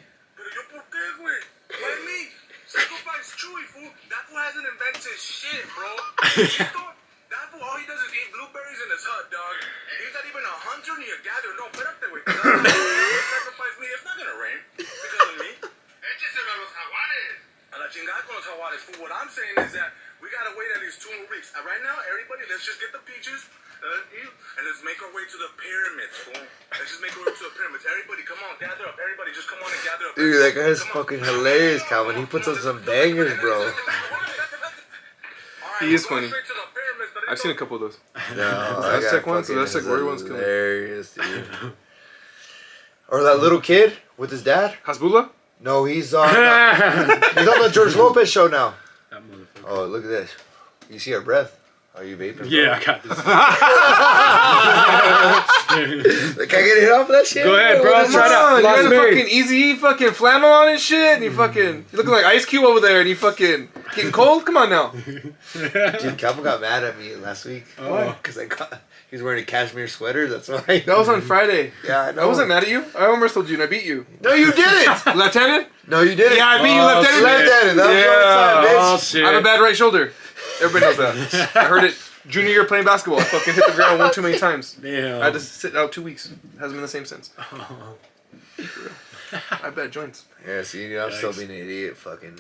Sacrifice Chewy, fool. That fool hasn't invented shit, bro. That fool, all he does is eat blueberries in his hut, dog. He's not even a hunter ni a gatherer. No, espérate, güey. Sacrifice me. It's not gonna rain because of me. Écheselo a los jaguares. A la chingada con los jaguares, fool. What I'm saying is that we gotta wait at least 2 more weeks. Right now, everybody, let's just get the peaches. And let's make our way to the pyramids, fool. Let's just make our way to the pyramids. Everybody, come on, gather up. Everybody, just come on and gather up. Dude, that guy's fucking hilarious, Calvin. He puts on some bangers, bro. He is funny. I've seen a couple of those. No, the Aztec ones, the Aztec warrior ones, hilarious, dude. Or that little kid with his dad. Hasbullah? No, he's on the George Lopez show now. That motherfucker. Oh, look at this. You see our breath. Are you vaping? Bro? Yeah, I got this. Can I get a hit off of that shit? Go ahead, bro. Try it out. You got a Mary. fucking easy fucking flannel on and shit, and you looking like Ice Cube over there, and you fucking getting cold. Come on now. Dude, Calvin got mad at me last week. Why? Because he was wearing a cashmere sweater. That's why. That was on Friday. Yeah, I know. I wasn't mad at you. I almost told you, and I beat you. No, you didn't. Lieutenant? No, you didn't. Yeah, I beat you, Lieutenant. Lieutenant. That was the only time, bitch. Oh shit. I have a bad right shoulder. Everybody knows that. I heard it junior year playing basketball. I fucking hit the ground one too many times. Damn. I had to sit out 2 weeks. Hasn't been the same since. I bet joints. Yeah, see, I'm still being an idiot. Fucking.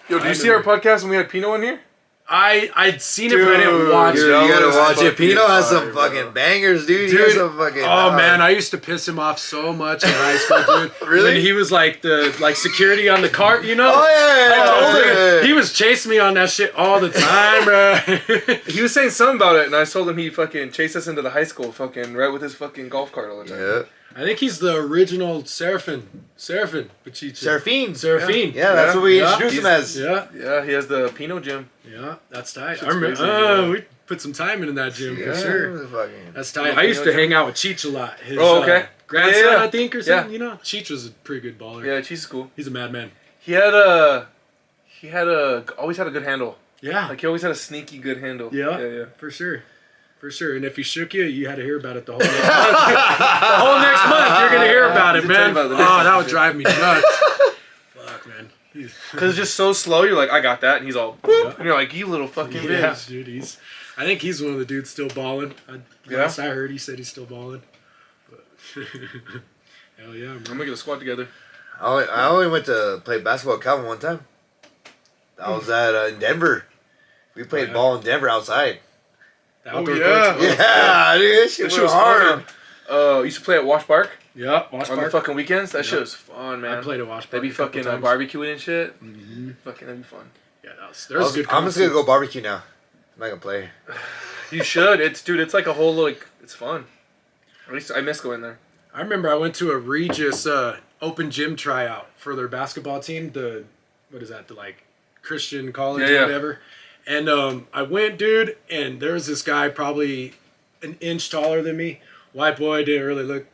Yo, did you see our podcast when we had Pino in here? I'd seen it, but I didn't watch Dude, it. you gotta was watch it. fucking Pino has some fire, bro. fucking bangers, dude. He has some fucking. Oh man, I used to piss him off so much in high school, dude. Really? When he was like the security on the cart, you know? Oh yeah, He was chasing me on that shit all the time, bro. He was saying something about it, and I told him he fucking chased us into the high school, fucking right with his fucking golf cart all the time. Yeah. I think he's the original Serafin. Serafin. Serafin. Yeah, that's what we introduced him as. Yeah, he has the Pinot gym. Yeah, that's tight. I remember. We put some time into that gym for sure. That's tight. I used to hang out with Cheech a lot. His, grandson, I think, or something. You know, Cheech was a pretty good baller. Yeah, Cheech is cool. He's a madman. He always had a good handle. Yeah. Like he always had a sneaky good handle. Yeah. For sure. And if he shook you, you had to hear about it the whole next month. The whole next month, you're gonna hear about it, man. That would drive me nuts. Fuck, man. Because it's just so slow. You're like, I got that, and he's all, boop, and you're like, you little fucking bitch. Yeah, dude. I think he's one of the dudes still balling. Last I heard, he said he's still balling. But hell yeah, man. I'm gonna get a squad together. I only went to play basketball at Calvin one time. I was at in Denver. We played ball in Denver outside. Outdoor Yeah, dude, that shit was hard. Used to play at Wash Park. Yeah, Wash Park. On the fucking weekends. That shit was fun, man. I played at Wash Park. They'd be fucking barbecuing and shit. Mm-hmm. Fucking, that'd be fun. Yeah, there's good. I'm just gonna go barbecue now. I'm not gonna play. You should. It's like a whole it's fun. At least I miss going there. I remember I went to a Regis open gym tryout for their basketball team. The Christian college or whatever. And I went, dude, and there was this guy probably an inch taller than me. White boy, didn't really look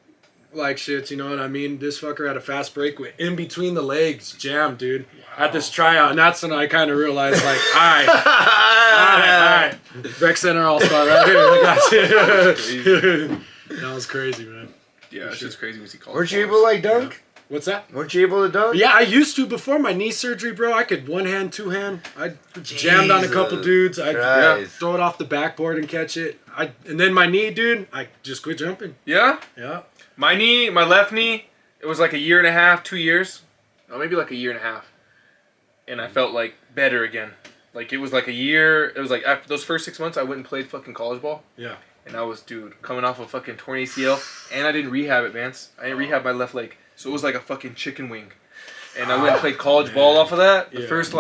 like shit, you know what I mean? This fucker had a fast break with in between the legs, jammed, dude, at this tryout. And that's when I kind of realized, like, all right. Rec Center All-Star right here. I got you. That was crazy, man. Yeah, it's just crazy when you see college. Weren't you able to, like, dunk? Yeah. What's that? Weren't you able to dunk? Yeah, I used to before my knee surgery, bro. I could one hand, two hand. I jammed on a couple dudes. I'd throw it off the backboard and catch it. And then my knee, dude, I just quit jumping. Yeah? Yeah. My left knee, it was like a year and a half, 2 years. No, maybe like a year and a half. And I felt like better again. Like it was like a year. It was like after those first 6 months, I went and played fucking college ball. Yeah. And I was, dude, coming off a fucking torn ACL. And I didn't rehab it, Vance. I didn't rehab my left leg. So it was like a fucking chicken wing. And I went and played college ball off of that. The first,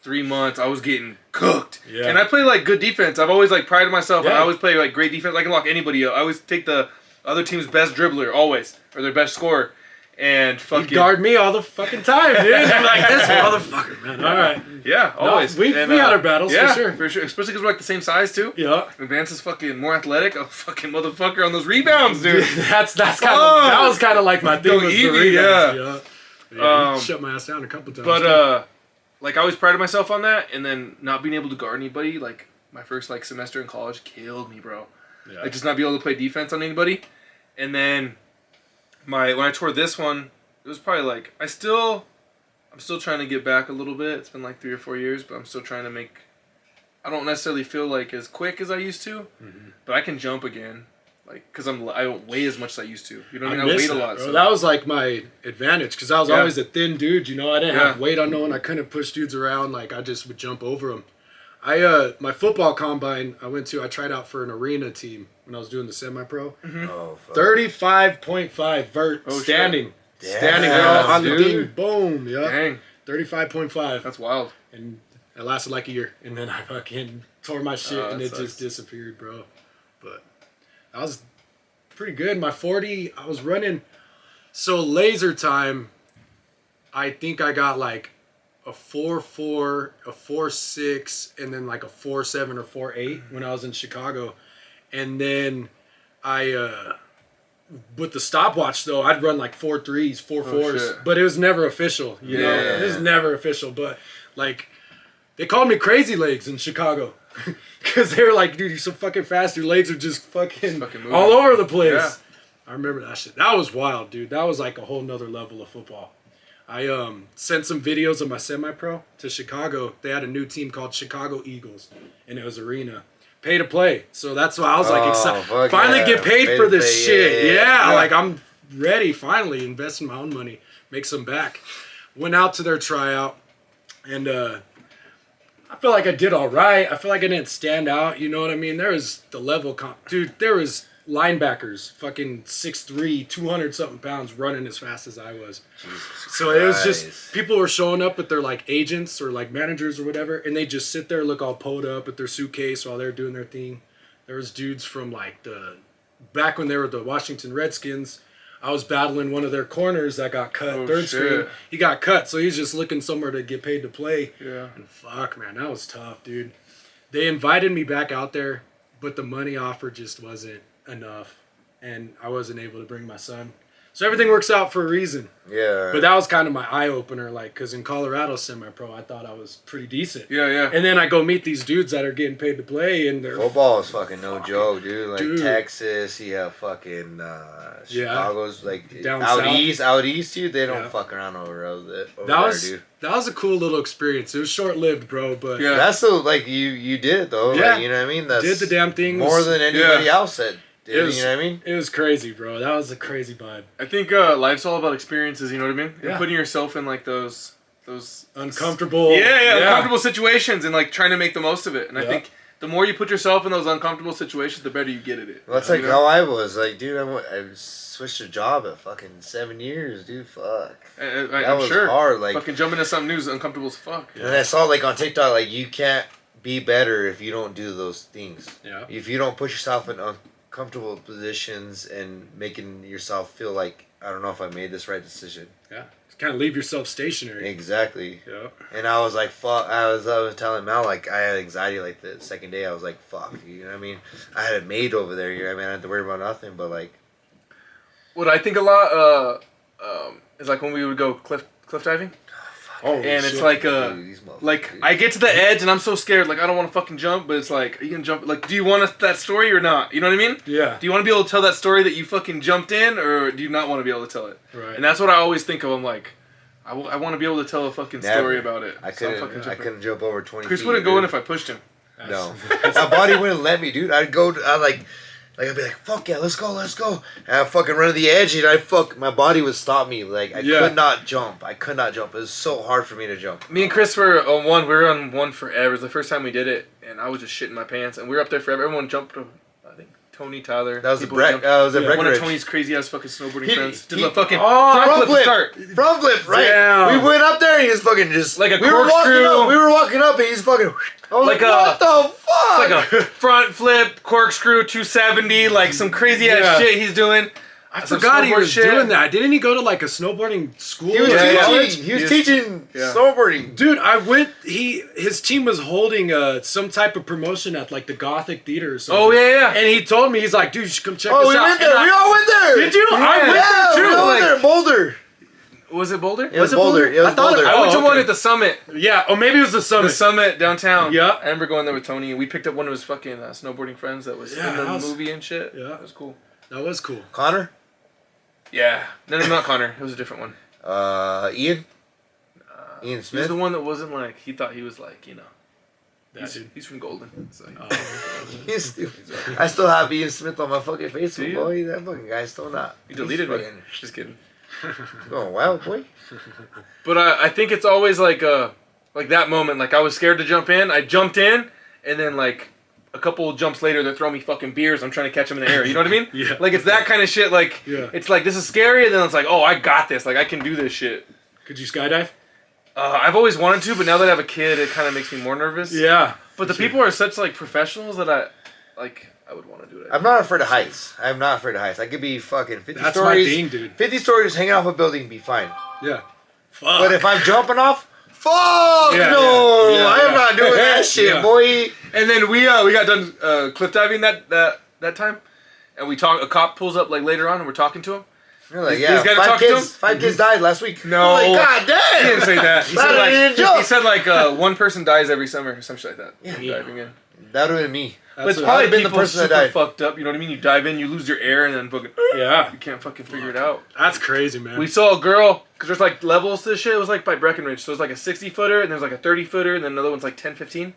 3 months, I was getting cooked. Yeah. And I play, good defense. I've always, prided myself. Yeah. I always play, great defense. I can lock anybody up. I always take the other team's best dribbler, always. Or their best scorer. And fucking... You guard me all the fucking time, dude. I'm like, this motherfucker, man. All right. Yeah, always. We had our battles, for sure. For sure. Especially because we're, the same size, too. Yeah. And Vance is fucking more athletic. A fucking motherfucker on those rebounds, dude. That was kind of like my thing. Go easy, yeah. Shut my ass down a couple times. But, I always prided myself on that. And then not being able to guard anybody, my first, semester in college killed me, bro. Yeah. Just not being able to play defense on anybody. And then... when I tore this one, it was probably I'm still trying to get back a little bit. It's been 3 or 4 years, but I'm still trying to make. I don't necessarily feel as quick as I used to, but I can jump again, because I don't weigh as much as I used to. You know what I mean? I weighed a lot. So. That was my advantage, because I was always a thin dude. You know, I didn't have weight unknown. I couldn't push dudes around. I just would jump over them. My football combine I went to, I tried out for an arena team when I was doing the semi-pro. Mm-hmm. Oh, 35.5 vert standing. Shit. Standing on the thing. Boom. Yeah. Dang. 35.5. That's wild. And it lasted a year. And then I fucking tore my shit and it just disappeared, bro. But I was pretty good. My 40, I was running. So laser time, I think I got a 4.4, a 4.6, and then a 4.7 or 4.8 when I was in Chicago. And then I, with the stopwatch though, I'd run 4.3s, 4.4s, but it was never official. You know, it was never official. But they called me crazy legs in Chicago because they were like, dude, you're so fucking fast. Your legs are just fucking all over the place. Yeah. I remember that shit. That was wild, dude. That was a whole nother level of football. I sent some videos of my semi-pro to Chicago. They had a new team called Chicago Eagles, and it was arena. Pay to play. So that's why I was excited. Finally get paid for this shit. Yeah, I'm ready. Finally invest in my own money. Make some back. Went out to their tryout, and I feel like I did all right. I feel like I didn't stand out. You know what I mean? There was the level dude, there was linebackers, fucking 6'3", 200-something pounds, running as fast as I was. So it was just, people were showing up with their agents or managers or whatever, and they just sit there, look all pulled up at their suitcase while they're doing their thing. There was dudes from back when they were the Washington Redskins. I was battling one of their corners that got cut. Third screen, he got cut, so he's just looking somewhere to get paid to play. Yeah. And fuck, man, that was tough, dude. They invited me back out there, but the money offer just wasn't enough, and I wasn't able to bring my son. So everything works out for a reason. Yeah. But that was kind of my eye opener, like, because in Colorado semi-pro, I thought I was pretty decent. Yeah, yeah. And then I go meet these dudes that are getting paid to play, and they're football is fucking no joke, dude. Like Texas, you have fucking Chicago's like down out south. east, dude. They don't fuck around over there, dude. That was a cool little experience. It was short-lived, bro, but that's the like you did it though. Yeah, like, you know what I mean. That's did the damn thing more than anybody else that. It was, you know what I mean? It was crazy, bro. That was a crazy vibe. I think life's all about experiences, you know what I mean? Yeah. And putting yourself in like those uncomfortable uncomfortable situations and like trying to make the most of it. And I think the more you put yourself in those uncomfortable situations, the better you get at it. Well, that's like how I was. Like, dude, I switched a job at fucking 7 years, dude. Fuck. That was hard. Like, fucking jumping into something new is uncomfortable as fuck. And I saw like on TikTok, like you can't be better if you don't do those things. Yeah. If you don't put yourself in uncomfortable positions and making yourself feel like, I don't know if I made this right decision. Yeah. Kind of leave yourself stationary. Exactly. Yeah. And I was like, fuck. I was telling Mel, like, I had anxiety like the second day. I was like, fuck. You know what I mean? I had a maid over there. You know what I mean? I didn't have to worry about nothing, but like. What I think a lot is like when we would go cliff diving. And it's like I get to the edge and I'm so scared, like I don't want to fucking jump, but it's like, are you gonna jump? Like, do you want that story or not? You know what I mean? Yeah. Do you want to be able to tell that story that you fucking jumped in, or do you not want to be able to tell it? Right. And that's what I always think of. I'm like, I want to be able to tell a fucking story about it. I couldn't jump over 20 Chris feet. wouldn't go in if I pushed him. No. My body wouldn't let me, dude. I'd be like, fuck yeah, let's go. And I'd fucking run to the edge and my body would stop me. Like, I could not jump. It was so hard for me to jump. Me and Chris were on one. We were on one forever. It was the first time we did it, and I was just shitting my pants. And we were up there forever. Everyone jumped. I think Tony, Tyler. That was one of Tony's crazy ass fucking snowboarding friends. Did the fucking front flip, right? Damn. We went up there and he was fucking just like a corkscrew. We were walking up and he's fucking. I was like, what the fuck? It's like a front flip, corkscrew, 270, like some crazy ass shit he's doing. I forgot he was doing that. Didn't he go to like a snowboarding school? He was teaching snowboarding. Dude, I went. His team was holding some type of promotion at like the Gothic Theater or something. Oh yeah. And he told me, he's like, dude, you should come check this out. We went there. We all went there. Did you? I went there too. We all went there. Boulder. Was it Boulder? It was Boulder. I went to one at the Summit. Yeah. Oh, maybe it was the Summit. The Summit downtown. Yeah. I remember going there with Tony, and we picked up one of his fucking snowboarding friends that was in the movie and shit. Yeah. That was cool. That was cool. Connor? Yeah. No, not Connor. It was a different one. Ian? Ian Smith? He was the one that wasn't like, he thought he was like, you know. He's from Golden. So. He's stupid. I still have Ian Smith on my fucking Facebook, boy. That fucking guy's still not. He deleted me. Just kidding. Going wild, boy. But I think it's always like that moment. Like I was scared to jump in. I jumped in, and then like a couple jumps later, they're throwing me fucking beers. I'm trying to catch them in the air. You know what I mean? Yeah. Like it's that kind of shit. Like it's like this is scary, and then it's like, oh, I got this. Like I can do this shit. Could you skydive? I've always wanted to, but now that I have a kid, it kind of makes me more nervous. Yeah. But the people are such like professionals that I would want to do it. I'm not afraid of heights. I'm not afraid of heights. I could be fucking 50 That's stories. my thing, dude. 50 stories hanging off a building, be fine. Yeah. Fuck. But if I'm jumping off, fuck no! I am not doing that shit, boy. And then we got done cliff diving that time, and we talk. A cop pulls up like later on, and we're talking to him. You're like, yeah, five kids died last week. No, I'm like, God damn! He didn't say that. He said like one person dies every summer or something like that. Yeah. Diving in. That would have been me. But it's probably been the person that died. Fucked up. You know what I mean? You dive in, you lose your air, and then fucking you can't fucking figure it out. That's crazy, man. We saw a girl because there's like levels to this shit. It was like by Breckenridge, so it's like a 60-footer, and there's like a 30-footer, and then another one's like 10, 15.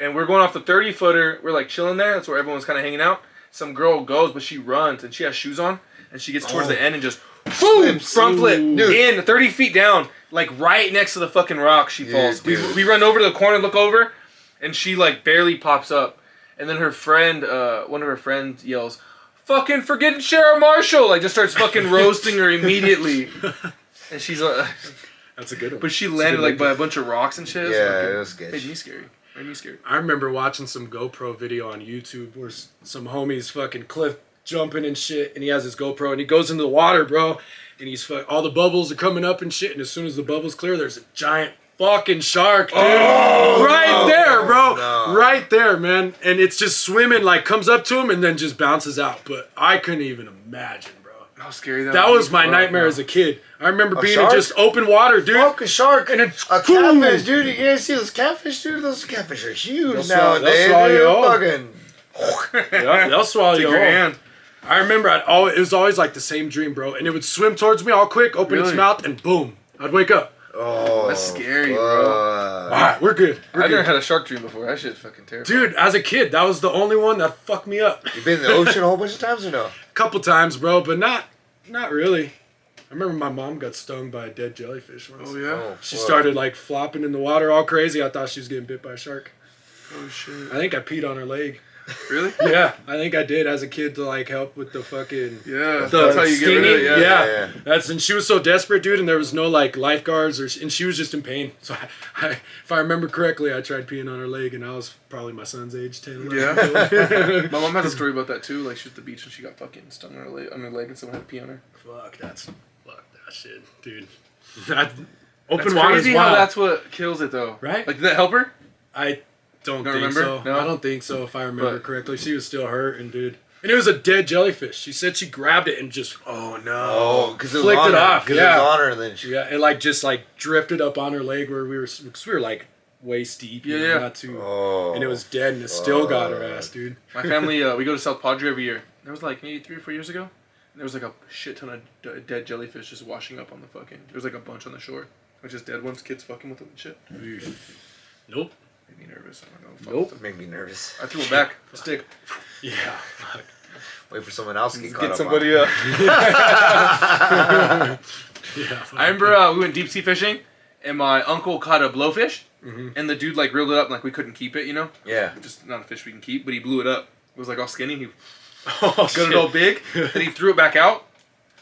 And we're going off the 30-footer. We're like chilling there. That's where everyone's kind of hanging out. Some girl goes, but she runs and she has shoes on, and she gets towards the end and just boom, front flip in 30 feet down, like right next to the fucking rock. She falls. We run over to the corner, look over, and she like barely pops up. And then her friend, one of her friends yells, "Fucking forgetting Sheriff Marshall!" Like just starts fucking roasting her immediately. And she's that's a good one. But she landed like by a bunch of rocks and shit. It was good. Made me scary. I remember watching some GoPro video on YouTube where some homies fucking cliff jumping and shit, and he has his GoPro, and he goes into the water, bro, and all the bubbles are coming up and shit, and as soon as the bubbles clear, there's a giant fucking shark, dude. There, bro. No. Right there, man. And it's just swimming, like, comes up to him and then just bounces out. But I couldn't even imagine, bro. How scary that was my nightmare as a kid. I remember being in just open water, dude. Fuck a shark. And it's a catfish, dude. You guys see those catfish, dude? Those catfish are huge nowadays. They'll swallow you they'll swallow you whole. I remember it was always like the same dream, bro. And it would swim towards me all quick, open its mouth, and boom, I'd wake up. Oh, that's scary, bro. All right, we're good. I've never had a shark dream before. That shit's fucking terrible. Dude, as a kid, that was the only one that fucked me up. You been in the ocean a whole bunch of times or no? A couple times, bro, but not really. I remember my mom got stung by a dead jellyfish once. Oh, yeah? She started, like, flopping in the water all crazy. I thought she was getting bit by a shark. Oh, shit. I think I peed on her leg. Really? Yeah, I think I did as a kid to, like, help with the fucking... Yeah, that's how you get rid of it. Yeah. And she was so desperate, dude, and there was no, like, lifeguards, and she was just in pain. So, if I remember correctly, I tried peeing on her leg, and I was probably my son's age, 10, 11. Yeah. My mom has a story about that, too. Like, she was at the beach, and she got fucking stung on her leg, and someone had to pee on her. Fuck that shit, dude. Open water crazy how that's what kills it, though. Right? Like, did that help her? I don't think remember? so. No? I don't think so, if I remember correctly. She was still hurting, dude. And it was a dead jellyfish. She said she grabbed it and just, oh no. Oh, because it was flicked on it her. off. Because it was on her, and then yeah, it like just like drifted up on her leg where we were like waist deep. Yeah, yeah. Not too. Oh, and it was dead, and it still got her ass, dude. My family, we go to South Padre every year. There was like maybe 3 or 4 years ago. And there was like a shit ton of dead jellyfish just washing up on the fucking. There was like a bunch on the shore, like just dead ones. Kids fucking with them and shit. Nope. Made me nervous. I don't know. Nope. Made me nervous. I threw it back. A stick. Yeah. Wait for someone else to get caught get up somebody on. up. Yeah. I remember we went deep sea fishing, and my uncle caught a blowfish, and the dude like reeled it up, and like we couldn't keep it, you know. Yeah. Just not a fish we can keep, but he blew it up. It was like all skinny. He got it all big. Then he threw it back out,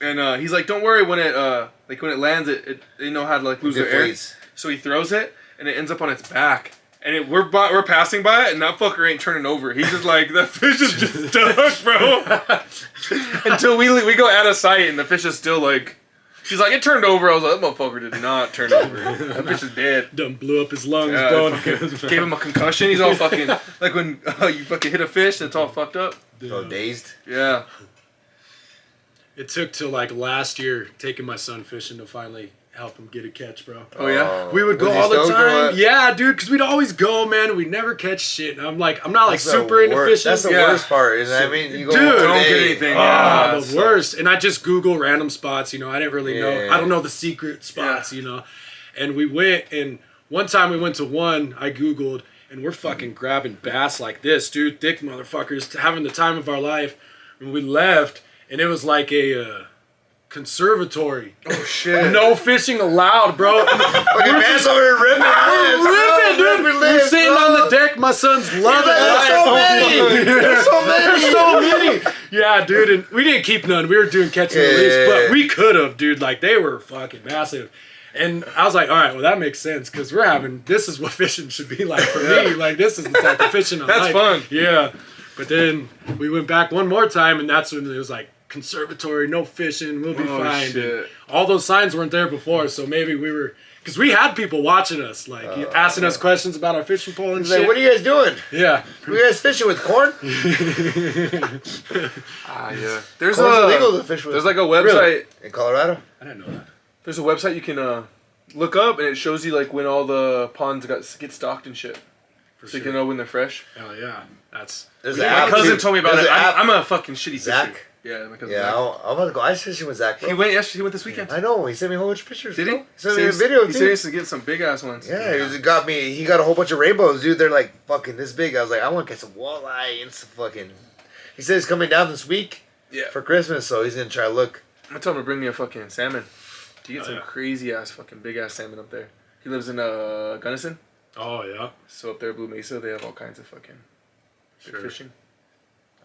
and he's like, "Don't worry, when it lands, it they know how to like lose their air." So he throws it, and it ends up on its back. And we're passing by it, and that fucker ain't turning over. He's just like, that fish is just stuck, bro. Until we go out of sight, and the fish is still like, she's like, it turned over. I was like, that motherfucker did not turn over. That fish is dead. Done blew up his lungs, bro. Gave him a concussion. He's all fucking, like when you fucking hit a fish, and it's all fucked up. So dazed? Yeah. It took till like last year taking my son fishing to finally help him get a catch, bro. Oh yeah, we would go all the time. Yeah, dude, because we'd always go, man. We'd never catch shit. And I'm not like super into fishing. That's the worst part. Is I mean, you go don't get anything. The worst. And I just Google random spots. You know, I didn't really know. I don't know the secret spots. You know, and we went. And one time we went to one. I Googled, and we're fucking grabbing bass like this, dude. Thick motherfuckers, having the time of our life. And we left, and it was like a conservatory. Oh shit! No fishing allowed, bro. We're just over here ripping, dude. We're sitting on the deck. My son's loving it. There's so many. Yeah, dude, and we didn't keep none. We were doing catch and release, but we could have, dude. Like they were fucking massive. And I was like, all right, well that makes sense because this is what fishing should be like for me. Like this is the type of fishing I like. That's fun. Yeah, but then we went back one more time, and that's when it was like, conservatory, no fishing, we'll be fine. Shit. All those signs weren't there before, so maybe we were, because we had people watching us, like asking us questions about our fishing pole and shit. Like, what are you guys doing? Yeah. Are you guys fishing with corn? Yeah. There's illegal to fish with. There's like a website in Colorado. I didn't know that. There's a website you can look up, and it shows you like when all the ponds get stocked and shit. So you can know when they're fresh. Hell yeah. My cousin told me about it. I'm a fucking shitty Zach? fisher. Yeah, my cousin Yeah, Zach. I'm about to go ice fishing with Zach, bro. He went this weekend. I know. He sent me a whole bunch of pictures. Did he? He sent me a video, He said he used to get some big ass ones. Yeah, he got a whole bunch of rainbows, dude. They're like fucking this big. I was like, I want to get some walleye and some fucking... He said he's coming down this week for Christmas, so he's going to try to look. I told him to bring me a fucking salmon. You get some crazy ass fucking big ass salmon up there. He lives in Gunnison. Oh, yeah. So up there, Blue Mesa, they have all kinds of fucking fishing.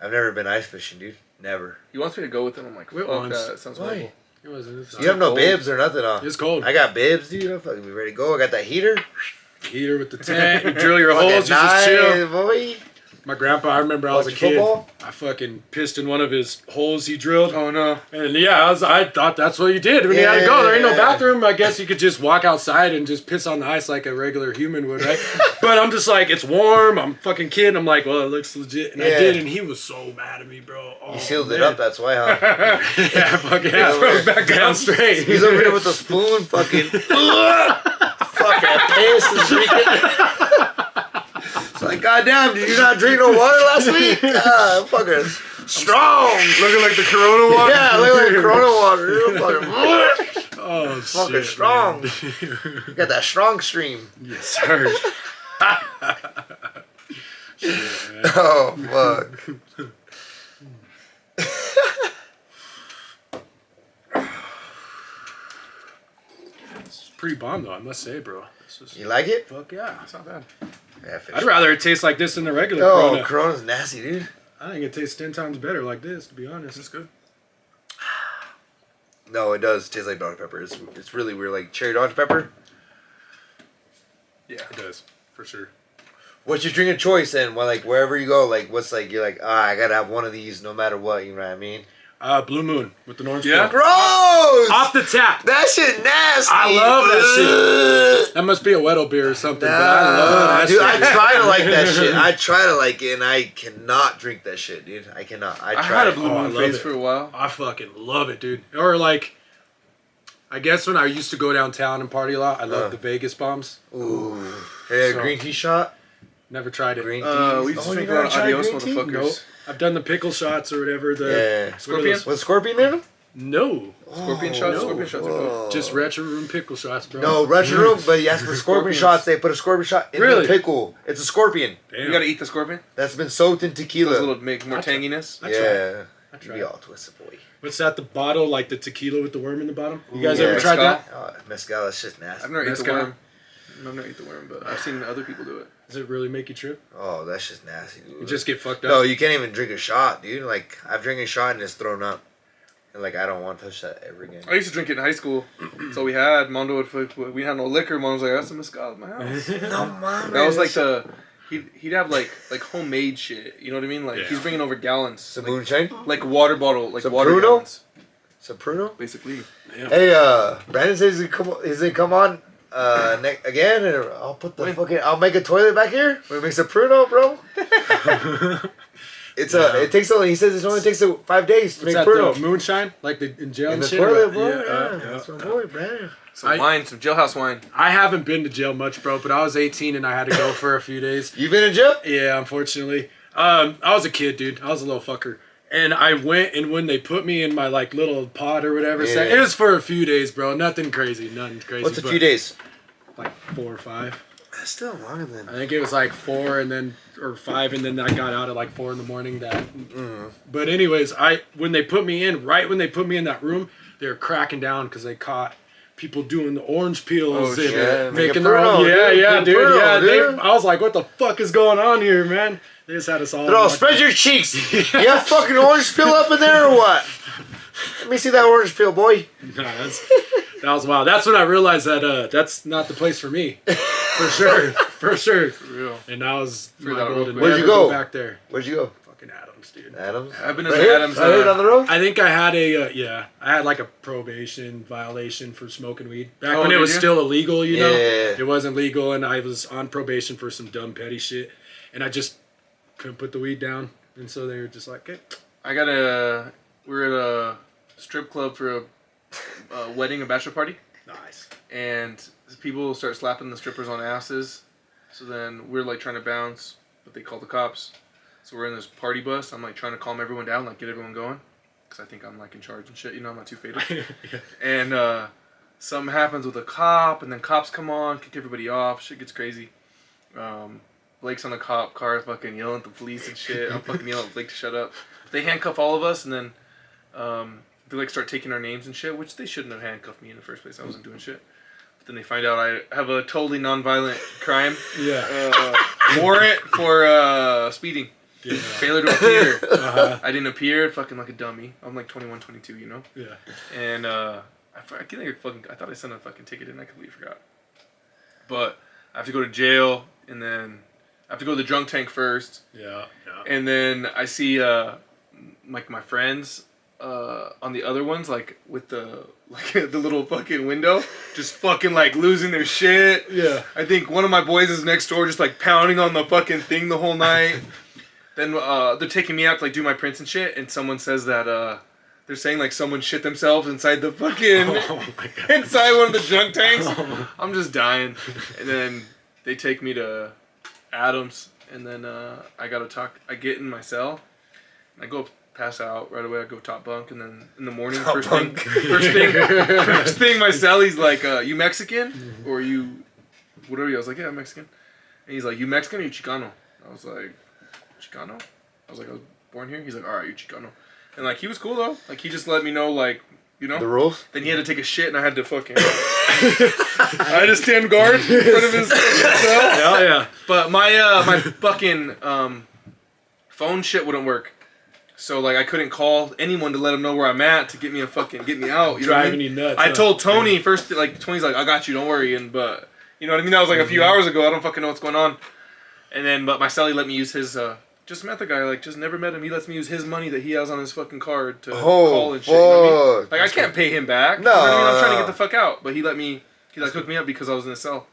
I've never been ice fishing, dude. Never. He wants me to go with him. I'm like, fuck that sounds horrible. It wasn't. You have no bibs or nothing, huh? It's cold. I got bibs, dude. I'm fucking be ready to go. I got that heater. Heater with the tent. You drill your holes. You just chill. Boy. My grandpa, I remember I was a kid. Football? I fucking pissed in one of his holes he drilled. Oh no. And yeah, I thought that's what you did when you had to go. There ain't no bathroom. I guess you could just walk outside and just piss on the ice like a regular human would, right? But I'm just like, it's warm. I'm fucking kid. I'm like, well, it looks legit. And I did, and he was so mad at me, bro. Oh, he sealed it up, that's why, huh? Yeah, fucking throw it back down straight. He's over here with a spoon, fucking fucking piss is freaking. It's like, goddamn, did you not drink no water last week? Fucking strong. Looking like the Corona water? Yeah, looking like Corona water. Dude. Fucking, oh, fucking shit, strong. Man. You got that strong stream. Yes, sir. Shit, man. Oh, fuck. It's pretty bomb, though, I must say, bro. You like it? Fuck yeah, it's not bad. Yeah, I'd rather it taste like this than the regular Corona. Corona. Corona's nasty, dude. I think it tastes 10 times better like this, to be honest. It's good. No, it does taste like Dr. Pepper. It's really weird, like cherry Dr. Pepper. Yeah, it does, for sure. What's your drink of choice then? Well, like wherever you go, like what's like you're like, I gotta have one of these no matter what. You know what I mean? Blue Moon with the orange Yeah. peel. Gross! Off the tap. That shit nasty. I love that shit. That must be a Weddle beer or something. But I love that dude, shit. I try to like that shit. I try to like it, and I cannot drink that shit, dude. I cannot. I I tried. had a Blue Oh, I Moon love phase it. for a while. I fucking love it, dude. Or like, I guess when I used to go downtown and party a lot, I love the Vegas bombs. Ooh. Hey, So- green tea shot. Never tried it. Green tea. We used to Oh, drink you a lot never of tried Adios green tea? motherfuckers. Nope. I've done the pickle shots or whatever. Yeah. What are Scorpion? those? Was scorpion in them? No. Scorpion shots? no. Scorpion shots are good. Whoa. Just retro room pickle shots, bro. No, retro room, but yes, for scorpion Scorpions. shots, they put a scorpion shot in Really? the pickle. It's a scorpion Damn. You gotta eat the scorpion? that's been soaked in Those tequila. little make more tanginess. I Yeah. I You tried be it. all twisted, boy. What's that? The bottle, like the tequila with the worm in the bottom? You guys Ooh, ever yeah. tried that? Mezcal, that's just nasty. I've never eaten the Mezcal. worm. I've never eaten the worm, but I've seen other people do it. Does it really make you trip? Oh, that's just nasty, dude. You just get fucked up? No, you can't even drink a shot, dude. Like, I've drank a shot and it's thrown up. And, like, I don't want to touch that ever again. I used to drink it in high school. That's all we had. Mondo would, we had no liquor. Mom was like, I got some mezcal at my house. No, mom. That was like he'd have like homemade shit. You know what I mean? Like Yeah. he's bringing over gallons. Some Like, moonshine? like water bottle, like Some water Bruno? gallons. Some Pruno? Basically. Damn. Hey, Brandon says he's gonna come on again, and I'll put the I'll make a toilet back here. We make some Pruno, bro. It takes only. He says it only takes 5 days to What's make that, Pruno. the moonshine? Like the in jail In and the shit? toilet, bro. Yeah, Yeah, that's my boy, Brandon. Some wine, some jailhouse wine. I haven't been to jail much, bro, but I was 18 and I had to go for a few days. You been in jail? Yeah, unfortunately. I was a kid, dude. I was a little fucker. And I went, and when they put me in my, like, little pod or whatever, Yeah. it was for a few days, bro. Nothing crazy. What's a but few days? Like 4 or 5. That's still longer than. I think it was like 4 and then, or 5, and then I got out at like 4 in the morning. But anyways, when they put me in, right when they put me in that room, they were cracking down because they caught people doing the orange peels Oh, and shit. making Make their a own. Pruno, Yeah, dude. yeah, Make a dude. Pruno, Yeah, dude. I was like, what the fuck is going on here, man? They just had us all. Bro, spread your cheeks. You have fucking orange peel up in there or what? Let me see that orange peel, boy. Nah, that was wild. That's when I realized that that's not the place for me. For sure. For sure. For real. And that was Figured my out goal real to quick. Where'd you never go? back there. Where'd you go? Fucking Adams, dude. Adams. I've been to Right the here? Adams. Right here down the road? I think I had I had like a probation violation for smoking weed. Back when it did was you? still illegal, you know? Yeah. It wasn't legal, and I was on probation for some dumb petty shit. And I just couldn't put the weed down. And so they were just like, okay. We're at a strip club for a wedding, a bachelor party. Nice. And people start slapping the strippers on asses. So then we're like trying to bounce, but they call the cops. So we're in this party bus. I'm like trying to calm everyone down, like get everyone going, because I think I'm like in charge and shit. You know, I'm not too faded. And something happens with a cop, and then cops come on, kick everybody off. Shit gets crazy. Blake's on the cop car, fucking yelling at the police and shit. I'm fucking yelling at Blake to shut up. They handcuff all of us, and then they like start taking our names and shit, which they shouldn't have handcuffed me in the first place. I wasn't doing shit. But then they find out I have a totally non-violent crime warrant for speeding. Yeah. Failure to appear. Uh-huh. I didn't appear, fucking like a dummy. I'm like 21, 22, you know? Yeah. And I thought I sent a fucking ticket and I completely forgot. But I have to go to jail, and then I have to go to the drunk tank first. Yeah. And then I see like my friends on the other ones, like with the little fucking window, just fucking like losing their shit. Yeah. I think one of my boys is next door, just like pounding on the fucking thing the whole night. Then they're taking me out to like do my prints and shit, and someone says that they're saying like someone shit themselves inside the fucking inside one of the junk tanks. I'm just dying. And then they take me to Adams, and then I get in my cell, and I go pass out right away. I go top bunk, and then in the morning, first thing, my cellie's like, "You Mexican or you whatever?" I was like, "Yeah, I'm Mexican." And he's like, "You Mexican or you Chicano?" I was like, "Chicano." I was like, "I was born here." He's like, "All right, you Chicano." And like he was cool though. Like he just let me know, like, you know, the rules. Then he had to take a shit, and I had to fucking I had to stand guard in front of his cell. Hell yeah. But my fucking phone shit wouldn't work. So like I couldn't call anyone to let them know where I'm at to get me out. You know what I mean? You nuts. I told Tony first. Like Tony's like, "I got you, don't worry." But you know what I mean? That was like a few hours ago. I don't fucking know what's going on. And then, but my cellie let me use his. Just met the guy. Like just never met him. He lets me use his money that he has on his fucking card to call and shit. You know what I mean? Like I can't pay him back. No. You know what I mean? I'm trying to get the fuck out. But he let me. He like hooked me up because I was in the cell.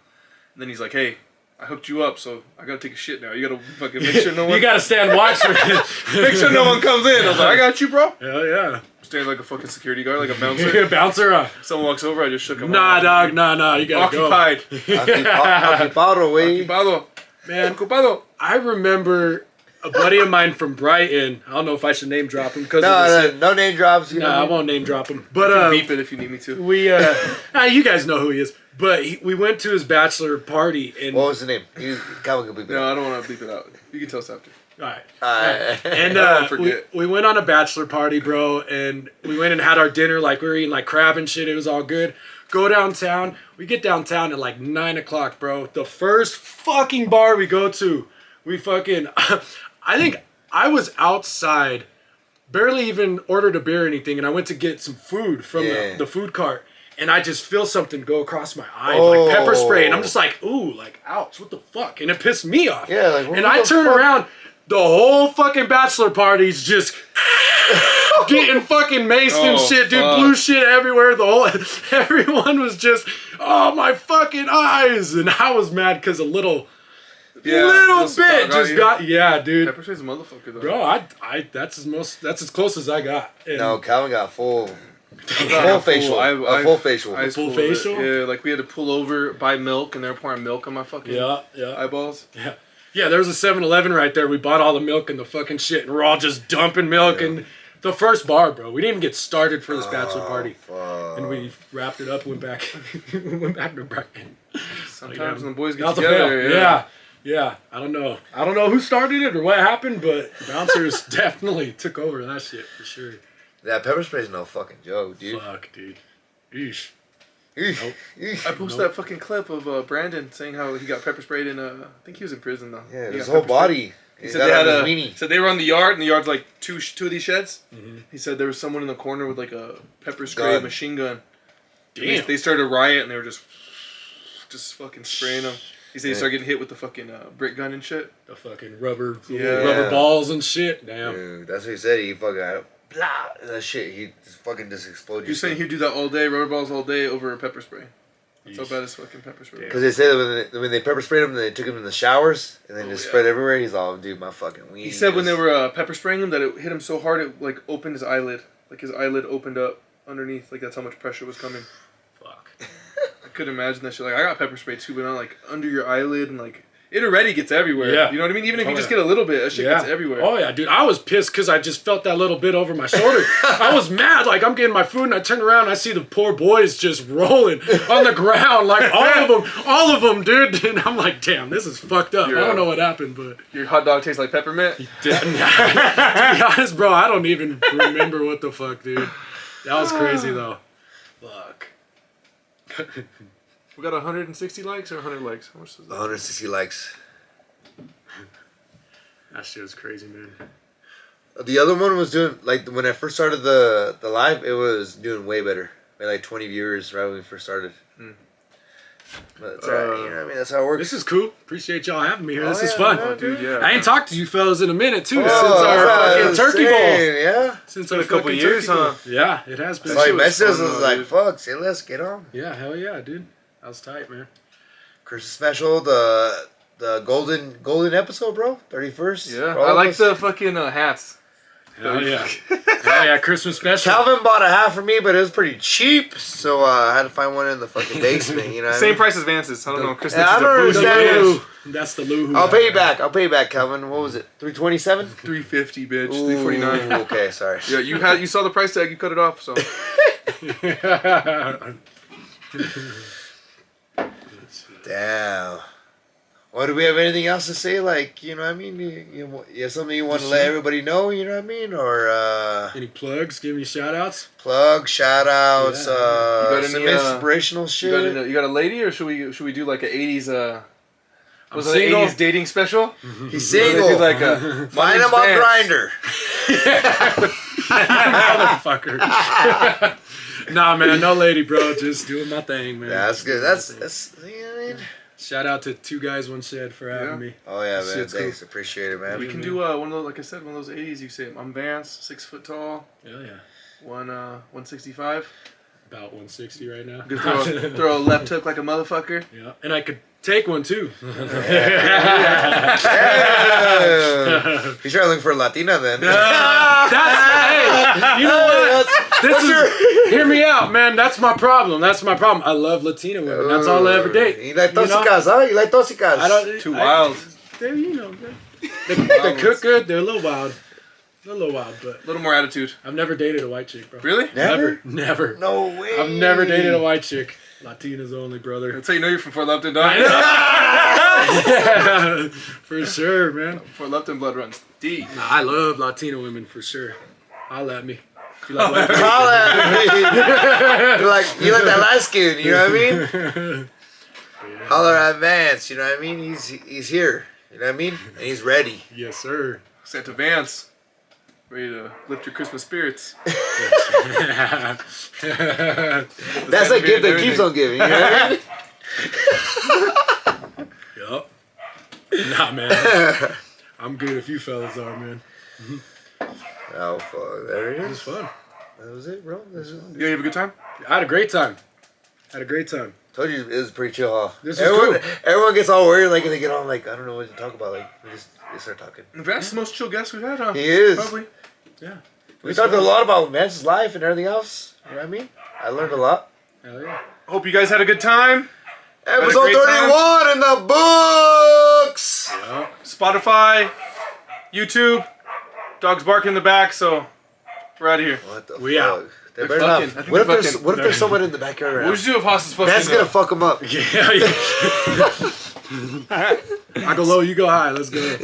And then he's like, "Hey, I hooked you up, so I gotta take a shit now. You gotta fucking make sure no one. You gotta stand watch for it. Make sure no one comes in." I was like, "I got you, bro." Hell yeah. Standing like a fucking security guard, like a bouncer. Bouncer. Someone walks over, I just shook him. Nah, dog. Nah. You gotta Occupied. Occupado, wey. Ocupado. Man, Ocupado. I remember a buddy of mine from Brighton. I don't know if I should name drop him because no name drops. You know I won't name drop him. But I can beep it if you need me to. We you guys know who he is. But we went to his bachelor party and what was the name? Calvin can bleep it. No, I don't want to bleep it out. You can tell us after. All right. And don't forget. we went on a bachelor party, bro, and we went and had our dinner. Like we were eating like crab and shit. It was all good. Go downtown. We get downtown at like 9 o'clock, bro. The first fucking bar we go to, we fucking. I think I was outside, barely even ordered a beer or anything, and I went to get some food from the food cart. And I just feel something go across my eye, like pepper spray. And I'm just like, ooh, like, ouch, what the fuck? And it pissed me off. Yeah, like, and I turn around, the whole fucking bachelor party's just getting fucking maced and shit, dude. Blue shit everywhere. Everyone was just, oh, my fucking eyes. And I was mad because a little bit just got, dude. Pepper spray's a motherfucker, though. Bro, that's as close as I got. And no, Calvin got full facial. Full facial. Full facial? Yeah, like we had to pull over, buy milk, and they were pouring milk on my fucking eyeballs. Yeah, there was a 7-Eleven right there. We bought all the milk and the fucking shit, and we're all just dumping milk. And the first bar, bro, we didn't even get started for this bachelor party. Fuck. And we wrapped it up, went back to Brighton. Sometimes when the boys get together. Yeah. I don't know who started it or what happened, but bouncers definitely took over that shit for sure. That pepper spray's no fucking joke, dude. Fuck, dude. Eesh. Nope. I posted that fucking clip of Brandon saying how he got pepper sprayed in I think he was in prison though. Yeah, his whole body. He said they were on the yard, and the yard's like two of these sheds. Mm-hmm. He said there was someone in the corner with like a pepper spray machine gun. Damn. They started a riot, and they were just fucking spraying them. He said he started getting hit with the fucking brick gun and shit. The fucking rubber balls and shit. Damn. Dude, that's what he said. He fucking blah, that shit. He just fucking exploded. You're saying he'd do that all day, rubber balls all day over a pepper spray. That's how bad his fucking pepper spray. Because they said that when they pepper sprayed him, they took him in the showers and then just spread everywhere. He's all, dude, my fucking weed. He said when they were pepper spraying him that it hit him so hard it like opened his eyelid. Like his eyelid opened up underneath. Like that's how much pressure was coming. Fuck. I couldn't imagine that shit. Like I got pepper sprayed too, but not like under your eyelid and like. It already gets everywhere. Yeah. You know what I mean? Even if you just get a little bit, that shit gets everywhere. Oh, yeah, dude. I was pissed because I just felt that little bit over my shoulder. I was mad. Like, I'm getting my food, and I turn around, and I see the poor boys just rolling on the ground. Like, all of them, dude. And I'm like, damn, this is fucked up. I don't know what happened, but... Your hot dog tastes like peppermint? To be honest, bro, I don't even remember what the fuck, dude. That was crazy, though. Fuck. We got 160 likes or 100 likes? How much is that? 160 likes. That shit was crazy, man. The other one was doing, like, when I first started the live, it was doing way better. We had like 20 viewers right when we first started. But that's right. You know what I mean? That's how it works. This is cool. Appreciate y'all having me here. This is yeah, fun. man, dude, yeah. I ain't talked to you fellas in a minute, too, since Oh, our fucking turkey bowl. Yeah. Since been our a couple fucking years, turkey bowl. huh? Yeah, it has been. So he shit was messaged us fun, and was though, like, dude. fuck, say, let's get on. Yeah, hell yeah, dude. That was tight, man. Christmas special, the golden episode, bro. 31st. Yeah, for all I of like us. the fucking hats. Hell yeah. Hell yeah, Christmas special. Calvin bought a hat for me, but it was pretty cheap, so I had to find one in the fucking basement. You know, what I Same mean? price as Vance's. I don't know. Chris Yeah, I Mitchell's don't a bougie understand. bitch. Lou. That's the Lou. I'll pay you back. I'll pay you back, Calvin. What was it? 327. 350, bitch. Ooh, 349. Okay, sorry. Yeah, you saw the price tag. You cut it off. So Damn. Well, do we have anything else to say? Like, you know what I mean? You have something you want to let everybody know, you know what I mean? Or Any plugs? Give me shout outs? plug, shout outs, Yeah. You got some any, inspirational shit. you got a lady, or should we do like an 80s? I'm Was it an single. 80s dating special? He's Or they single. do like a Find him on Grindr. Motherfucker. Nah, man, no lady, bro. Just doing my thing, man. That's good. That's you know what I mean? Shout out to Two Guys One Shed for having me. Oh yeah, man. Shit's Thanks. Appreciate it, man. We can do one of those, like I said, one of those 80s. You say I'm Vance, 6 foot tall, Hell yeah. 165. About 160 right now. You could throw a left hook like a motherfucker. Yeah, and I could take one too. Yeah. He's trying to look for a Latina then. Hey, you know what? Hear me out, man. That's my problem. That's my problem. I love Latina women. That's all I ever date. You like You know? tosicas, huh? You like tosicas. I don't. Too wild. They're, you know, they cook good. They're a little wild. They're a little wild, but A little more attitude. I've never dated a white chick, bro. Really? Never? Never. No way. I've never dated a white chick. Latinas only, brother. That's how you know you're from Fort Lupton, dog. Yeah, for sure, man. Fort Lupton blood runs deep. Nah, I love Latina women for sure. Holla at me. If you like white people. Holla at me. you like that light skin, you know what I mean? Holler at Vance, you know what I mean? He's here, you know what I mean? And he's ready. Yes, sir. Sent to Vance. Ready to lift your Christmas spirits. That's a gift that keeps on giving, you know what I mean? Yup. Nah, man. I'm good if you fellas are, man. Oh, fuck. There it It was is. fun. That was it, bro. You have a good time? I had a great time. Told you it was pretty chill, huh? This is cool. Everyone gets all worried, like, and they get on, like, I don't know what to talk about. Like, we start talking. Vance is the most chill guest we've had, huh? He is. Probably. Yeah. We talked a lot about Vance's life and everything else. You know what I mean? I learned a lot. Hell yeah. Hope you guys had a good time. Episode great time. 31 in the books! Yup. Spotify, YouTube, dogs barking in the back, so we're out of here. What the We fuck? out. They They're better fucking. I not. think What if they're there's fucking. what if there's someone in the backyard right What now? would you do if Haas is fucking? That's gonna fuck him up. Yeah. I go low, you go high. Let's go.